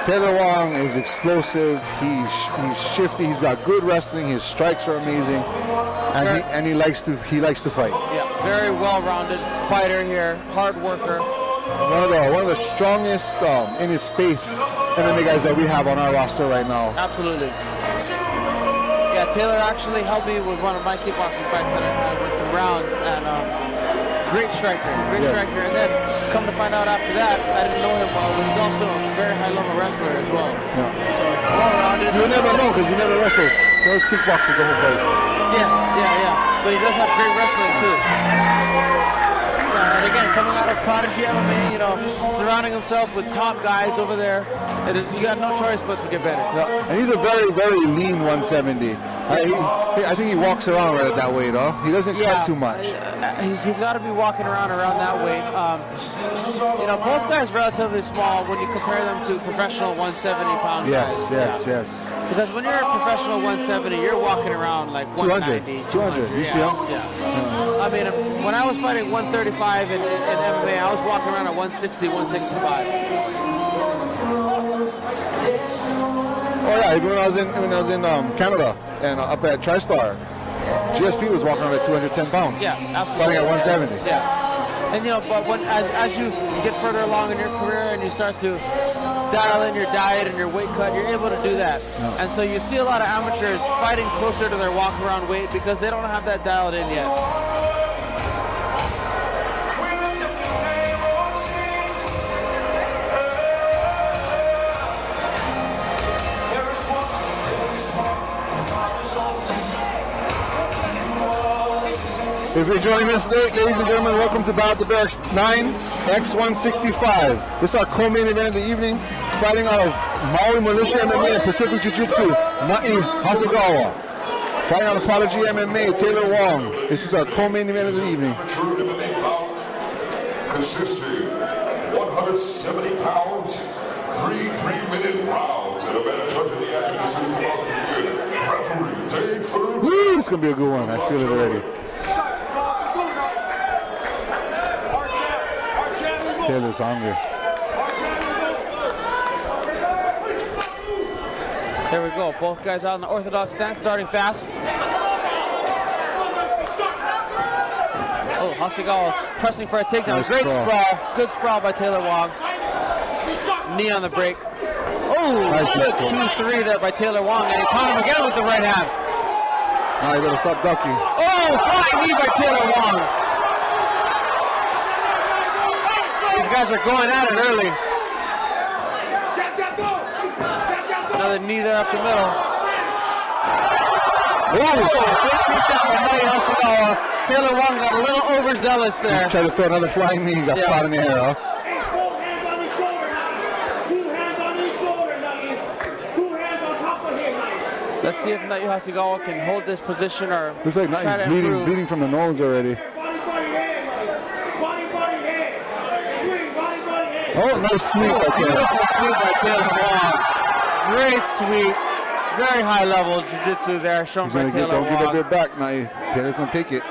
Taylor Wong.
Taylor Wong is explosive. He's shifty. He's got good wrestling. His strikes are amazing, and he likes to fight.
Yeah, very well-rounded fighter here, hard worker.
One of the strongest in his faith MMA guys that we have on our roster right now.
Absolutely. Yeah, Taylor actually helped me with one of my kickboxing fights that I had with some rounds, and great striker. And then come to find out after that, I didn't know him well, but he's also a very high-level wrestler as well.
Yeah.
So well-rounded.
You'll never know because he never wrestles. He always kickboxes the whole fight.
Yeah. But he does have great wrestling too. And again, coming out of Prodigy MMA, surrounding himself with top guys over there, you got no choice but to get better.
Yeah. And he's a very, very lean 170. I think he walks around right at that weight, though. He doesn't cut too much.
He's got to be walking around that weight. Both guys relatively small when you compare them to professional 170-pound guys.
Yes.
Because when you're a professional 170, you're walking around like 190,
200. You see him?
Yeah. I mean, when I was fighting 135 in MMA, I was walking around at 160, 165.
Oh yeah, even when I was in Canada and up at TriStar, GSP was walking around at 210 pounds.
Yeah, absolutely.
Fighting at 170.
Yeah. And but as you get further along in your career and you start to dial in your diet and your weight cut, you're able to do that.
Yeah.
And so you see a lot of amateurs fighting closer to their walk around weight because they don't have that dialed in yet.
If you're joining us late, ladies and gentlemen, welcome to Battle of the Barracks 9, X165. This is our co-main event of the evening, fighting out of Maui, Militia MMA, and Pacific Jiu-Jitsu, Hasegawa. Fighting out of Prodigy MMA, Taylor Wong. This is our co-main event of the evening.
Consisting 170 pounds, 3 3-minute rounds, and a better judge of the action is referee Dave Futa.
Woo, it's going to be a good one. I feel it already. Taylor's hungry.
There we go. Both guys out in the orthodox stance, starting fast. Oh, Hasegawa pressing for a takedown.
Nice
Great
sprawl.
Good sprawl by Taylor Wong. Knee on the break. Oh,
nice
good 2-3 there by Taylor Wong. And he caught him again with the right hand.
Now you better stop ducking.
Oh, flying knee by Taylor Wong. These guys are going at it early. Another knee there up the middle. Whoa! Good takedown by Hasegawa. Taylor Wong got a little overzealous there.
Tried to throw another flying knee, got caught in the air, huh?
Let's see if Naito Hasegawa can hold this position or
looks like
try to
he's
improve.
bleeding from the nose already. Oh, nice sweep right there.
Beautiful sweep by Taylor Wong. Great sweep. Very high level jiu-jitsu there shown by Taylor Wong.
Don't give it back now. Taylor's going to take it.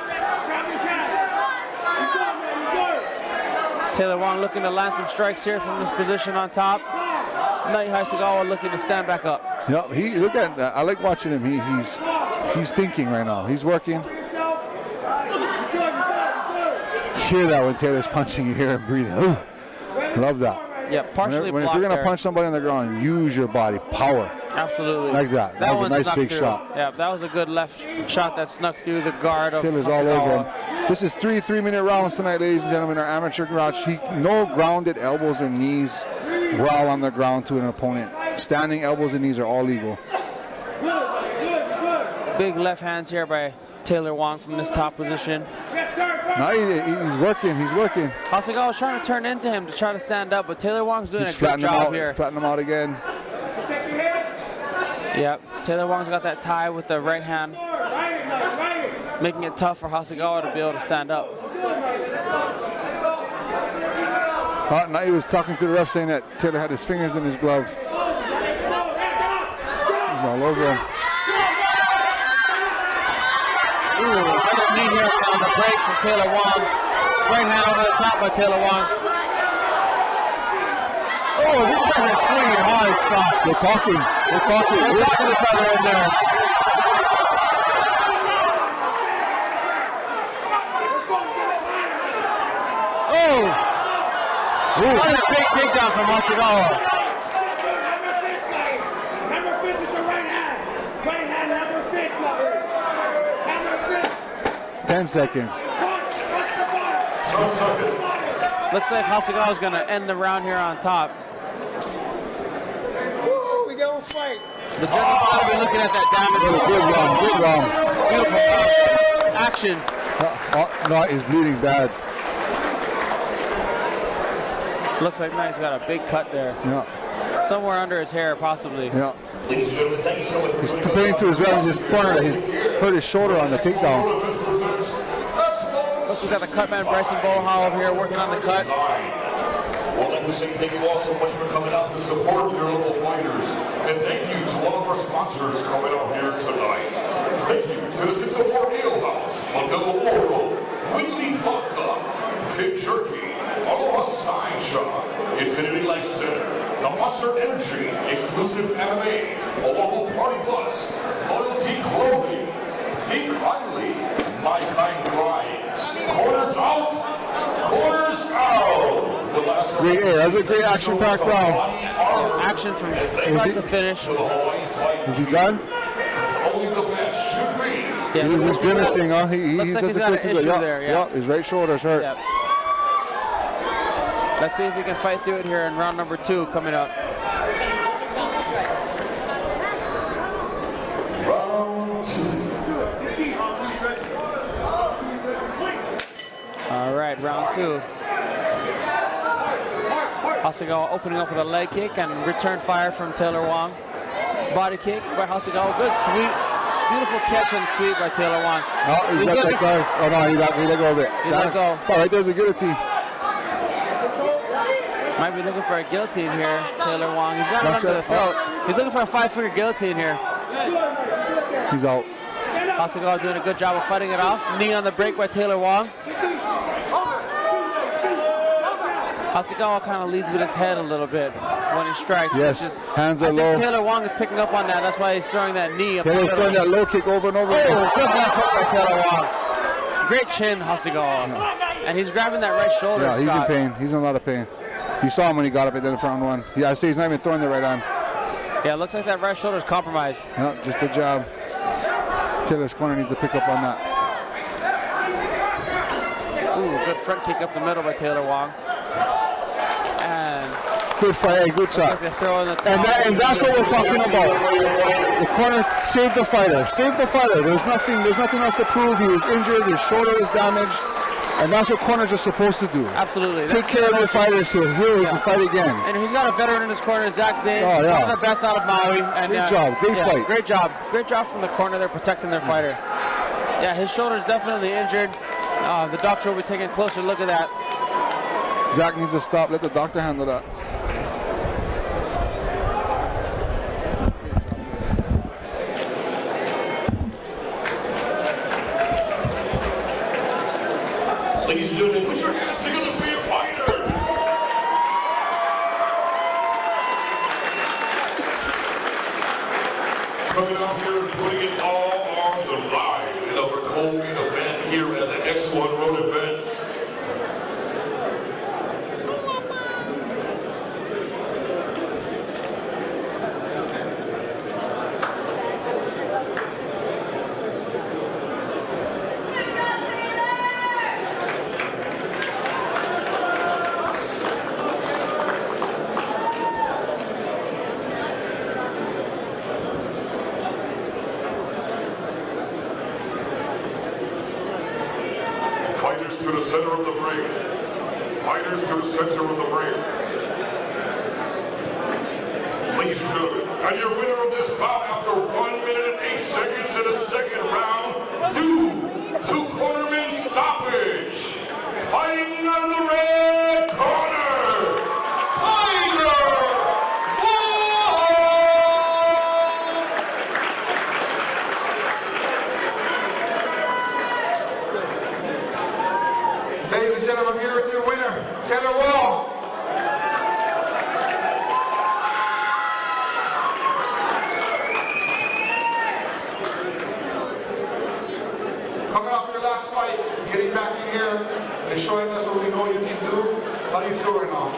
Taylor Wong looking to land some strikes here from this position on top. Naito Hasegawa looking to stand back up.
Yeah, look at that. I like watching him. He's thinking right now. He's working. Hear that when Taylor's punching, you hear him breathing. Ooh, love that.
Yeah, partially
If you're going to punch somebody on the ground, use your body. Power.
Absolutely.
Like that. That was a nice
snuck
big
through.
shot.
Yeah, that was a good left shot that snuck through the guard of
Taylor's all over him. This is 3 3-minute rounds tonight, ladies and gentlemen. Our amateur garage. No grounded elbows or knees while on the ground to an opponent. Standing elbows and knees are all legal.
Big left hands here by Taylor Wong from this top position.
No, he's working. He's working.
Hasegawa was trying to turn into him to try to stand up, but Taylor Wong's doing a good job here.
Flatten him out again.
Yep, Taylor Wong's got that tie with the right hand, making it tough for Hasegawa to be able to stand up.
Now he was talking to the ref saying that Taylor had his fingers in his glove. He's all over him.
Ooh, another knee here on the break from Taylor Wong. Right hand over the top by Taylor Wong. Oh, these guys are swinging hard, Scott.
They're talking. They're talking.
They're talking to each other in there. Oh! What a big takedown from Hasegawa.
10 seconds.
Looks like Hasegawa is going to end the round here on top.
Woo, we gonna fight.
The judges got to be looking at that damage.
Good round.
Beautiful action.
No, he's bleeding bad.
Looks like he's got a big cut there.
Yeah.
Somewhere under his hair, possibly.
Yeah.
Ladies and gentlemen, thank you so much for
He's complaining to his ref in his corner that he hurt his shoulder on the takedown.
Looks like we got the cutman Rysen Leong over here working on the cut.
Well, I'd like to say thank you all so much for coming out to support your local fighters. And thank you to all of our sponsors coming out here tonight. Thank you to the 604 Ale House, Modelo Oro, Whitley Vodka, Fit Jerky, Aloha Sign Shop, Infinity Life Center, the Monster Energy, Exclusive MMA, Oahu Party Bus, Loyalty Clothing, Think Highly, My Kind Rides, Corners Out, Corners Out. The last
Great, hey, that was a great action-packed round.
Yeah, action from start to finish.
Is he done?
Only the best should be.
Yeah,
He was just grimacing, huh? He
looks like he's
doesn't
got
feel
an
too
issue
good.
there, yeah.
His right shoulder's hurt.
Yep. Let's see if we can fight through it here in round number 2 coming up.
Round 2.
All right, round 2. Hasegawa opening up with a leg kick and return fire from Taylor Wong. Body kick by Hasegawa. Good sweep. Beautiful catch and sweep by Taylor Wong.
Oh, he got that guard. Oh, no, he let go of it.
He let go.
Oh, right there's a guillotine.
Might be looking for a guillotine here, Taylor Wong. He's got it under the throat. He's looking for a 5-finger guillotine here.
He's out.
Hasegawa doing a good job of fighting it off. Knee on the break by Taylor Wong. Hasegawa kind of leads with his head a little bit when he strikes.
Yes, hands are low.
I think Taylor Wong is picking up on that. That's why he's throwing that knee.
Taylor's throwing that low kick over and over again.
Oh, good left hook by Taylor Wong. Great chin, Hasegawa. And he's grabbing that right shoulder,
Yeah, he's
Scott.
in pain. He's in a lot of pain. You saw him when he got up at the end of round 1. Yeah, I see he's not even throwing the right arm.
Yeah, it looks like that right shoulder's compromised.
No, just a jab. Taylor's corner needs to pick up on that.
Ooh, good front kick up the middle by Taylor Wong. And
good fight, hey, good shot.
Like
and that's what we're talking about. The corner saved the fighter. Saved the fighter. There's nothing else to prove. He was injured. His shoulder was damaged. And that's what corners are supposed to do.
Absolutely.
Take care of your fighters so he can fight again.
And he's got a veteran in his corner, Zach Zane.
Oh, yeah.
One of the best out of Maui. And,
great job. Great fight.
Great job. Great job from the corner there protecting their fighter. Yeah, his shoulder's definitely injured. The doctor will be taking a closer look at that.
Zach needs to stop. Let the doctor handle that.
Ladies and gentlemen, put your hands together for your fighter. Coming up here and putting it all on the line in our co-main event here at the X-1 Road Events. to the center of the ring. Fighters to the center of the ring. Ladies and gentlemen, and your winner of this bout after 1 minute and 8 seconds in the second round, due to cornerman stoppage, fighting out of the red corner, Tiger
Wong! Ladies and gentlemen, I'm here with your winner, Taylor Wong. Coming off your last fight, getting back in here and showing us what we know you can do. How do you feel right now?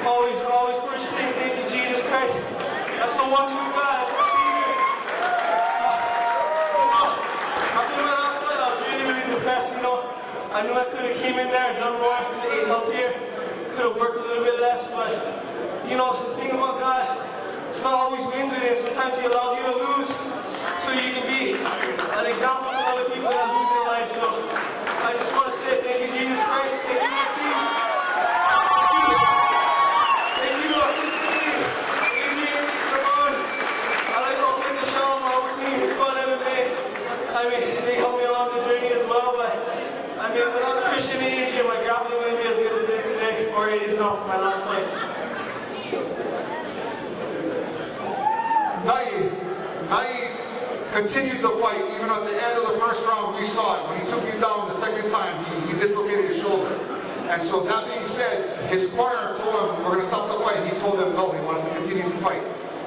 Always first thing, thank you, Jesus Christ. That's the one true God, that's my Savior. After my last fight, I was really depressed, you know. I knew I could have came in there and done more, ate healthier, could have worked a little bit less, but, you know, the thing about God, it's not always wins with him. Sometimes he allows you to lose so you can be an example to other people that lose their life. So I just want to say thank you, Jesus Christ. Thank you, my team. Thank you, Adrian, Ramon. I like also to shout out my whole team, X-1 MMA. I mean, they helped me along the journey as well, but I mean, without Christian and Adrian, my grappling wouldn't be as good as it is today, or it is now, my last fight.
Now you continued the fight, even at the end of the first round. We saw it when he took you down the second time. He dislocated his shoulder, and so that being said, his corner told him we're going to stop the fight. He told them no, he wanted to continue to fight.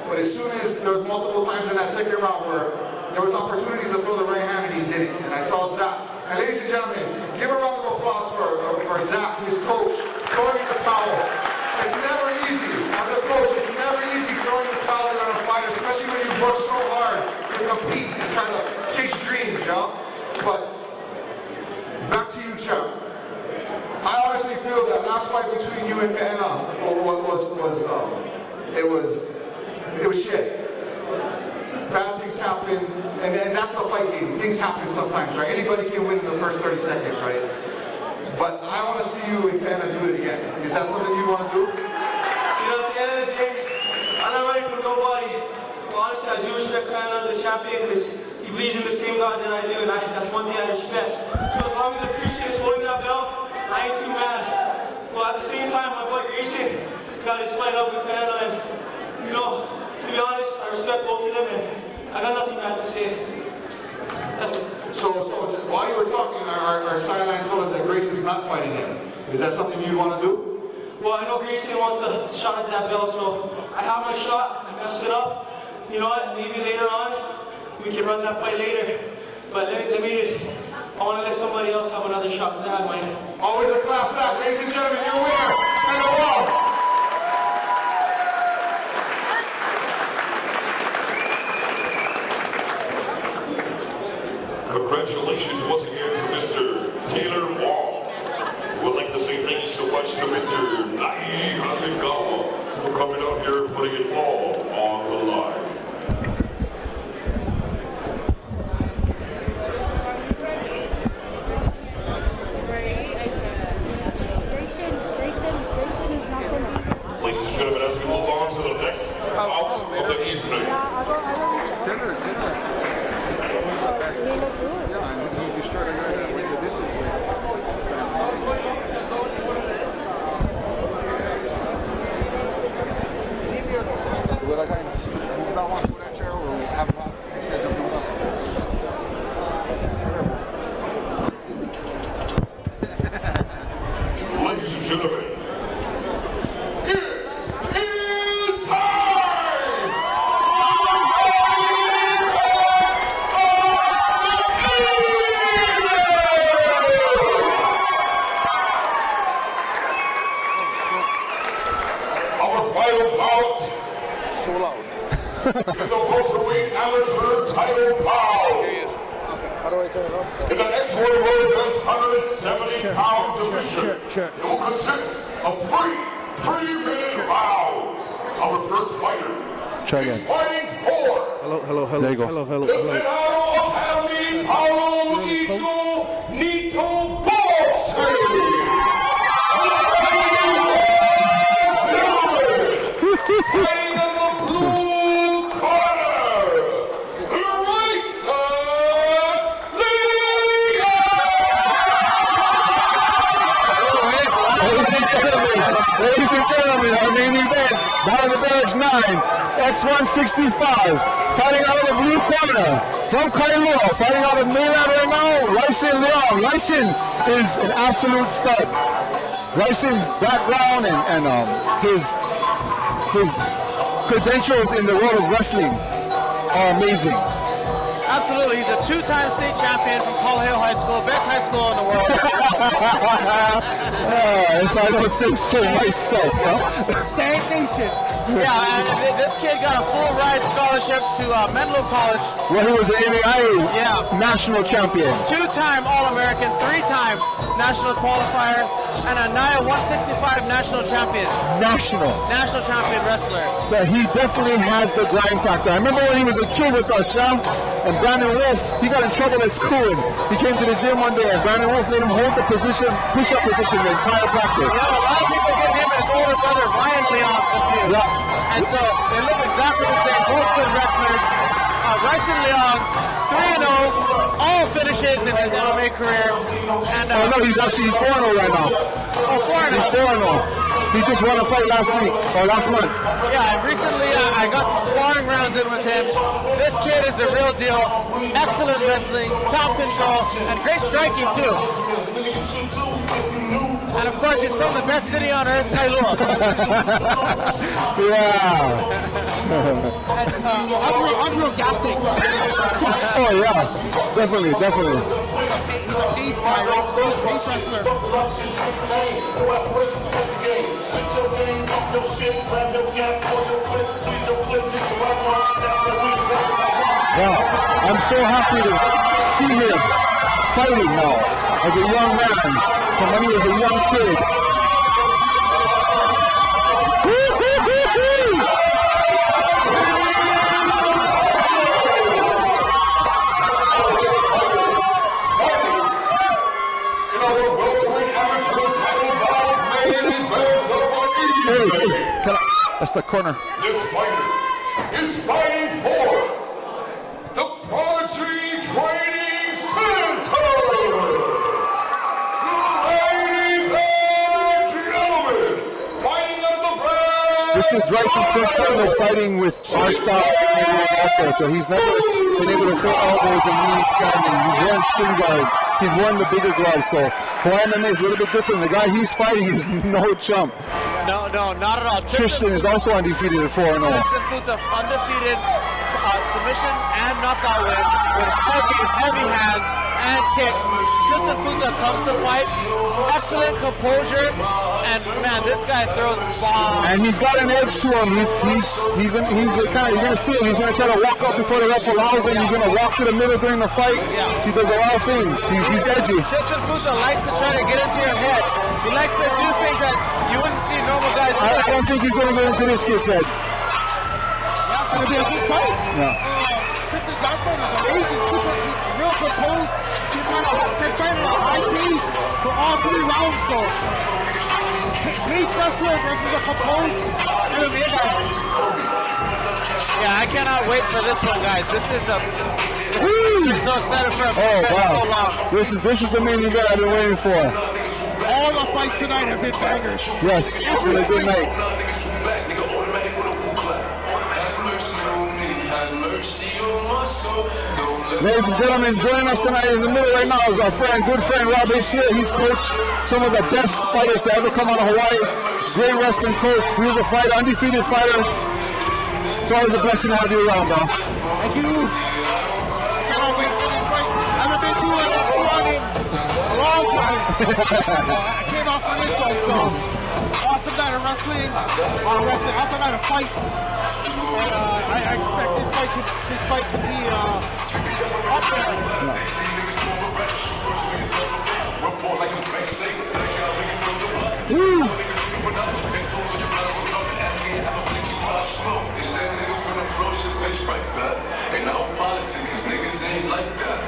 But as soon as there was multiple times in that second round where there was opportunities to throw the right hand, and he did it. And I saw Zach. And ladies and gentlemen, give a round of applause for Zach, his coach, throwing the towel. It's never easy as a coach. It's never easy throwing the towel on a fighter, especially when you work so hard to compete and try to chase dreams, you know? But back to you, champ. I honestly feel that last fight between you and Vanny it was shit. Bad things happen, and that's the fight game. Things happen sometimes, right? Anybody can win in the first 30 seconds, right? But I want to see you and Puna do it again. Is that something you want to do?
You know, at the end of the day, I'm not running from nobody. Well, honestly, I do respect Puna as a champion because he believes in the same God that I do, and that's one thing I respect. So as long as the Christian is holding that belt, I ain't too mad. Well, at the same time, my boy Gracie got his fight up with Puna, and you know, to be honest, I respect both of them, and I got nothing bad to say.
So while you were talking, our sideline told us that Gracie's not fighting him. Is that something you want to do?
Well, I know Gracie wants a shot at that belt, so I have my shot. I messed it up. You know what? Maybe later on we can run that fight later. But let me just. I want to let somebody else have another shot because I had mine.
Always a class act, ladies and gentlemen. Your winner, Taylor Wong.
Congratulations once again to Mr. Taylor Wong. We'd like to say thank you so much to Mr. Hasegawa for coming out here and putting it all on the line. Ladies and gentlemen, as we move on to the next bout of the evening.
Dinner. Yeah, and he's trying to go that way the distance. What I got? Move that one to that chair, or have him up. He said jump with us.
Ladies and gentlemen, is a welterweight amateur title bout.
How do I turn it off?
In the X-1 world event 170-pound division, it will consist of three 3-minute rounds. Our first fighter is fighting for
There you go.
the Serao Academy Palo Nitoboxing.
Barracks 9, X-165, fighting out of the blue corner, from Palo, fighting out of mainland right now, Rysen Leong. Rysen is an absolute stud. Rysen's background and his credentials in the world of wrestling are amazing.
Absolutely, he's a two-time state champion from Palo High School, best high school in the world.
If I don't say so myself,
Stagnation. Yeah, and this kid got a full ride scholarship to Menlo College.
Well, he was an AMI national champion.
Two-time All-American, three-time national qualifier, and a NIA 165 national champion.
National
champion wrestler.
But he definitely has the grind factor. I remember when he was a kid with us, and Brandon Wolf, he got in trouble at school. And he came to the gym one day, and Brandon Wolf made him hold the position, push-up position, the entire practice.
Yeah, a lot of people give him and his older brother, Ryan Leong, confused.
Yeah.
And so they look exactly the same, both good wrestlers. Rysen Leong, 3-0, all finishes in his MMA career. And,
no, he's 4-0 right now.
Oh, 4-0.
He's 4-0. He just won a fight last month.
Yeah, and recently I got some sparring rounds in with him. This kid is the real deal. Excellent wrestling, top control, and great striking too. And of course, he's from the best city on earth, Kailua.
Yeah.
I'm real gassing.
Oh yeah, definitely.
Ace wrestler.
Wow, I'm so happy to see him fighting now as a young man from when he was a young kid. That's the corner.
This fighter is fighting for the Prodigy Training Center. Ladies and gentlemen, fighting out of the brand.
This is Rysen's first time fighting with our style also, so he's never been able to throw elbows and knees standing. He's worn shin guards. He's worn the bigger gloves, so Hawaii MMA is a little bit different. The guy he's fighting is no chump.
No, not at all.
Tristan is also undefeated at 4-0.
Tristan Futa, undefeated submission and knockout wins with heavy hands and kicks. Tristan Futa comes to fight, excellent composure, and man, this guy throws bombs.
And he's got an edge to him. He's kind of, you're gonna see him. He's gonna try to walk up before the ref allows him. He's gonna walk to the middle during the fight.
Yeah.
He does a lot of things. He's edgy.
Tristan Futa likes to try to get into your head. He likes to do things that you wouldn't see normal guys do.
I don't think he's gonna get into this kid's head.
That's gonna be a good fight.
Yeah.
Tristan Johnson is amazing. He's real composed. He's fighting at a high pace for all 3 rounds, though. Pace wrestler versus a composed MMA guy. Yeah, I cannot wait for this one, guys. This is I'm so excited for it.
Oh wow!
So long.
This is the main event I've been waiting for.
All the fights tonight have been bangers.
Yes, it's been a good night. Ladies and gentlemen, joining us tonight in the middle right now is our good friend Rob Acia. He's coached some of the best fighters to ever come out of Hawaii. Great wrestling coach. He was a fighter, undefeated fighter. It's always a blessing to have you around, bro.
Thank you. I haven't been to a long time. I came off on this one, so awesome night of wrestling. Awesome night of fights. And I expect this fight to be up there.
Woo!
Ain't no politics, niggas ain't like that.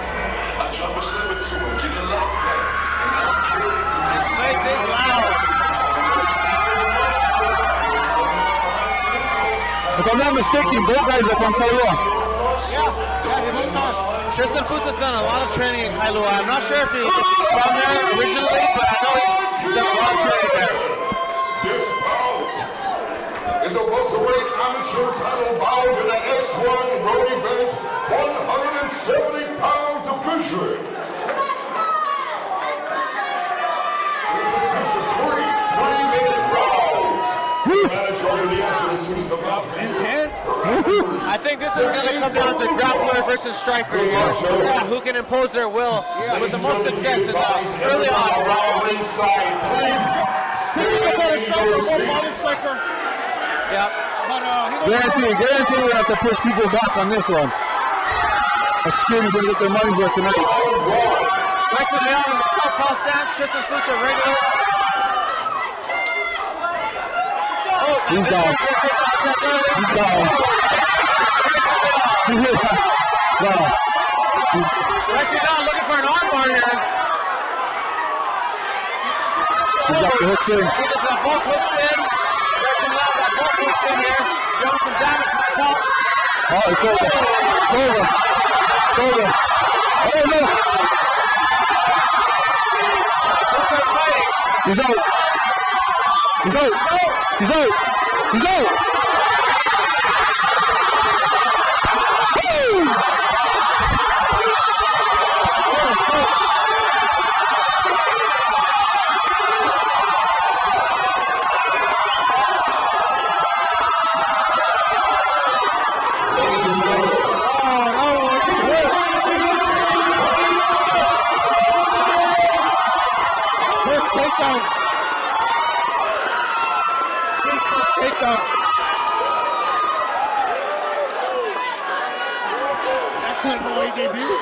I drop a slip or two and get it like that. And I don't care if you
make it loud.
If I'm not mistaken, both guys are from Kailua.
Yeah, Tristan Futa's done a lot of training in Kailua. I'm not sure if he's from there originally, but I know he's done a lot of training there.
This bout is a welterweight amateur title bout in the X-1 road event, 170 pounds officially. This is a 3-minute rounds. Manager of the action as soon as about
intense. I think this is going to come down to grappler versus striker here. Yeah, who can impose their will with the most success in early on.
Around ringside, please.
Yeah.
Guarantee we have to push people back on this one. The security's going to get their money's worth tonight.
Rysen Leong in the southpaw stance, Tristan Futa regular.
He's down. He's down. Wow.
Rysen Leong looking for an armbar here.
He got the hooks in.
He just got both hooks in. Rysen Leong got both hooks in here. Doing some damage to the top.
Oh, it's over. It's over. It's over. Oh, no.
Futa's fighting.
He's out. He's out. He's out. He's out.
Excellent Hawaii debut.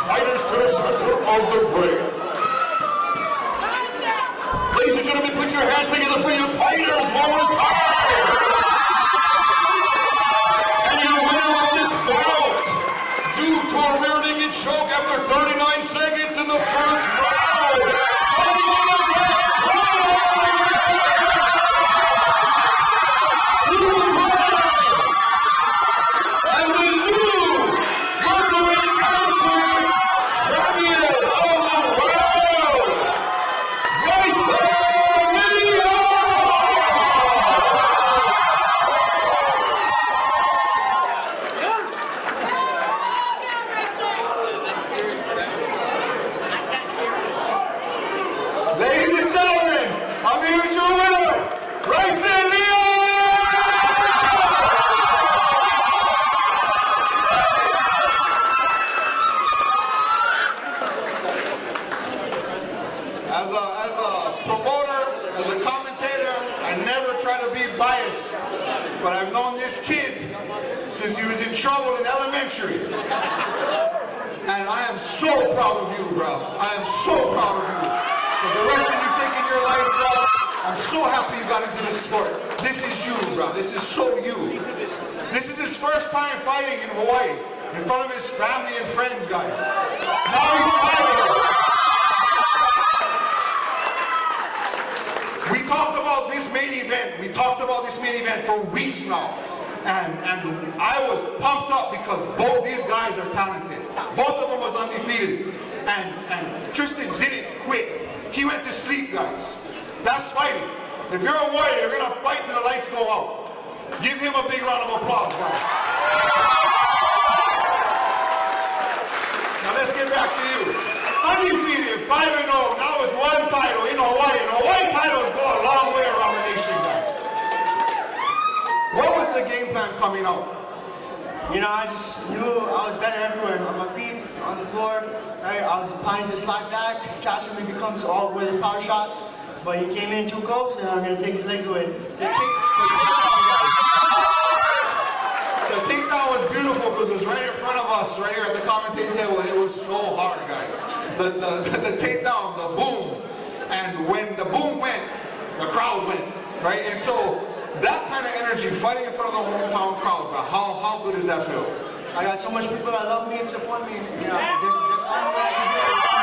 Fighters to the center of the ring. Ladies and gentlemen, put your hands together for your fighters one more time. And your winner of this bout, due to a rear-naked choke after 39 seconds in the first round. And the new welterweight amateur champion of the world, Rysen Leong!
Ladies and gentlemen, I'm here with your winner, Rysen Leong! As a promoter, as a commentator, I never try to be biased, but I've known this kid since he was in trouble in elementary. And I am so proud of you, bro. I am so proud of you. The direction you've taken your life, bro. I'm so happy you got into this sport. This is you, bro. This is so you. This is his first time fighting in Hawaii, in front of his family and friends, guys. Now he's fighting. We talked about this main event. We talked about this main event for weeks now. And I was pumped up because both these guys are talented. Both of them was undefeated. And Tristan didn't quit. He went to sleep, guys. That's fighting. If you're a warrior, you're going to fight till the lights go out. Give him a big round of applause, guys. Now let's get back to you. Undefeated, 5-0, now with one title in Hawaii. And Hawaii titles go a long way around the nation, guys. What was the game plan coming out?
You know, I just knew I was better everywhere. On my feet, on the floor. Right? I was planning to slide back. Catching me becomes all with his power shots. But he came in too close, and I'm going to take his legs away.
The takedown was beautiful because it was right in front of us, right here at the commentating table, and it was so hard, guys. The takedown, the boom, and when the boom went, the crowd went, right? And so that kind of energy, fighting in front of the hometown crowd, bro, how good does that feel?
I got so much people that love me and support me. You know, there's nothing that I can do.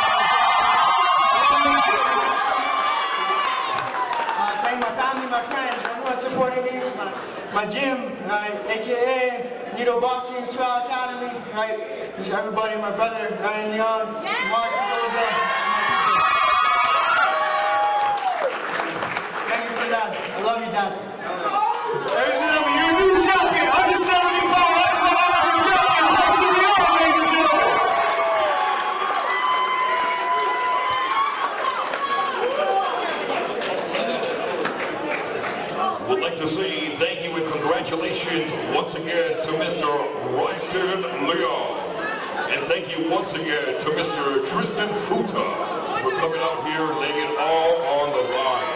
Thank my family, my friends, everyone supporting me, my gym, aka Nitoboxing, Serao Academy, right? Just everybody, my brother, Rysen Leong, Mark, thank you for that. I love you, Dad. Ladies and gentlemen, you're a new champion, 170 pound X-1 amateur champion, Rysen Leong, ladies and gentlemen.
Would like to say thank you and congratulations once again to Mr. Rysen Leong. And thank you once again to Mr. Tristan Futa for coming out here and laying it all on the line.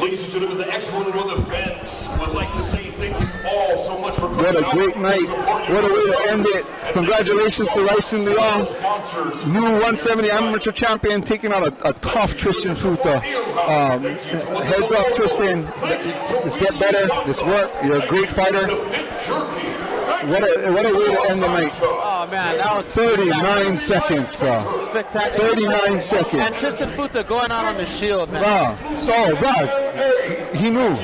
Ladies and gentlemen, the X-1 World Events would like to say thank you all so much for coming out.
What a great night. What a way to end it. Congratulations to Rysen Leong, new 170 amateur champion, taking out a tough Tristan Futa. Heads up, Tristan. Let's get better. Let's work. You're a great fighter. What a way to end the night.
Oh man, that was
39 seconds, bro.
Spectacular.
39 seconds.
And Tristan Futa going out on the shield, man.
Wow. So, God, he knew.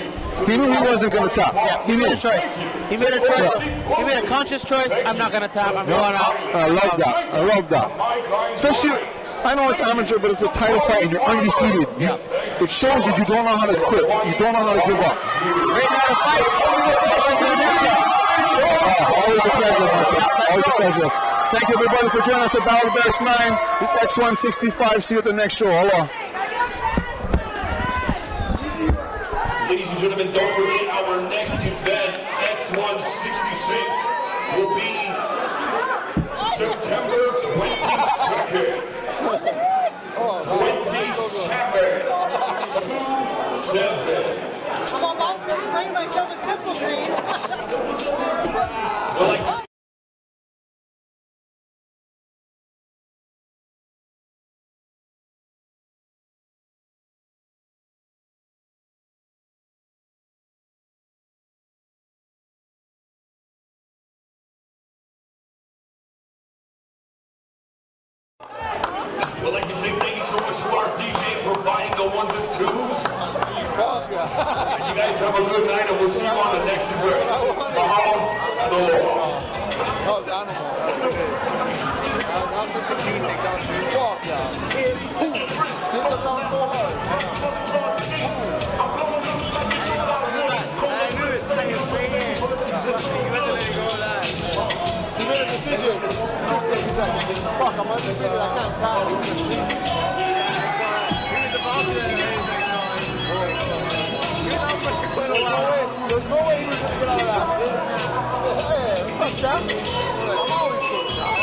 He knew he wasn't going to tap.
Yeah, he made a choice. He made a choice. He made a conscious choice. I'm not going to tap. I'm going out.
I love that. I love that. Especially, I know it's amateur, but it's a title fight and you're undefeated. It shows that you don't know how to quit. You don't know how to give up.
Great night of fights.
Always a pleasure, Marco. Always a pleasure. Thank you, everybody, for joining us at Battle of the Barracks 9. It's X165. See you at the next show. Hello.
Ladies and gentlemen, don't forget our next event, X166, will be September 22nd. 27.
I'm about to bring myself a temple green.
We'd like to say thank you so much to our DJ providing the ones and twos. And you guys have a good night, and we'll see you on the next event. Mahalo and aloha.
He made a decision. Fuck, I'm undefeated. I can't pass. There's no way he was going to get out of that. Hey, what's up, champ? I'm always good. Champ,